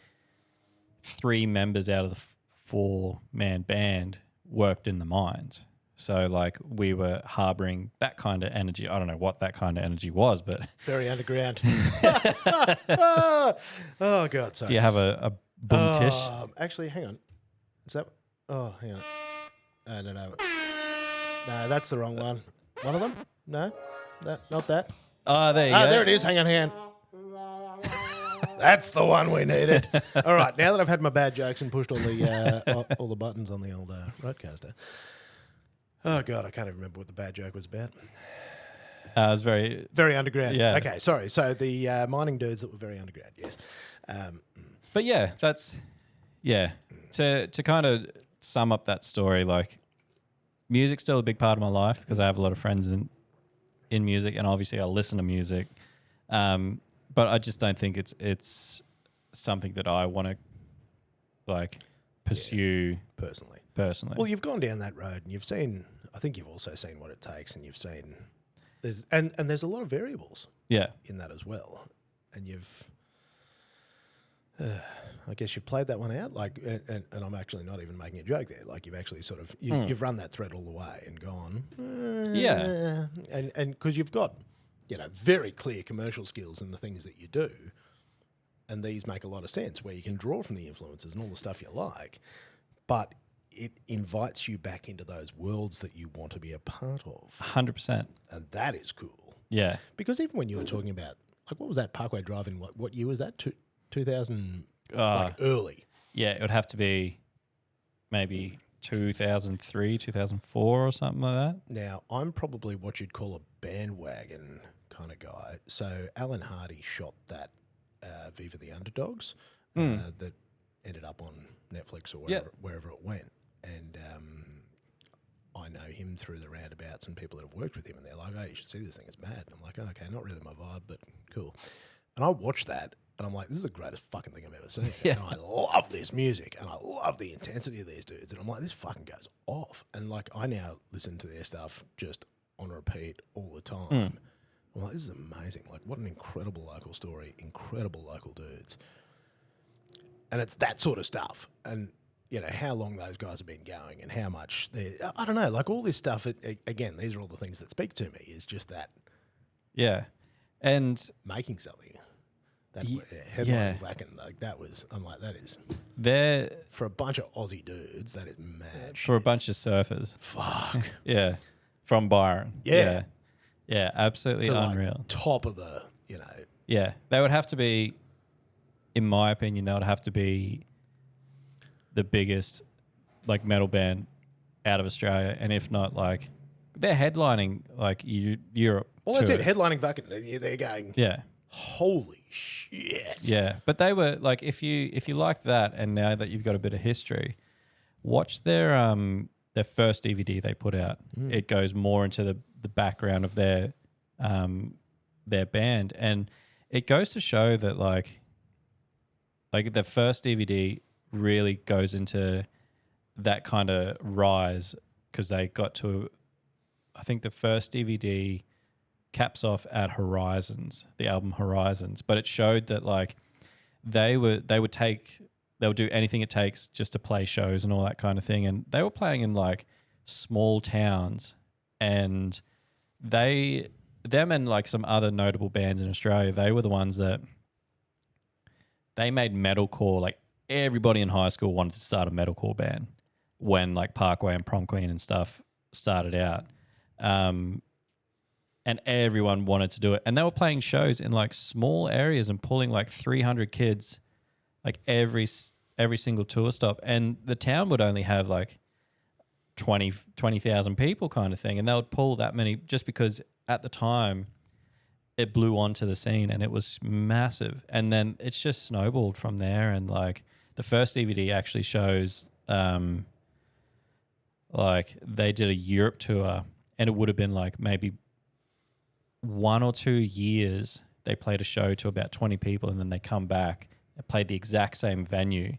[SPEAKER 2] 3 members out of the 4-man band worked in the mines. So like we were harboring that kind of energy. I don't know what that kind of energy was, but
[SPEAKER 1] very underground. Oh God, sorry.
[SPEAKER 2] Do you have a boom tish?
[SPEAKER 1] Actually, hang on. Is that? Oh, hang on. No, that's the wrong one. One of them? No, not that.
[SPEAKER 2] Oh, there you go.
[SPEAKER 1] There it is. Hang on. That's the one we needed. All right, now that I've had my bad jokes and pushed all the buttons on the old roadcaster. Oh God, I can't even remember what the bad joke was about.
[SPEAKER 2] It was very
[SPEAKER 1] underground.
[SPEAKER 2] Yeah.
[SPEAKER 1] Okay, sorry. So the mining dudes that were very underground. Yes.
[SPEAKER 2] But yeah, that's To kind of sum up that story, like music's still a big part of my life because I have a lot of friends in music, and obviously I listen to music. But I just don't think it's something that I want to like pursue
[SPEAKER 1] personally. Well, you've gone down that road and you've seen. I think you've also seen what it takes, and you've seen there's a lot of variables.
[SPEAKER 2] Yeah.
[SPEAKER 1] In that as well, and you've. I guess you've played that one out, like, and I'm actually not even making a joke there. Like you've actually sort of you've run that thread all the way and gone, and because you've got, very clear commercial skills in the things that you do, and these make a lot of sense where you can draw from the influences and all the stuff you like, but it invites you back into those worlds that you want to be a part of.
[SPEAKER 2] 100%,
[SPEAKER 1] and that is cool.
[SPEAKER 2] Yeah,
[SPEAKER 1] because even when you were talking about like what was that Parkway Drive in what year was that? 2000. Early.
[SPEAKER 2] Yeah, it would have to be maybe 2003, 2004 or something like that.
[SPEAKER 1] Now, I'm probably what you'd call a bandwagon kind of guy. So Alan Hardy shot that Viva the Underdogs that ended up on Netflix or wherever it went. And I know him through the roundabouts and people that have worked with him, and they're like, oh, you should see this thing, it's mad. And I'm like, oh, okay, not really my vibe, but cool. And I watched that. And I'm like, this is the greatest fucking thing I've ever seen. Yeah. And I love this music, and I love the intensity of these dudes. And I'm like, this fucking goes off. And like, I now listen to their stuff just on repeat all the time. I'm like, this is amazing. Like, what an incredible local story, incredible local dudes. And it's that sort of stuff. And, how long those guys have been going and how much I don't know, like all this stuff, again, these are all the things that speak to me, is just that.
[SPEAKER 2] Yeah. And
[SPEAKER 1] making something. That's headlining back, and like that was. I'm like, that is
[SPEAKER 2] there
[SPEAKER 1] for a bunch of Aussie dudes. That is mad.
[SPEAKER 2] For a bunch of surfers.
[SPEAKER 1] Fuck.
[SPEAKER 2] Yeah, from Byron. Yeah, absolutely unreal.
[SPEAKER 1] Like top of the,
[SPEAKER 2] Yeah, they would have to be, in my opinion, they would have to be the biggest like metal band out of Australia, and if not, like they're headlining like Europe.
[SPEAKER 1] Well, that's it. Headlining fucking. They're going.
[SPEAKER 2] Yeah.
[SPEAKER 1] Holy shit.
[SPEAKER 2] Yeah, but they were like, if you like that, and now that you've got a bit of history, watch their first DVD they put out. It goes more into the background of their band, and it goes to show that like the first DVD really goes into that kind of rise, because they got to, I think the first DVD caps off at Horizons, the album Horizons, but it showed that like they would do anything it takes just to play shows and all that kind of thing, and they were playing in like small towns, and them and like some other notable bands in Australia, they were the ones that they made metalcore. Like everybody in high school wanted to start a metalcore band when like Parkway and Prom Queen and stuff started out. And everyone wanted to do it. And they were playing shows in like small areas and pulling like 300 kids like every single tour stop. And the town would only have like 20,000 people kind of thing. And they would pull that many just because at the time it blew onto the scene and it was massive. And then it's just snowballed from there. And like the first DVD actually shows like they did a Europe tour, and it would have been like maybe 1 or 2 years they played a show to about 20 people, and then they come back and played the exact same venue,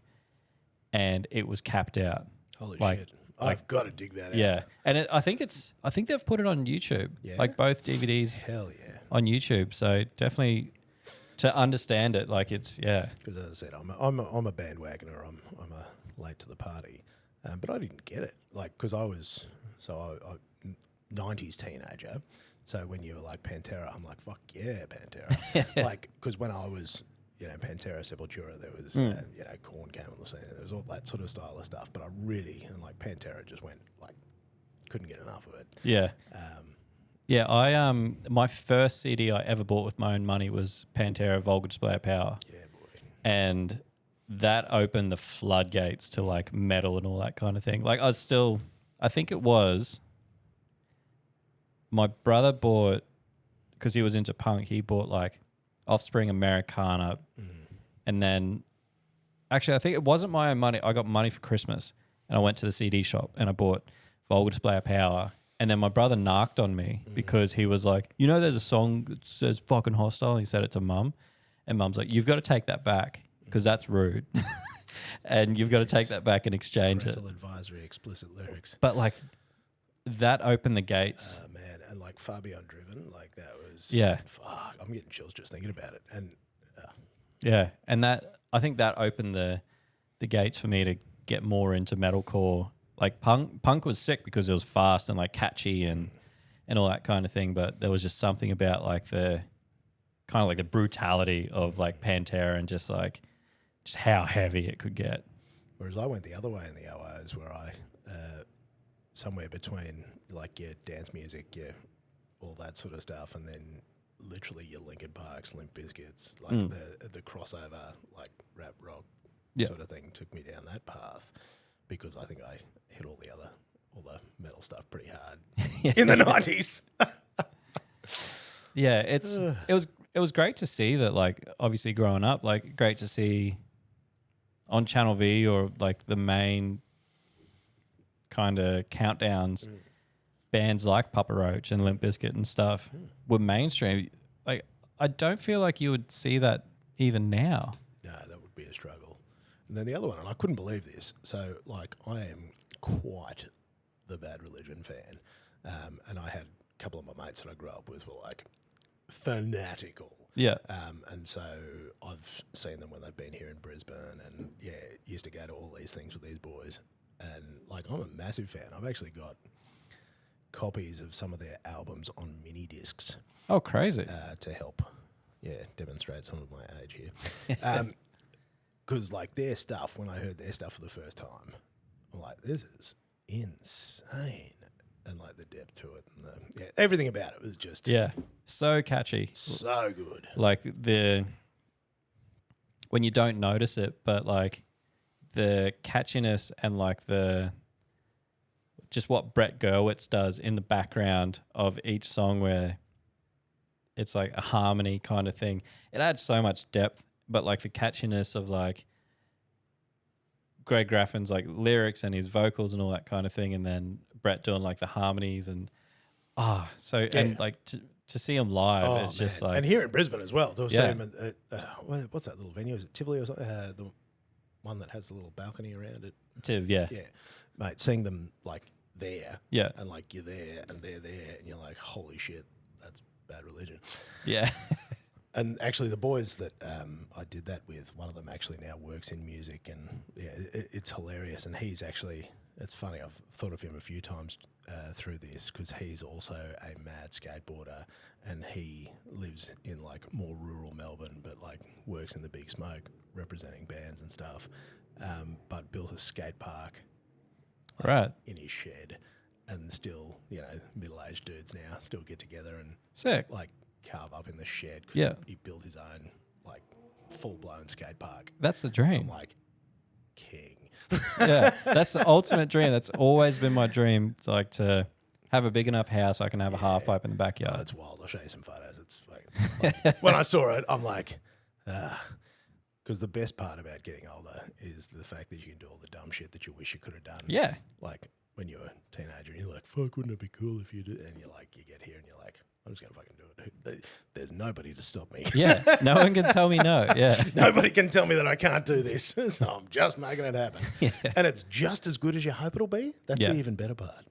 [SPEAKER 2] and it was capped out.
[SPEAKER 1] Holy
[SPEAKER 2] like,
[SPEAKER 1] shit. I've got to dig that out.
[SPEAKER 2] Yeah. And I think they've put it on YouTube.
[SPEAKER 1] Yeah?
[SPEAKER 2] Like both DVDs.
[SPEAKER 1] Hell yeah.
[SPEAKER 2] On YouTube. So definitely to understand it, like it's, yeah.
[SPEAKER 1] Because as I said, I'm a bandwagoner. I'm a late to the party. But I didn't get it. Like, because I was, I 90s teenager. So when you were like Pantera, I'm like, fuck yeah, Pantera. Like, because when I was, Pantera, Sepultura, there was, Korn came on the scene. There was all that sort of style of stuff. But I really, and like Pantera just went, like, couldn't get enough of it.
[SPEAKER 2] Yeah. Yeah, I my first CD I ever bought with my own money was Pantera, Vulgar Display of Power.
[SPEAKER 1] Yeah, boy.
[SPEAKER 2] And that opened the floodgates to like metal and all that kind of thing. Like I think it was, my brother bought, because he was into punk, he bought like Offspring, Americana, and then actually I think it wasn't my own money. I got money for Christmas and I went to the CD shop and I bought Vulgar Display of Power. And then my brother narked on me because he was like, there's a song that says fucking hostile. And he said it to mum. And mum's like, you've got to take that back because that's rude. And you've got to take that back and exchange
[SPEAKER 1] Parental
[SPEAKER 2] it.
[SPEAKER 1] advisory, explicit lyrics.
[SPEAKER 2] But like that opened the gates.
[SPEAKER 1] Man, and like Far Beyond Driven, like that was...
[SPEAKER 2] Yeah.
[SPEAKER 1] Fuck, I'm getting chills just thinking about it. And
[SPEAKER 2] yeah, and I think that opened the gates for me to get more into metalcore. Like punk was sick because it was fast and like catchy and all that kind of thing. But there was just something about like the kind of like the brutality of like Pantera and just how heavy it could get.
[SPEAKER 1] Whereas I went the other way in the OOs, where I somewhere between like your dance music, your all that sort of stuff, and then literally your Linkin Parks, Limp Bizkits, like the crossover, like rap rock sort of thing, took me down that path. Because I think I hit all the metal stuff pretty hard in the 90s.
[SPEAKER 2] Yeah, it was great to see that, like, obviously growing up, like great to see on Channel V or like the main kind of countdowns, bands like Papa Roach and Limp Bizkit and stuff were mainstream. Like, I don't feel like you would see that even now.
[SPEAKER 1] No, that would be a struggle. And then the other one, and I couldn't believe this, so like I am quite the Bad Religion fan, and I had a couple of my mates that I grew up with were like fanatical.
[SPEAKER 2] Yeah.
[SPEAKER 1] And so I've seen them when they've been here in Brisbane, and used to go to all these things with these boys, and like I'm a massive fan. I've actually got copies of some of their albums on mini discs.
[SPEAKER 2] Oh, crazy!
[SPEAKER 1] To help, demonstrate some of my age here. Because, like, their stuff, when I heard their stuff for the first time, I'm like, this is insane. And, like, the depth to it and everything about it was just...
[SPEAKER 2] Yeah, so catchy.
[SPEAKER 1] So good.
[SPEAKER 2] Like, when you don't notice it, but, like, the catchiness and, like, just what Brett Gurwitz does in the background of each song where it's like a harmony kind of thing. It adds so much depth, but like the catchiness of like Greg Graffin's like lyrics and his vocals and all that kind of thing, and then Brett doing like the harmonies and and like to see him live, it's just like,
[SPEAKER 1] and here in Brisbane as well. To see
[SPEAKER 2] Yeah.
[SPEAKER 1] him at what's that little venue? Is it Tivoli or something? The one that has the little balcony around it.
[SPEAKER 2] yeah,
[SPEAKER 1] Yeah, mate. Seeing them like there,
[SPEAKER 2] yeah,
[SPEAKER 1] and like you're there and they're there, and you're like, holy shit, that's bad religion.
[SPEAKER 2] yeah,
[SPEAKER 1] And actually, the boys that I did that with, one of them actually now works in music, and yeah, it's hilarious. And he's actually, it's funny, I've thought of him a few times through this because he's also a mad skateboarder, and he lives in like more rural Melbourne, but like works in the Big Smoke, representing bands and stuff. But built a skate park,
[SPEAKER 2] right,
[SPEAKER 1] in his shed, and still, you know, middle-aged dudes now still get together and
[SPEAKER 2] sick.
[SPEAKER 1] like carve up in the shed because
[SPEAKER 2] Yeah.
[SPEAKER 1] he built his own like full-blown skate park.
[SPEAKER 2] That's the
[SPEAKER 1] I'm
[SPEAKER 2] dream.
[SPEAKER 1] like, king.
[SPEAKER 2] Yeah, that's the ultimate dream. That's always been my dream, to like to have a big enough house so I can have a half pipe in the
[SPEAKER 1] Oh,
[SPEAKER 2] backyard.
[SPEAKER 1] it's wild. I'll show you some photos. It's like when I saw it, I'm like, because the best part about getting older is the fact that you can do all the dumb shit that you wish you could have done.
[SPEAKER 2] Yeah,
[SPEAKER 1] Like when you're a teenager, you're like, fuck, wouldn't it be cool if you did? And you're like, you get here and you're like, I'm just going to fucking do it. There's nobody to stop me.
[SPEAKER 2] yeah. No one can tell me no. Yeah,
[SPEAKER 1] Nobody can tell me that I can't do this. So I'm just making it happen.
[SPEAKER 2] Yeah.
[SPEAKER 1] And it's just as good as you hope it'll be. That's
[SPEAKER 2] Yeah.
[SPEAKER 1] the even better part.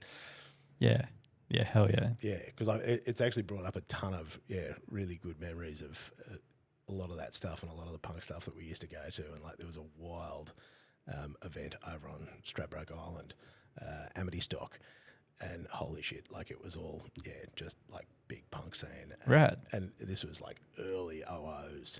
[SPEAKER 2] yeah, yeah. Hell yeah.
[SPEAKER 1] Yeah, because it's actually brought up a ton of, really good memories of a lot of that stuff and a lot of the punk stuff that we used to go to. And like there was a wild event over on Stradbroke Island, Amity Stock. And holy shit, like it was all, just like big punk scene. And,
[SPEAKER 2] Rad.
[SPEAKER 1] And this was like early OOs.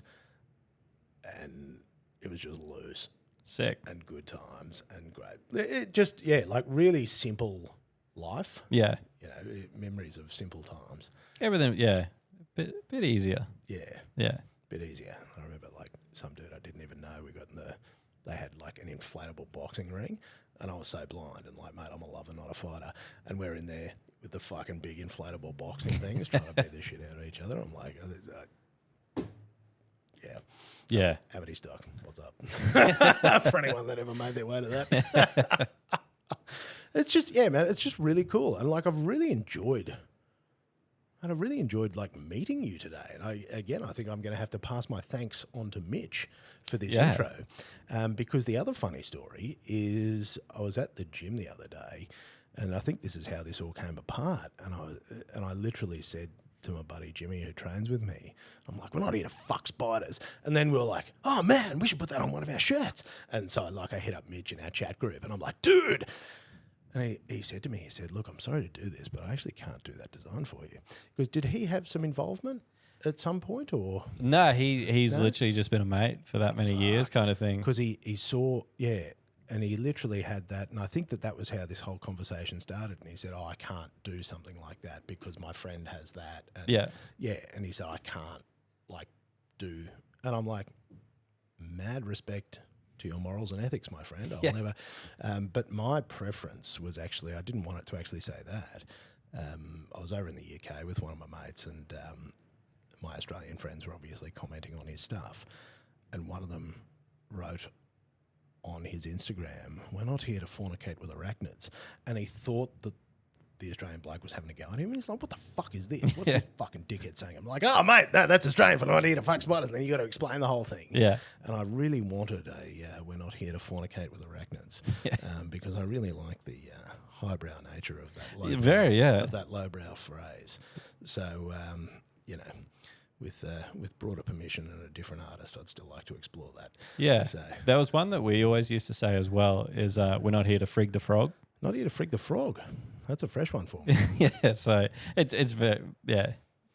[SPEAKER 1] And it was just loose
[SPEAKER 2] Sick.
[SPEAKER 1] and good times and great. It just, like really simple life.
[SPEAKER 2] Yeah,
[SPEAKER 1] You know, memories of simple times.
[SPEAKER 2] everything. Yeah, bit easier.
[SPEAKER 1] Yeah,
[SPEAKER 2] Yeah,
[SPEAKER 1] bit easier. I remember like some dude I didn't even know. We got in they had like an inflatable boxing ring, and I was so blind and like, mate, I'm a lover, not a fighter. And we're in there with the fucking big inflatable boxing things, trying to beat the shit out of each other. I'm like,
[SPEAKER 2] yeah.
[SPEAKER 1] Amity Stock, what's up? For anyone that ever made their way to that. It's just, man, it's just really cool. And like, I've really enjoyed like meeting you today. And I think I'm going to have to pass my thanks on to Mitch for this intro. Because the other funny story is I was at the gym the other day, and I think this is how this all came apart. And I literally said to my buddy Jimmy, who trains with me, I'm like, we're not here to fuck spiders. And then we were like, oh man, we should put that on one of our shirts. And so I hit up Mitch in our chat group, and I'm like, dude. And he said to me, look, I'm sorry to do this, but I actually can't do that design for you. Because did he have some involvement at some point, or?
[SPEAKER 2] No, he's literally just been a mate for that many years, kind of thing.
[SPEAKER 1] Because he saw, and he literally had that. And I think that was how this whole conversation started. And he said, I can't do something like that because my friend has that. And yeah. And he said, I can't do. And I'm like, mad respect to your morals and ethics, my friend. I'll never. But my preference was actually, I didn't want it to actually say that. I was over in the UK with one of my mates, and my Australian friends were obviously commenting on his stuff. And one of them wrote on his Instagram, we're not here to fornicate with arachnids. And he thought that the Australian bloke was having a go at him. And he's like, what the fuck is this? What's this fucking dickhead saying? I'm like, oh, mate, that's Australian for not here to fuck spiders. And then you got to explain the whole thing.
[SPEAKER 2] Yeah.
[SPEAKER 1] And I really wanted we're not here to fornicate with arachnids because I really like the highbrow nature of that of that lowbrow phrase. So, with broader permission and a different artist, I'd still like to explore that.
[SPEAKER 2] Yeah.
[SPEAKER 1] So,
[SPEAKER 2] there was one that we always used to say as well is we're not here to frig the frog.
[SPEAKER 1] not here to frig the frog. That's a fresh one for me.
[SPEAKER 2] Yeah, so it's very,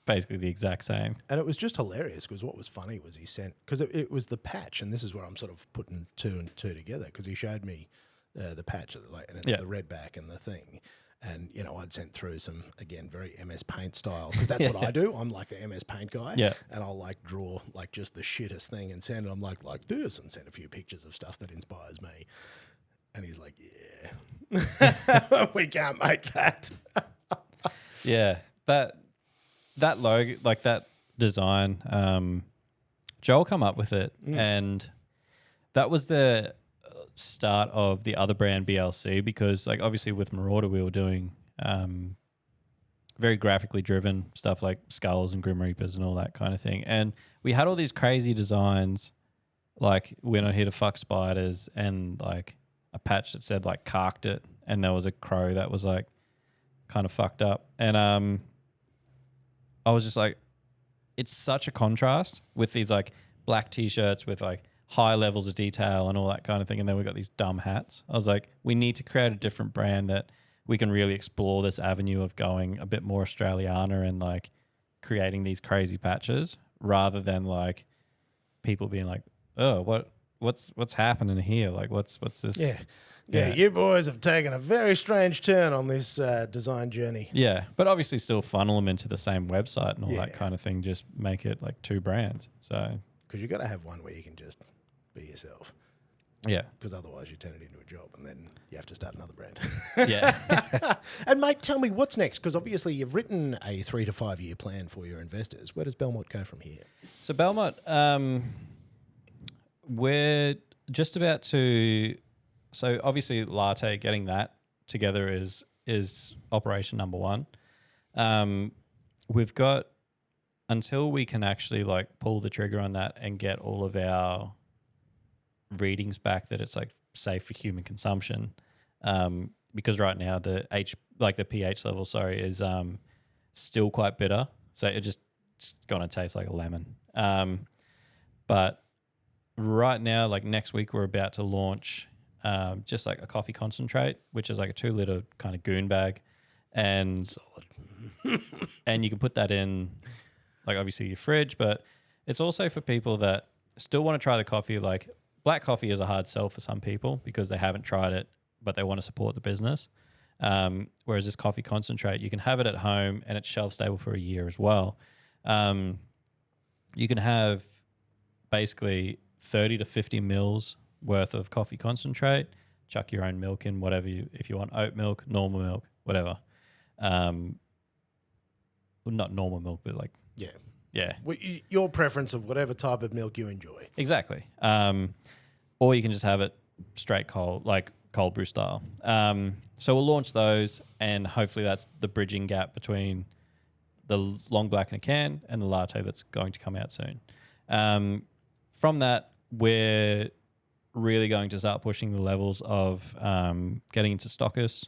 [SPEAKER 2] basically the exact same.
[SPEAKER 1] And it was just hilarious because what was funny was he sent, because it was the patch, and this is where I'm sort of putting two and two together, because he showed me the patch, and it's the red back and the thing. And, I'd sent through some, again, very MS Paint style, because that's what I do. I'm like the MS Paint guy.
[SPEAKER 2] Yeah.
[SPEAKER 1] And I'll draw just the shittest thing and send it. I'm like this, and send a few pictures of stuff that inspires me. And he's like, yeah, we can't make that.
[SPEAKER 2] Yeah, that logo, like that design. Joel come up with it, and that was the start of the other brand BLC, because like obviously with Marauder we were doing very graphically driven stuff like skulls and Grim Reapers and all that kind of thing, and we had all these crazy designs like we're not here to fuck spiders, and like a patch that said like carked it, and there was a crow that was like kind of fucked up, and I was just like, it's such a contrast with these like black t-shirts with like high levels of detail and all that kind of thing, and then we got these dumb hats. I was like, we need to create a different brand that we can really explore this avenue of going a bit more Australiana and like creating these crazy patches, rather than like people being like, oh, what's happening here? Like what's this?
[SPEAKER 1] Yeah, you boys have taken a very strange turn on this design journey.
[SPEAKER 2] Yeah, but obviously still funnel them into the same website and all that kind of thing. Just make it like two brands. So
[SPEAKER 1] because you got to have one where you can just be yourself.
[SPEAKER 2] Yeah.
[SPEAKER 1] Because otherwise you turn it into a job and then you have to start another brand.
[SPEAKER 2] Yeah.
[SPEAKER 1] And mate, tell me what's next, because obviously you've written a 3 to 5 year plan for your investors. Where does Bellmott go from here?
[SPEAKER 2] So Bellmott, we're just about to. So obviously latte, getting that together is operation number one. We've got until we can actually like pull the trigger on that and get all of our readings back that it's like safe for human consumption. Because right now the pH level, is still quite bitter. So it's gonna taste like a lemon. But right now, like next week, we're about to launch just like a coffee concentrate, which is like a 2 liter kind of goon bag. And
[SPEAKER 1] Solid.
[SPEAKER 2] and you can put that in like obviously your fridge, but it's also for people that still want to try the coffee. Like black coffee is a hard sell for some people because they haven't tried it, but they want to support the business. Whereas this coffee concentrate, you can have it at home and it's shelf stable for a year as well. You can have basically 30 to 50 mils worth of coffee concentrate, chuck your own milk in, if you want oat milk, normal milk, whatever. Well, not normal milk, but like, yeah.
[SPEAKER 1] Well, your preference of whatever type of milk you enjoy.
[SPEAKER 2] Exactly. Or you can just have it straight cold brew style. So we'll launch those, and hopefully that's the bridging gap between the long black in a can and the latte that's going to come out soon. From that, we're really going to start pushing the levels of getting into stockists.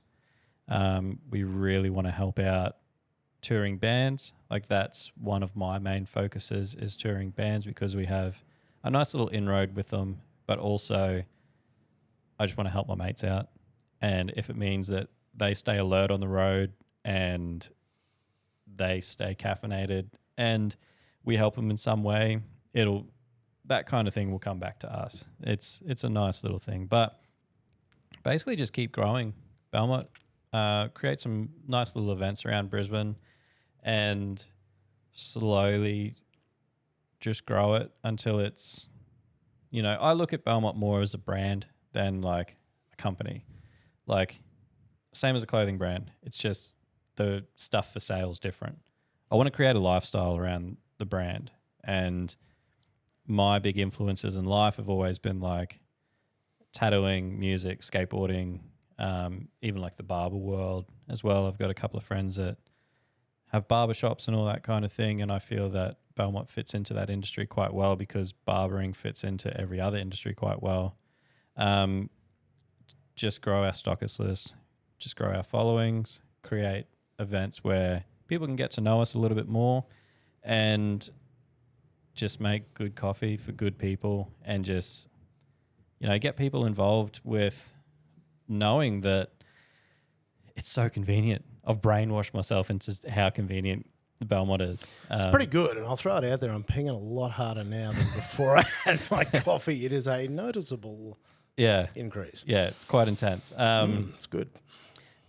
[SPEAKER 2] We really want to help out touring bands. Like that's one of my main focuses is touring bands, because we have a nice little inroad with them, but also I just want to help my mates out. And if it means that they stay alert on the road and they stay caffeinated and we help them in some way, that kind of thing will come back to us. It's a nice little thing, but basically just keep growing Bellmott, create some nice little events around Brisbane, and slowly just grow it until it's, I look at Bellmott more as a brand than like a company. Like same as a clothing brand. It's just the stuff for sale is different. I want to create a lifestyle around the brand, and my big influences in life have always been like tattooing, music, skateboarding, even like the barber world as well. I've got a couple of friends that have barbershops and all that kind of thing, and I feel that Bellmott fits into that industry quite well because barbering fits into every other industry quite well. Just grow our stockist list, just grow our followings, create events where people can get to know us a little bit more, and just make good coffee for good people, and just, get people involved with knowing that it's so convenient. I've brainwashed myself into how convenient the Bellmott is.
[SPEAKER 1] It's pretty good, and I'll throw it out there. I'm pinging a lot harder now than before I had my coffee. It is a noticeable increase.
[SPEAKER 2] Yeah, it's quite intense.
[SPEAKER 1] It's good.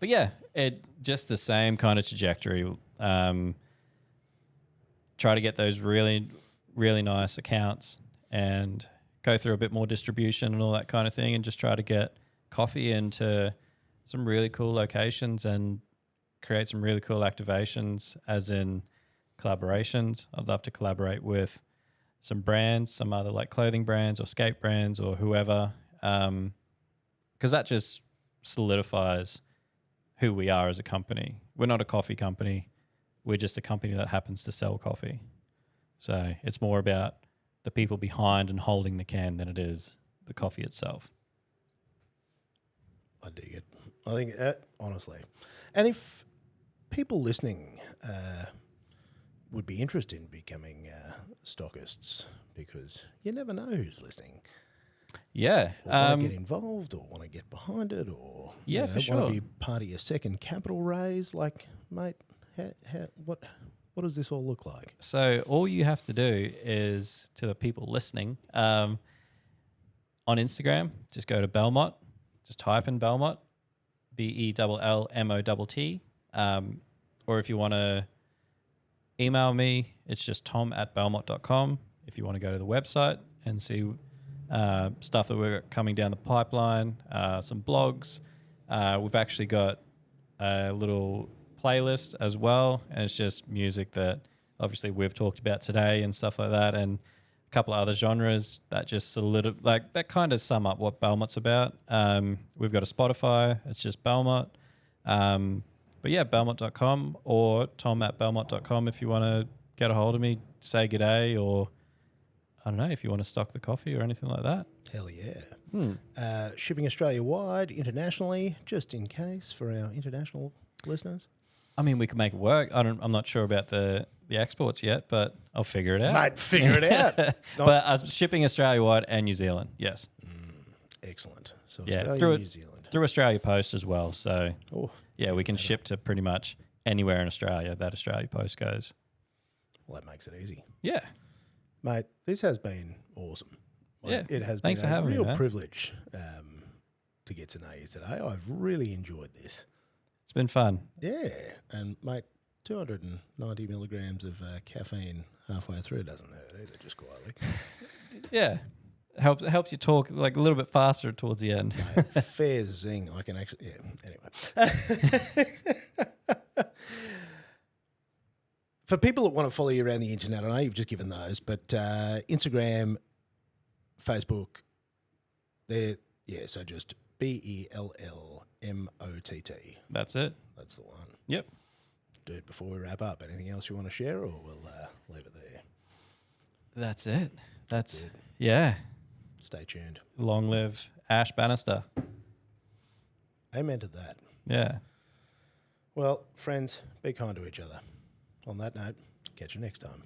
[SPEAKER 2] But yeah, it just the same kind of trajectory. Try to get those really, really nice accounts and go through a bit more distribution and all that kind of thing, and just try to get coffee into some really cool locations and create some really cool activations, as in collaborations. I'd love to collaborate with some brands, some other like clothing brands or skate brands or whoever, because that just solidifies who we are as a company. We're not a coffee company. We're just a company that happens to sell coffee. So it's more about the people behind and holding the can than it is the coffee itself.
[SPEAKER 1] I dig it. I think, honestly. And if people listening would be interested in becoming stockists, because you never know who's listening.
[SPEAKER 2] Yeah.
[SPEAKER 1] Or want to get involved or want to get behind it or
[SPEAKER 2] for sure.
[SPEAKER 1] want to be part of your second capital raise. Like, mate, what does this all look like?
[SPEAKER 2] So all you have to do is, to the people listening, on Instagram, just go to Bellmott. Just type in Bellmott, BELLMOTT. Or if you want to email me, it's just tom@bellmott.com. If you want to go to the website and see stuff that we're coming down the pipeline, some blogs. We've actually got a little playlist as well, and it's just music that obviously we've talked about today and stuff like that, and a couple of other genres that just that kind of sum up what Bellmott's about. We've got a Spotify, it's just Bellmott. But yeah, bellmott.com or tom@bellmott.com if you want to get a hold of me, say g'day, or I don't know, if you want to stock the coffee or anything like that.
[SPEAKER 1] Hell yeah. Shipping Australia-wide, internationally, just in case for our international listeners.
[SPEAKER 2] I mean, we can make it work. I'm not sure about the exports yet, but I'll figure it out.
[SPEAKER 1] Mate, figure it out.
[SPEAKER 2] But shipping Australia-wide and New Zealand, yes.
[SPEAKER 1] Excellent. So
[SPEAKER 2] Yeah,
[SPEAKER 1] Australia, New Zealand.
[SPEAKER 2] Through Australia Post as well. So, yeah, we can ship to pretty much anywhere in Australia that Australia Post goes.
[SPEAKER 1] Well, that makes it easy.
[SPEAKER 2] Yeah.
[SPEAKER 1] Mate, this has been awesome. It has
[SPEAKER 2] Thanks
[SPEAKER 1] been
[SPEAKER 2] for
[SPEAKER 1] a
[SPEAKER 2] having me,
[SPEAKER 1] real
[SPEAKER 2] man.
[SPEAKER 1] privilege to get to know you today. I've really enjoyed this.
[SPEAKER 2] It's been fun.
[SPEAKER 1] Yeah. And, mate, 290 milligrams of caffeine halfway through doesn't hurt either, just quietly.
[SPEAKER 2] Yeah. Helps you talk like a little bit faster towards the end.
[SPEAKER 1] Mate, fair zing. I can actually... Yeah, anyway. For people that want to follow you around the internet, I know you've just given those, but Instagram, Facebook, so just BELLMOTT.
[SPEAKER 2] That's it.
[SPEAKER 1] That's the one.
[SPEAKER 2] Yep.
[SPEAKER 1] Dude, before we wrap up, anything else you want to share, or we'll leave it there?
[SPEAKER 2] That's it. That's
[SPEAKER 1] Good.
[SPEAKER 2] Yeah.
[SPEAKER 1] Stay tuned.
[SPEAKER 2] Long live Ash Bannister.
[SPEAKER 1] Amen to that.
[SPEAKER 2] Yeah.
[SPEAKER 1] Well, friends, be kind to each other. On that note, catch you next time.